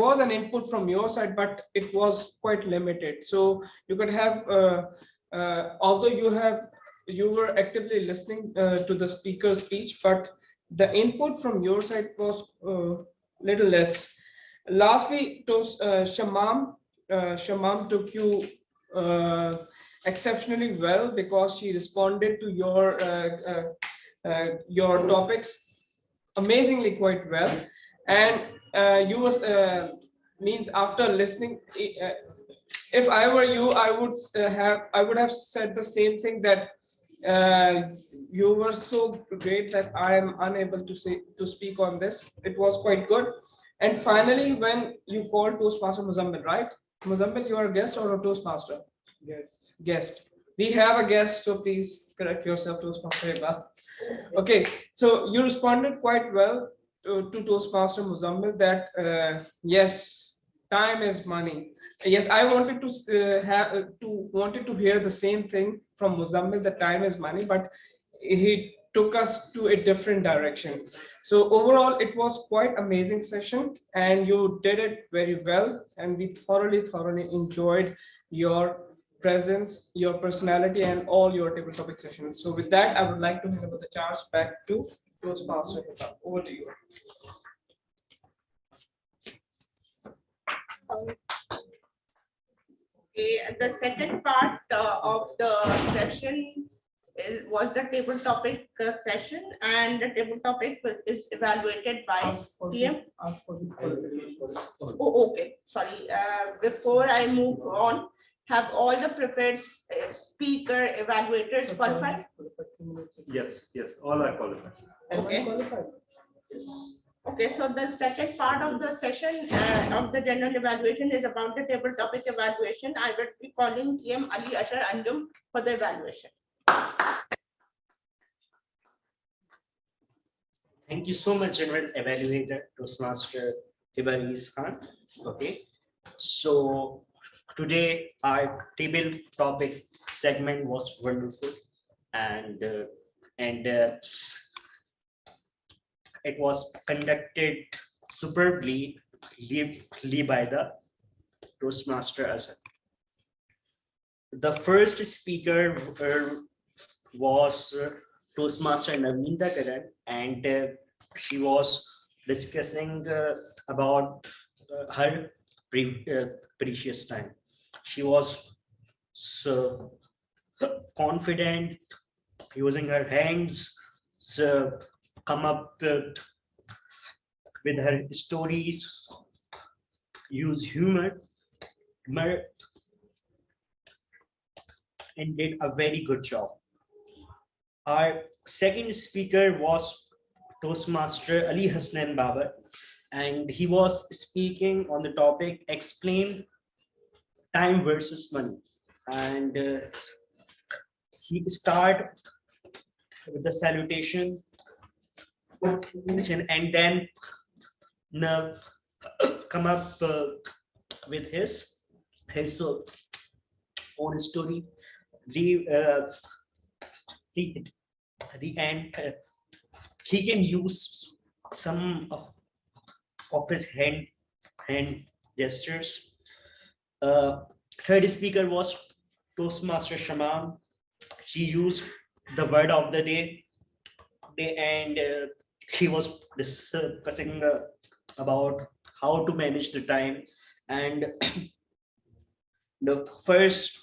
Q: was an input from your side, but it was quite limited. So you could have, although you were actively listening to the speaker's speech, but the input from your side was little less. Lastly, Shamam took you exceptionally well, because she responded to your topics amazingly quite well. And you was means after listening, if I were you, I would have said the same thing, that you were so great that I am unable to speak on this. It was quite good. And finally, when you called Toastmaster Muzammil, right? Muzammil, you are a guest or a Toastmaster? Yes. Guest. We have a guest, so please correct yourself, Toastmaster Heba. Okay, so you responded quite well to Toastmaster Muzammil that yes, time is money. Yes, I wanted to wanted to hear the same thing from Muzammil that time is money, but he took us to a different direction. So overall, it was quite amazing session, and you did it very well, and we thoroughly enjoyed your presence, your personality, and all your table topic sessions. So with that, I would like to hand over the charge back to Toastmaster. Over to you.
J: Okay, the second part of the session was the table topic session, and the table topic is evaluated by TM. Oh, okay, sorry. Before I move on, have all the prepared speaker evaluators qualified?
B: Yes, all are qualified.
J: Okay.
B: Yes.
J: Okay, so the second part of the session of the general evaluation is about the table topic evaluation. I will be calling TM Ali Ashar Anum for the evaluation.
G: Thank you so much, General Evaluator, Toastmaster Ibaris Khan. Okay, so today our table topic segment was wonderful, and it was conducted superbly by the Toastmaster Azhar. The first speaker was Toastmaster Navneeta Karan, and she was discussing about her precious time. She was so confident, using her hands, so come up with her stories, use humor, and did a very good job. Our second speaker was Toastmaster Ali Hasnan Babar, and he was speaking on the topic explain time versus money. And he started with the salutation and then come up with his own story. The end, he can use some of his hand gestures. Third speaker was Toastmaster Shaman. She used the word of the day, and she was discussing about how to manage the time. And the first,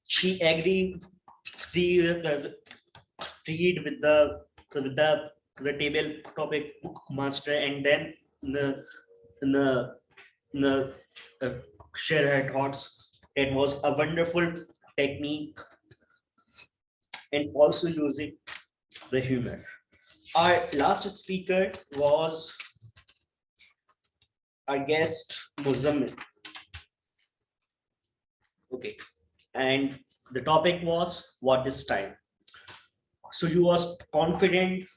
G: she agreed to read with the table topic master, and then share her thoughts. It was a wonderful technique, and also using the humor. Our last speaker was our guest Muzammil. Okay, and the topic was what is time. So you was confident.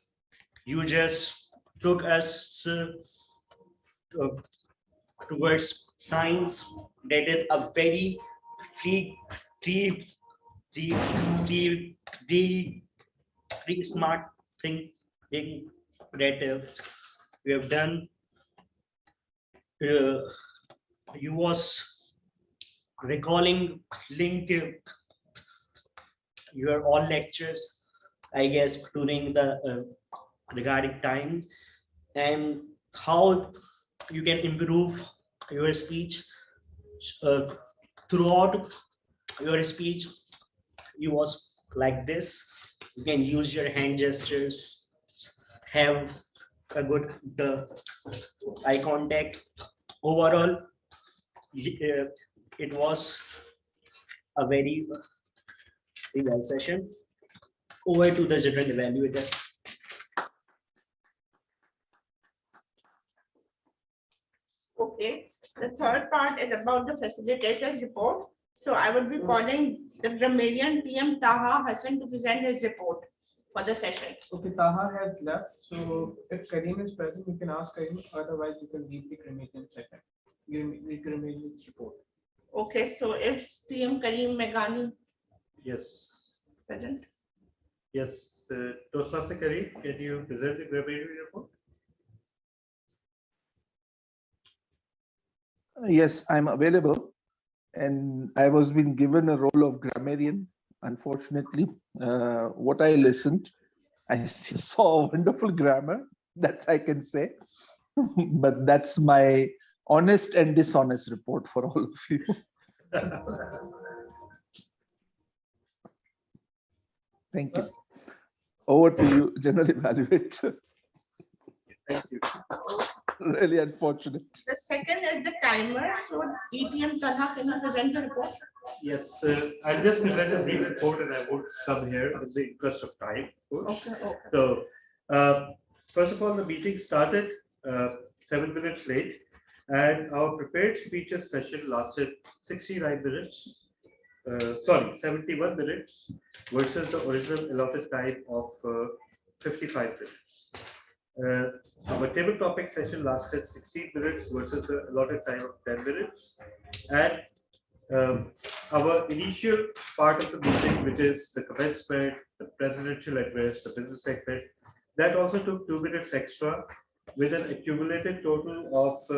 G: You just took us towards science. That is a very smart thing that we have done. You was recalling link your all lectures, I guess, during the regarding time, and how you can improve your speech. Throughout your speech, you was like this. You can use your hand gestures, have a good eye contact. Overall, it was a very well session. Over to the general evaluator.
J: Okay, the third part is about the facilitators report. So I would be calling the grammarian TM Taha Hassan to present his report for the session.
Q: Okay, Taha has left. So if Karim is present, you can ask Karim. Otherwise, you can read the grammarian second. The grammarian's report.
J: Okay, so if TM Karim Meghani
B: Yes.
J: present.
B: Yes, Toastmaster Karim, can you present the grammarian report?
O: Yes, I'm available. And I was being given a role of grammarian. Unfortunately, what I listened, I saw wonderful grammar. That's I can say. But that's my honest and dishonest report for all of you. Thank you. Over to you, General Evaluator.
B: Thank you.
O: Really unfortunate.
J: The second is the timer. So DTM Talha, can you present the report?
B: Yes, I'll just present a brief report and I won't come here in the interest of time, of course.
J: Okay, okay.
B: So, first of all, the meeting started 7 minutes late and our prepared speeches session lasted 69 minutes. 71 minutes versus the original allotted time of 55 minutes. Our table topic session lasted 16 minutes versus the allotted time of 10 minutes. And our initial part of the meeting, which is the commencement, the presidential address, the business segment, that also took 2 minutes extra with an accumulated total of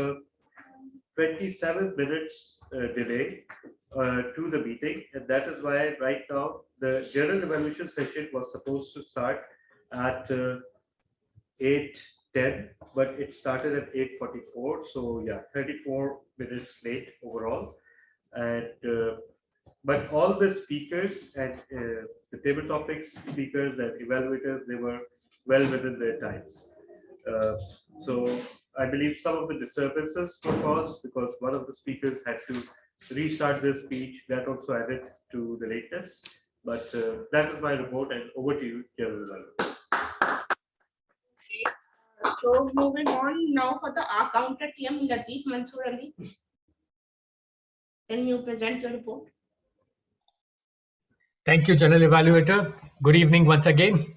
B: 27 minutes delay to the meeting. And that is why right now the general evaluation session was supposed to start at 8:10, but it started at 8:44. So yeah, 34 minutes late overall. And but all the speakers and the table topics speakers and evaluators, they were well within their times. So I believe some of the disturbances were caused because one of the speakers had to restart their speech. That also added to the lateness. But that is my report, and over to you, General Evaluator.
J: So moving on now for the accountant TM Latif Mansoor Ali. Can you present your report?
A: Thank you, General Evaluator. Good evening once again.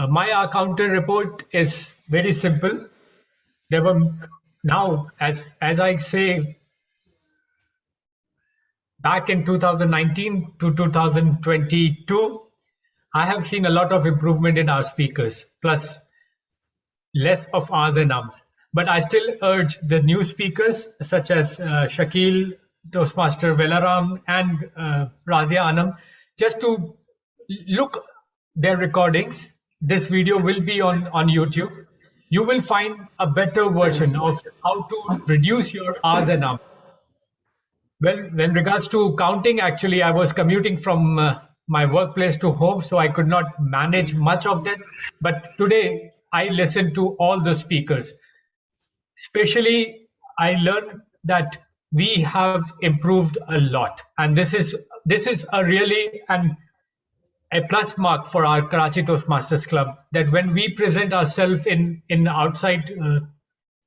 A: My accountant report is very simple. There were now, as I say, back in 2019 to 2022, I have seen a lot of improvement in our speakers, plus less of R's and Ums. But I still urge the new speakers, such as Shakil, Toastmaster Velaram, and Razia Anum, just to look their recordings. This video will be on YouTube. You will find a better version of how to reduce your R's and Ums. Well, in regards to counting, actually, I was commuting from my workplace to home, so I could not manage much of that. But today, I listened to all the speakers. Especially, I learned that we have improved a lot, and this is a really a plus mark for our Karachi Toastmasters Club, that when we present ourselves in outside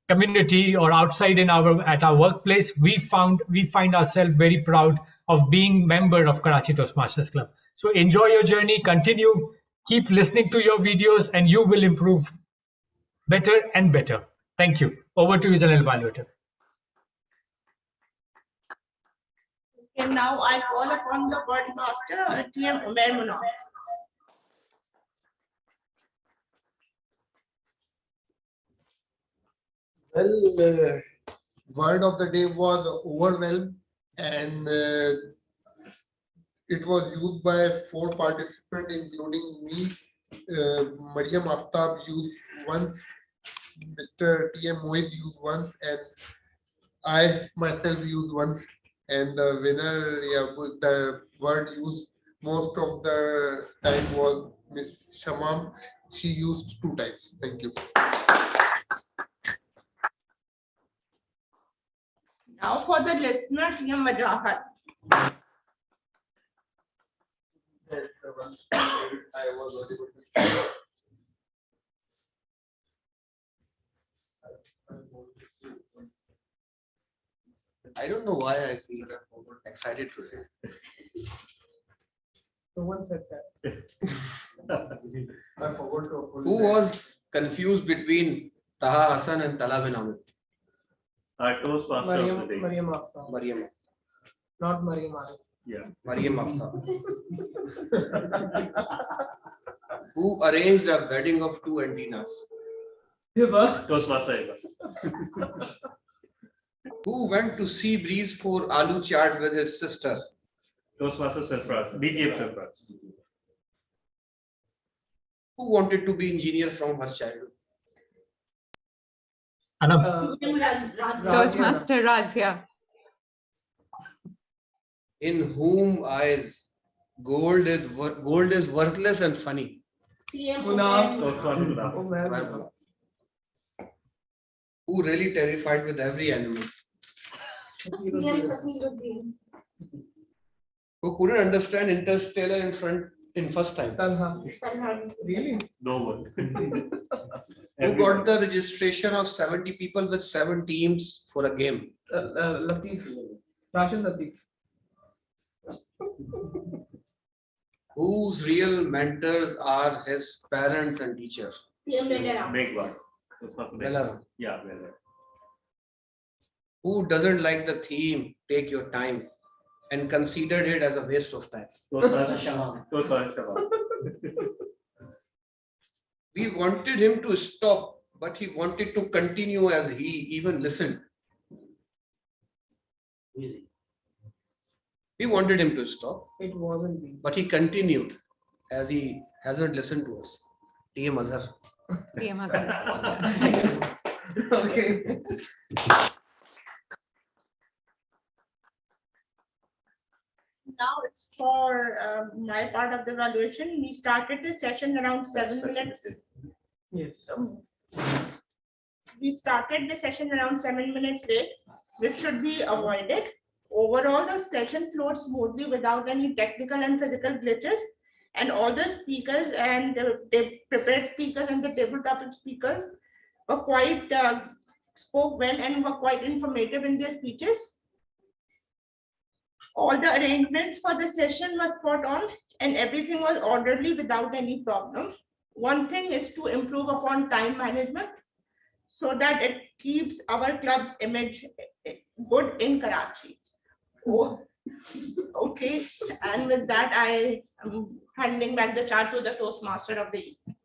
A: community or outside at our workplace, we find ourselves very proud of being member of Karachi Toastmasters Club. So enjoy your journey, continue, keep listening to your videos, and you will improve better and better. Thank you. Over to you, General Evaluator.
J: And now I call upon the word master, TM Umair Munaf.
H: Well, word of the day was overwhelm, and it was used by 4 participants, including me. Mariam Aftab used once, Mr. TM Moiz used once, and I myself used once. And the winner, the word used most of the time was Miss Shamam. She used 2 times. Thank you.
J: Now for the listener, TM Majahat.
H: I was able to.
I: I don't know why I feel excited today.
Q: No one said that.
H: I forgot to
I: Who was confused between Taha Hassan and Talha Bin Hamid?
B: Our Toastmaster of the day.
Q: Mariam Aftab.
I: Mariam.
Q: Not Mariam Arif.
B: Yeah.
I: Mariam Aftab. Who arranged a wedding of two antennas?
B: Toastmaster.
I: Who went to sea breeze for aloo chaat with his sister?
B: Toastmaster Sarfaraz. DTM Sarfaraz.
I: Who wanted to be engineer from her childhood?
A: Anum.
M: Toastmaster Razia.
I: In whom eyes gold is worthless and funny?
Q: Munaf.
I: Umair. Who really terrified with every animal? Who couldn't understand Interstellar in first time?
Q: Talha. Really?
B: No one.
I: Who got the registration of 70 people with 7 teams for a game?
Q: Latif. Rashid Latif.
I: Whose real mentors are his parents and teachers?
B: Velaram.
I: Velaram.
B: Yeah, Velaram.
I: Who doesn't like the theme, take your time, and considered it as a waste of time? We wanted him to stop, but he wanted to continue as he even listened. We wanted him to stop.
Q: It wasn't me.
I: But he continued as he hasn't listened to us. DTM Azhar.
M: DTM Azhar.
Q: Okay.
J: Now it's for my part of the evaluation. We started the session around 7 minutes.
Q: Yes.
J: We started the session around 7 minutes late, which should be avoided. Overall, the session flowed smoothly without any technical and physical glitches. And all the speakers and the prepared speakers and the table topic speakers were quite spoke well and were quite informative in their speeches. All the arrangements for the session was spot on and everything was orderly without any problem. One thing is to improve upon time management so that it keeps our club's image good in Karachi. Oh, okay, and with that, I am handing back the charge to the Toastmaster of the evening.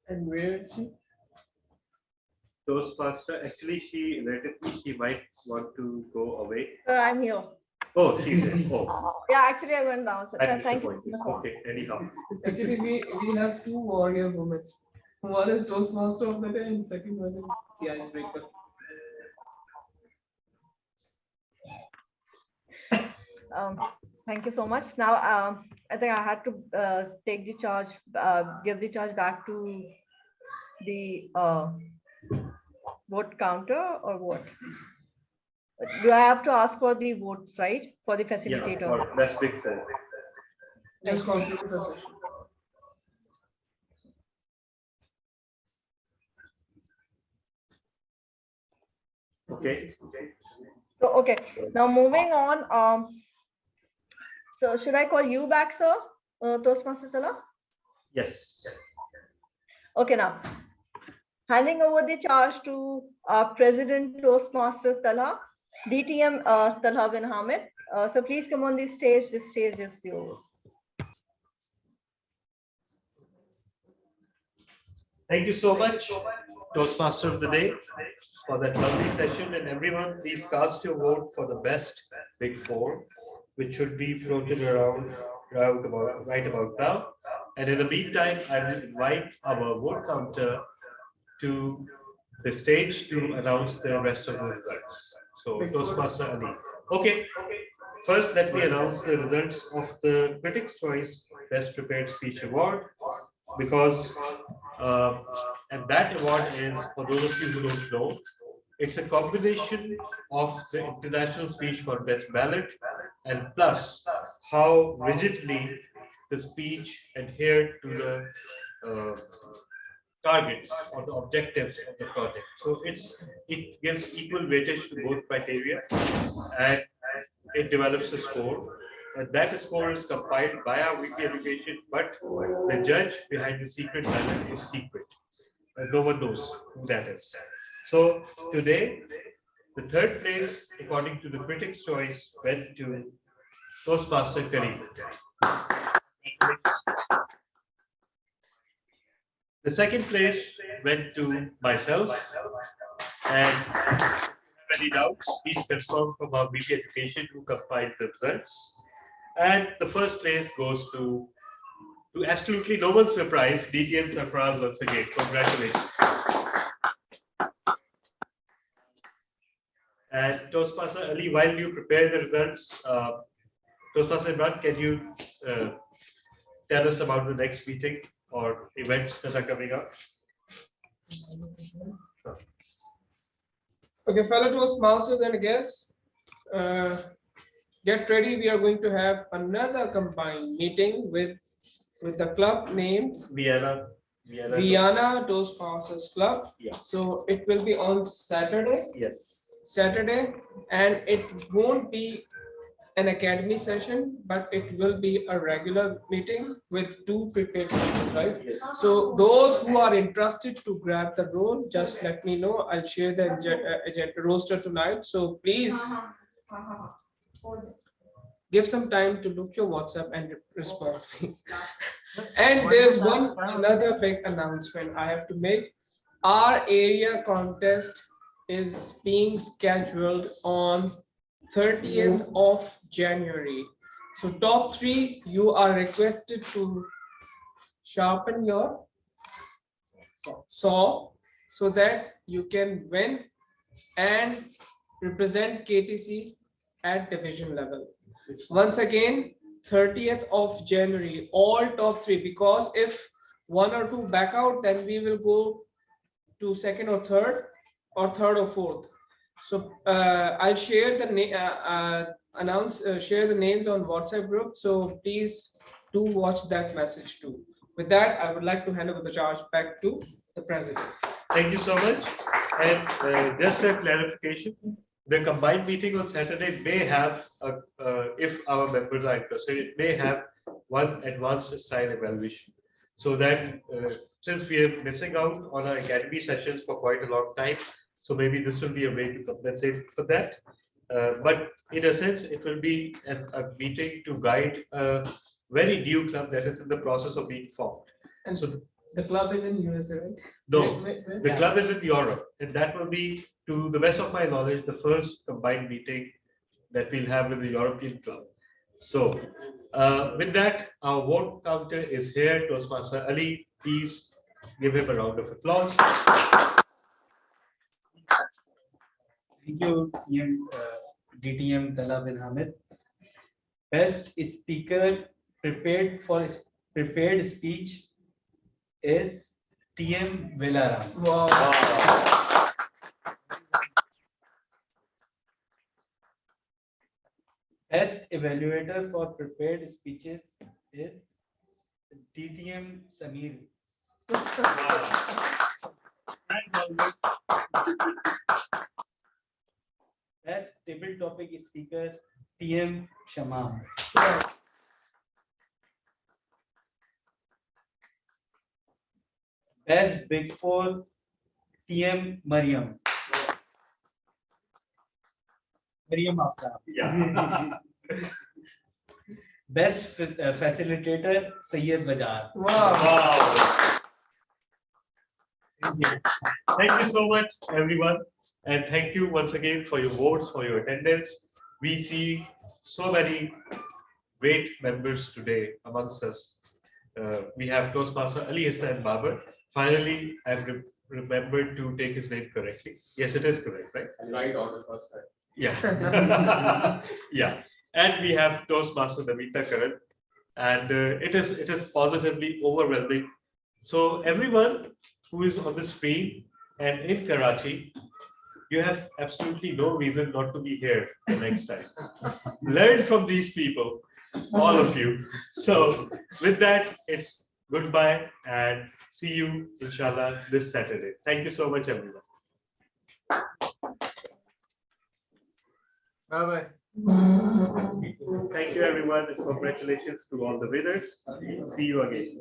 Q: And where is she?
B: Toastmaster. Actually, she might want to go away.
F: Sir, I'm here.
B: Oh, she's there. Oh.
F: Yeah, actually, I went down. So thank you.
B: Okay, anyhow.
Q: Actually, we have 2 warrior women. One is Toastmaster of the day, and second one is the icebreaker.
F: Thank you so much. Now, I think I had to take the charge, give the charge back to the vote counter or what? Do I have to ask for the votes, right? For the facilitator?
B: Yeah, for best big four.
Q: Let's conclude the session.
B: Okay.
F: So, okay, now moving on. So should I call you back, sir? Toastmaster Talha?
B: Yes.
F: Okay, now handing over the charge to our President Toastmaster Talha, DTM Talha Bin Hamid. So please come on the stage. The stage is yours.
B: Thank you so much, Toastmaster of the day, for that lovely session. And everyone, please cast your vote for the best big four, which should be floated around right about now. And in the meantime, I will invite our vote counter to the stage to announce the rest of the results. So, Toastmaster Ali. Okay, first let me announce the results of the Critics' Choice Best Prepared Speech Award, because and that award is, for those of you who don't know, it's a combination of the International Speech Contest ballot and plus how rigidly the speech adhered to the targets or the objectives of the project. So it gives equal weightage to both criteria, and it develops a score. And that score is compiled by our weekly education, but the judge behind the secret ballot is secret. No one knows who that is. So today, the third place, according to the critics' choice, went to Toastmaster Karim. The second place went to myself, and many doubts, please confirm from our media education who compiled the results. And the first place goes to absolutely no one's surprise, DTM Sarfaraz once again. Congratulations. And Toastmaster Ali, while you prepare the results, Toastmaster Imran, can you tell us about the next meeting or events that are coming up?
Q: Okay, fellow Toastmasters and guests, get ready. We are going to have another combined meeting with the club named Vienna Toastmasters Club.
B: Yeah.
Q: So it will be on Saturday.
B: Yes.
Q: Saturday, and it won't be an academy session, but it will be a regular meeting with 2 prepared speakers, right?
B: Yes.
Q: So those who are interested to grab the role, just let me know. I'll share the agenda roster tonight. So please give some time to look your WhatsApp and respond. And there's another big announcement I have to make. Our area contest is being scheduled on 30th of January. So top 3, you are requested to sharpen your saw so that you can win and represent KTC at division level. Once again, 30th of January, all top 3, because if 1 or 2 back out, then we will go to 2nd or 3rd, or 3rd or 4th. So I'll share the share the names on WhatsApp group. So please do watch that message too. With that, I would like to hand over the charge back to the president.
B: Thank you so much. And just a clarification, the combined meeting on Saturday may have, if our members are interested, it may have one advanced style evaluation. So that since we are missing out on our academy sessions for quite a long time, so maybe this will be a way to compensate for that. But in a sense, it will be a meeting to guide a very new club that is in the process of being formed.
Q: And so the club is in USA, right?
B: No, the club is in Europe, and that will be, to the best of my knowledge, the first combined meeting that we'll have with the European club. So with that, our vote counter is here. Toastmaster Ali, please give him a round of applause.
N: Thank you, DTM Talha Bin Hamid. Best speaker prepared speech is TM Velaram.
Q: Wow.
N: Best evaluator for prepared speeches is DTM Samir. Best table topic speaker TM Shamam. Best Big Four TM Mariam. Mariam after.
B: Yeah.
N: Best facilitator Sayyid Bajar.
Q: Wow.
B: Thank you so much, everyone. And thank you once again for your votes, for your attendance. We see so many great members today amongst us. We have Toastmaster Ali Hassan Babar. Finally, I've remembered to take his name correctly. Yes, it is correct, right?
U: And right on the first time.
B: Yeah. Yeah. And we have Toastmaster Namita Karan. And it is positively overwhelming. So everyone who is on the screen and in Karachi, you have absolutely no reason not to be here the next time. Learn from these people, all of you. So with that, it's goodbye and see you, inshallah, this Saturday. Thank you so much, everyone.
S: Bye-bye.
B: Thank you, everyone, and congratulations to all the winners. See you again.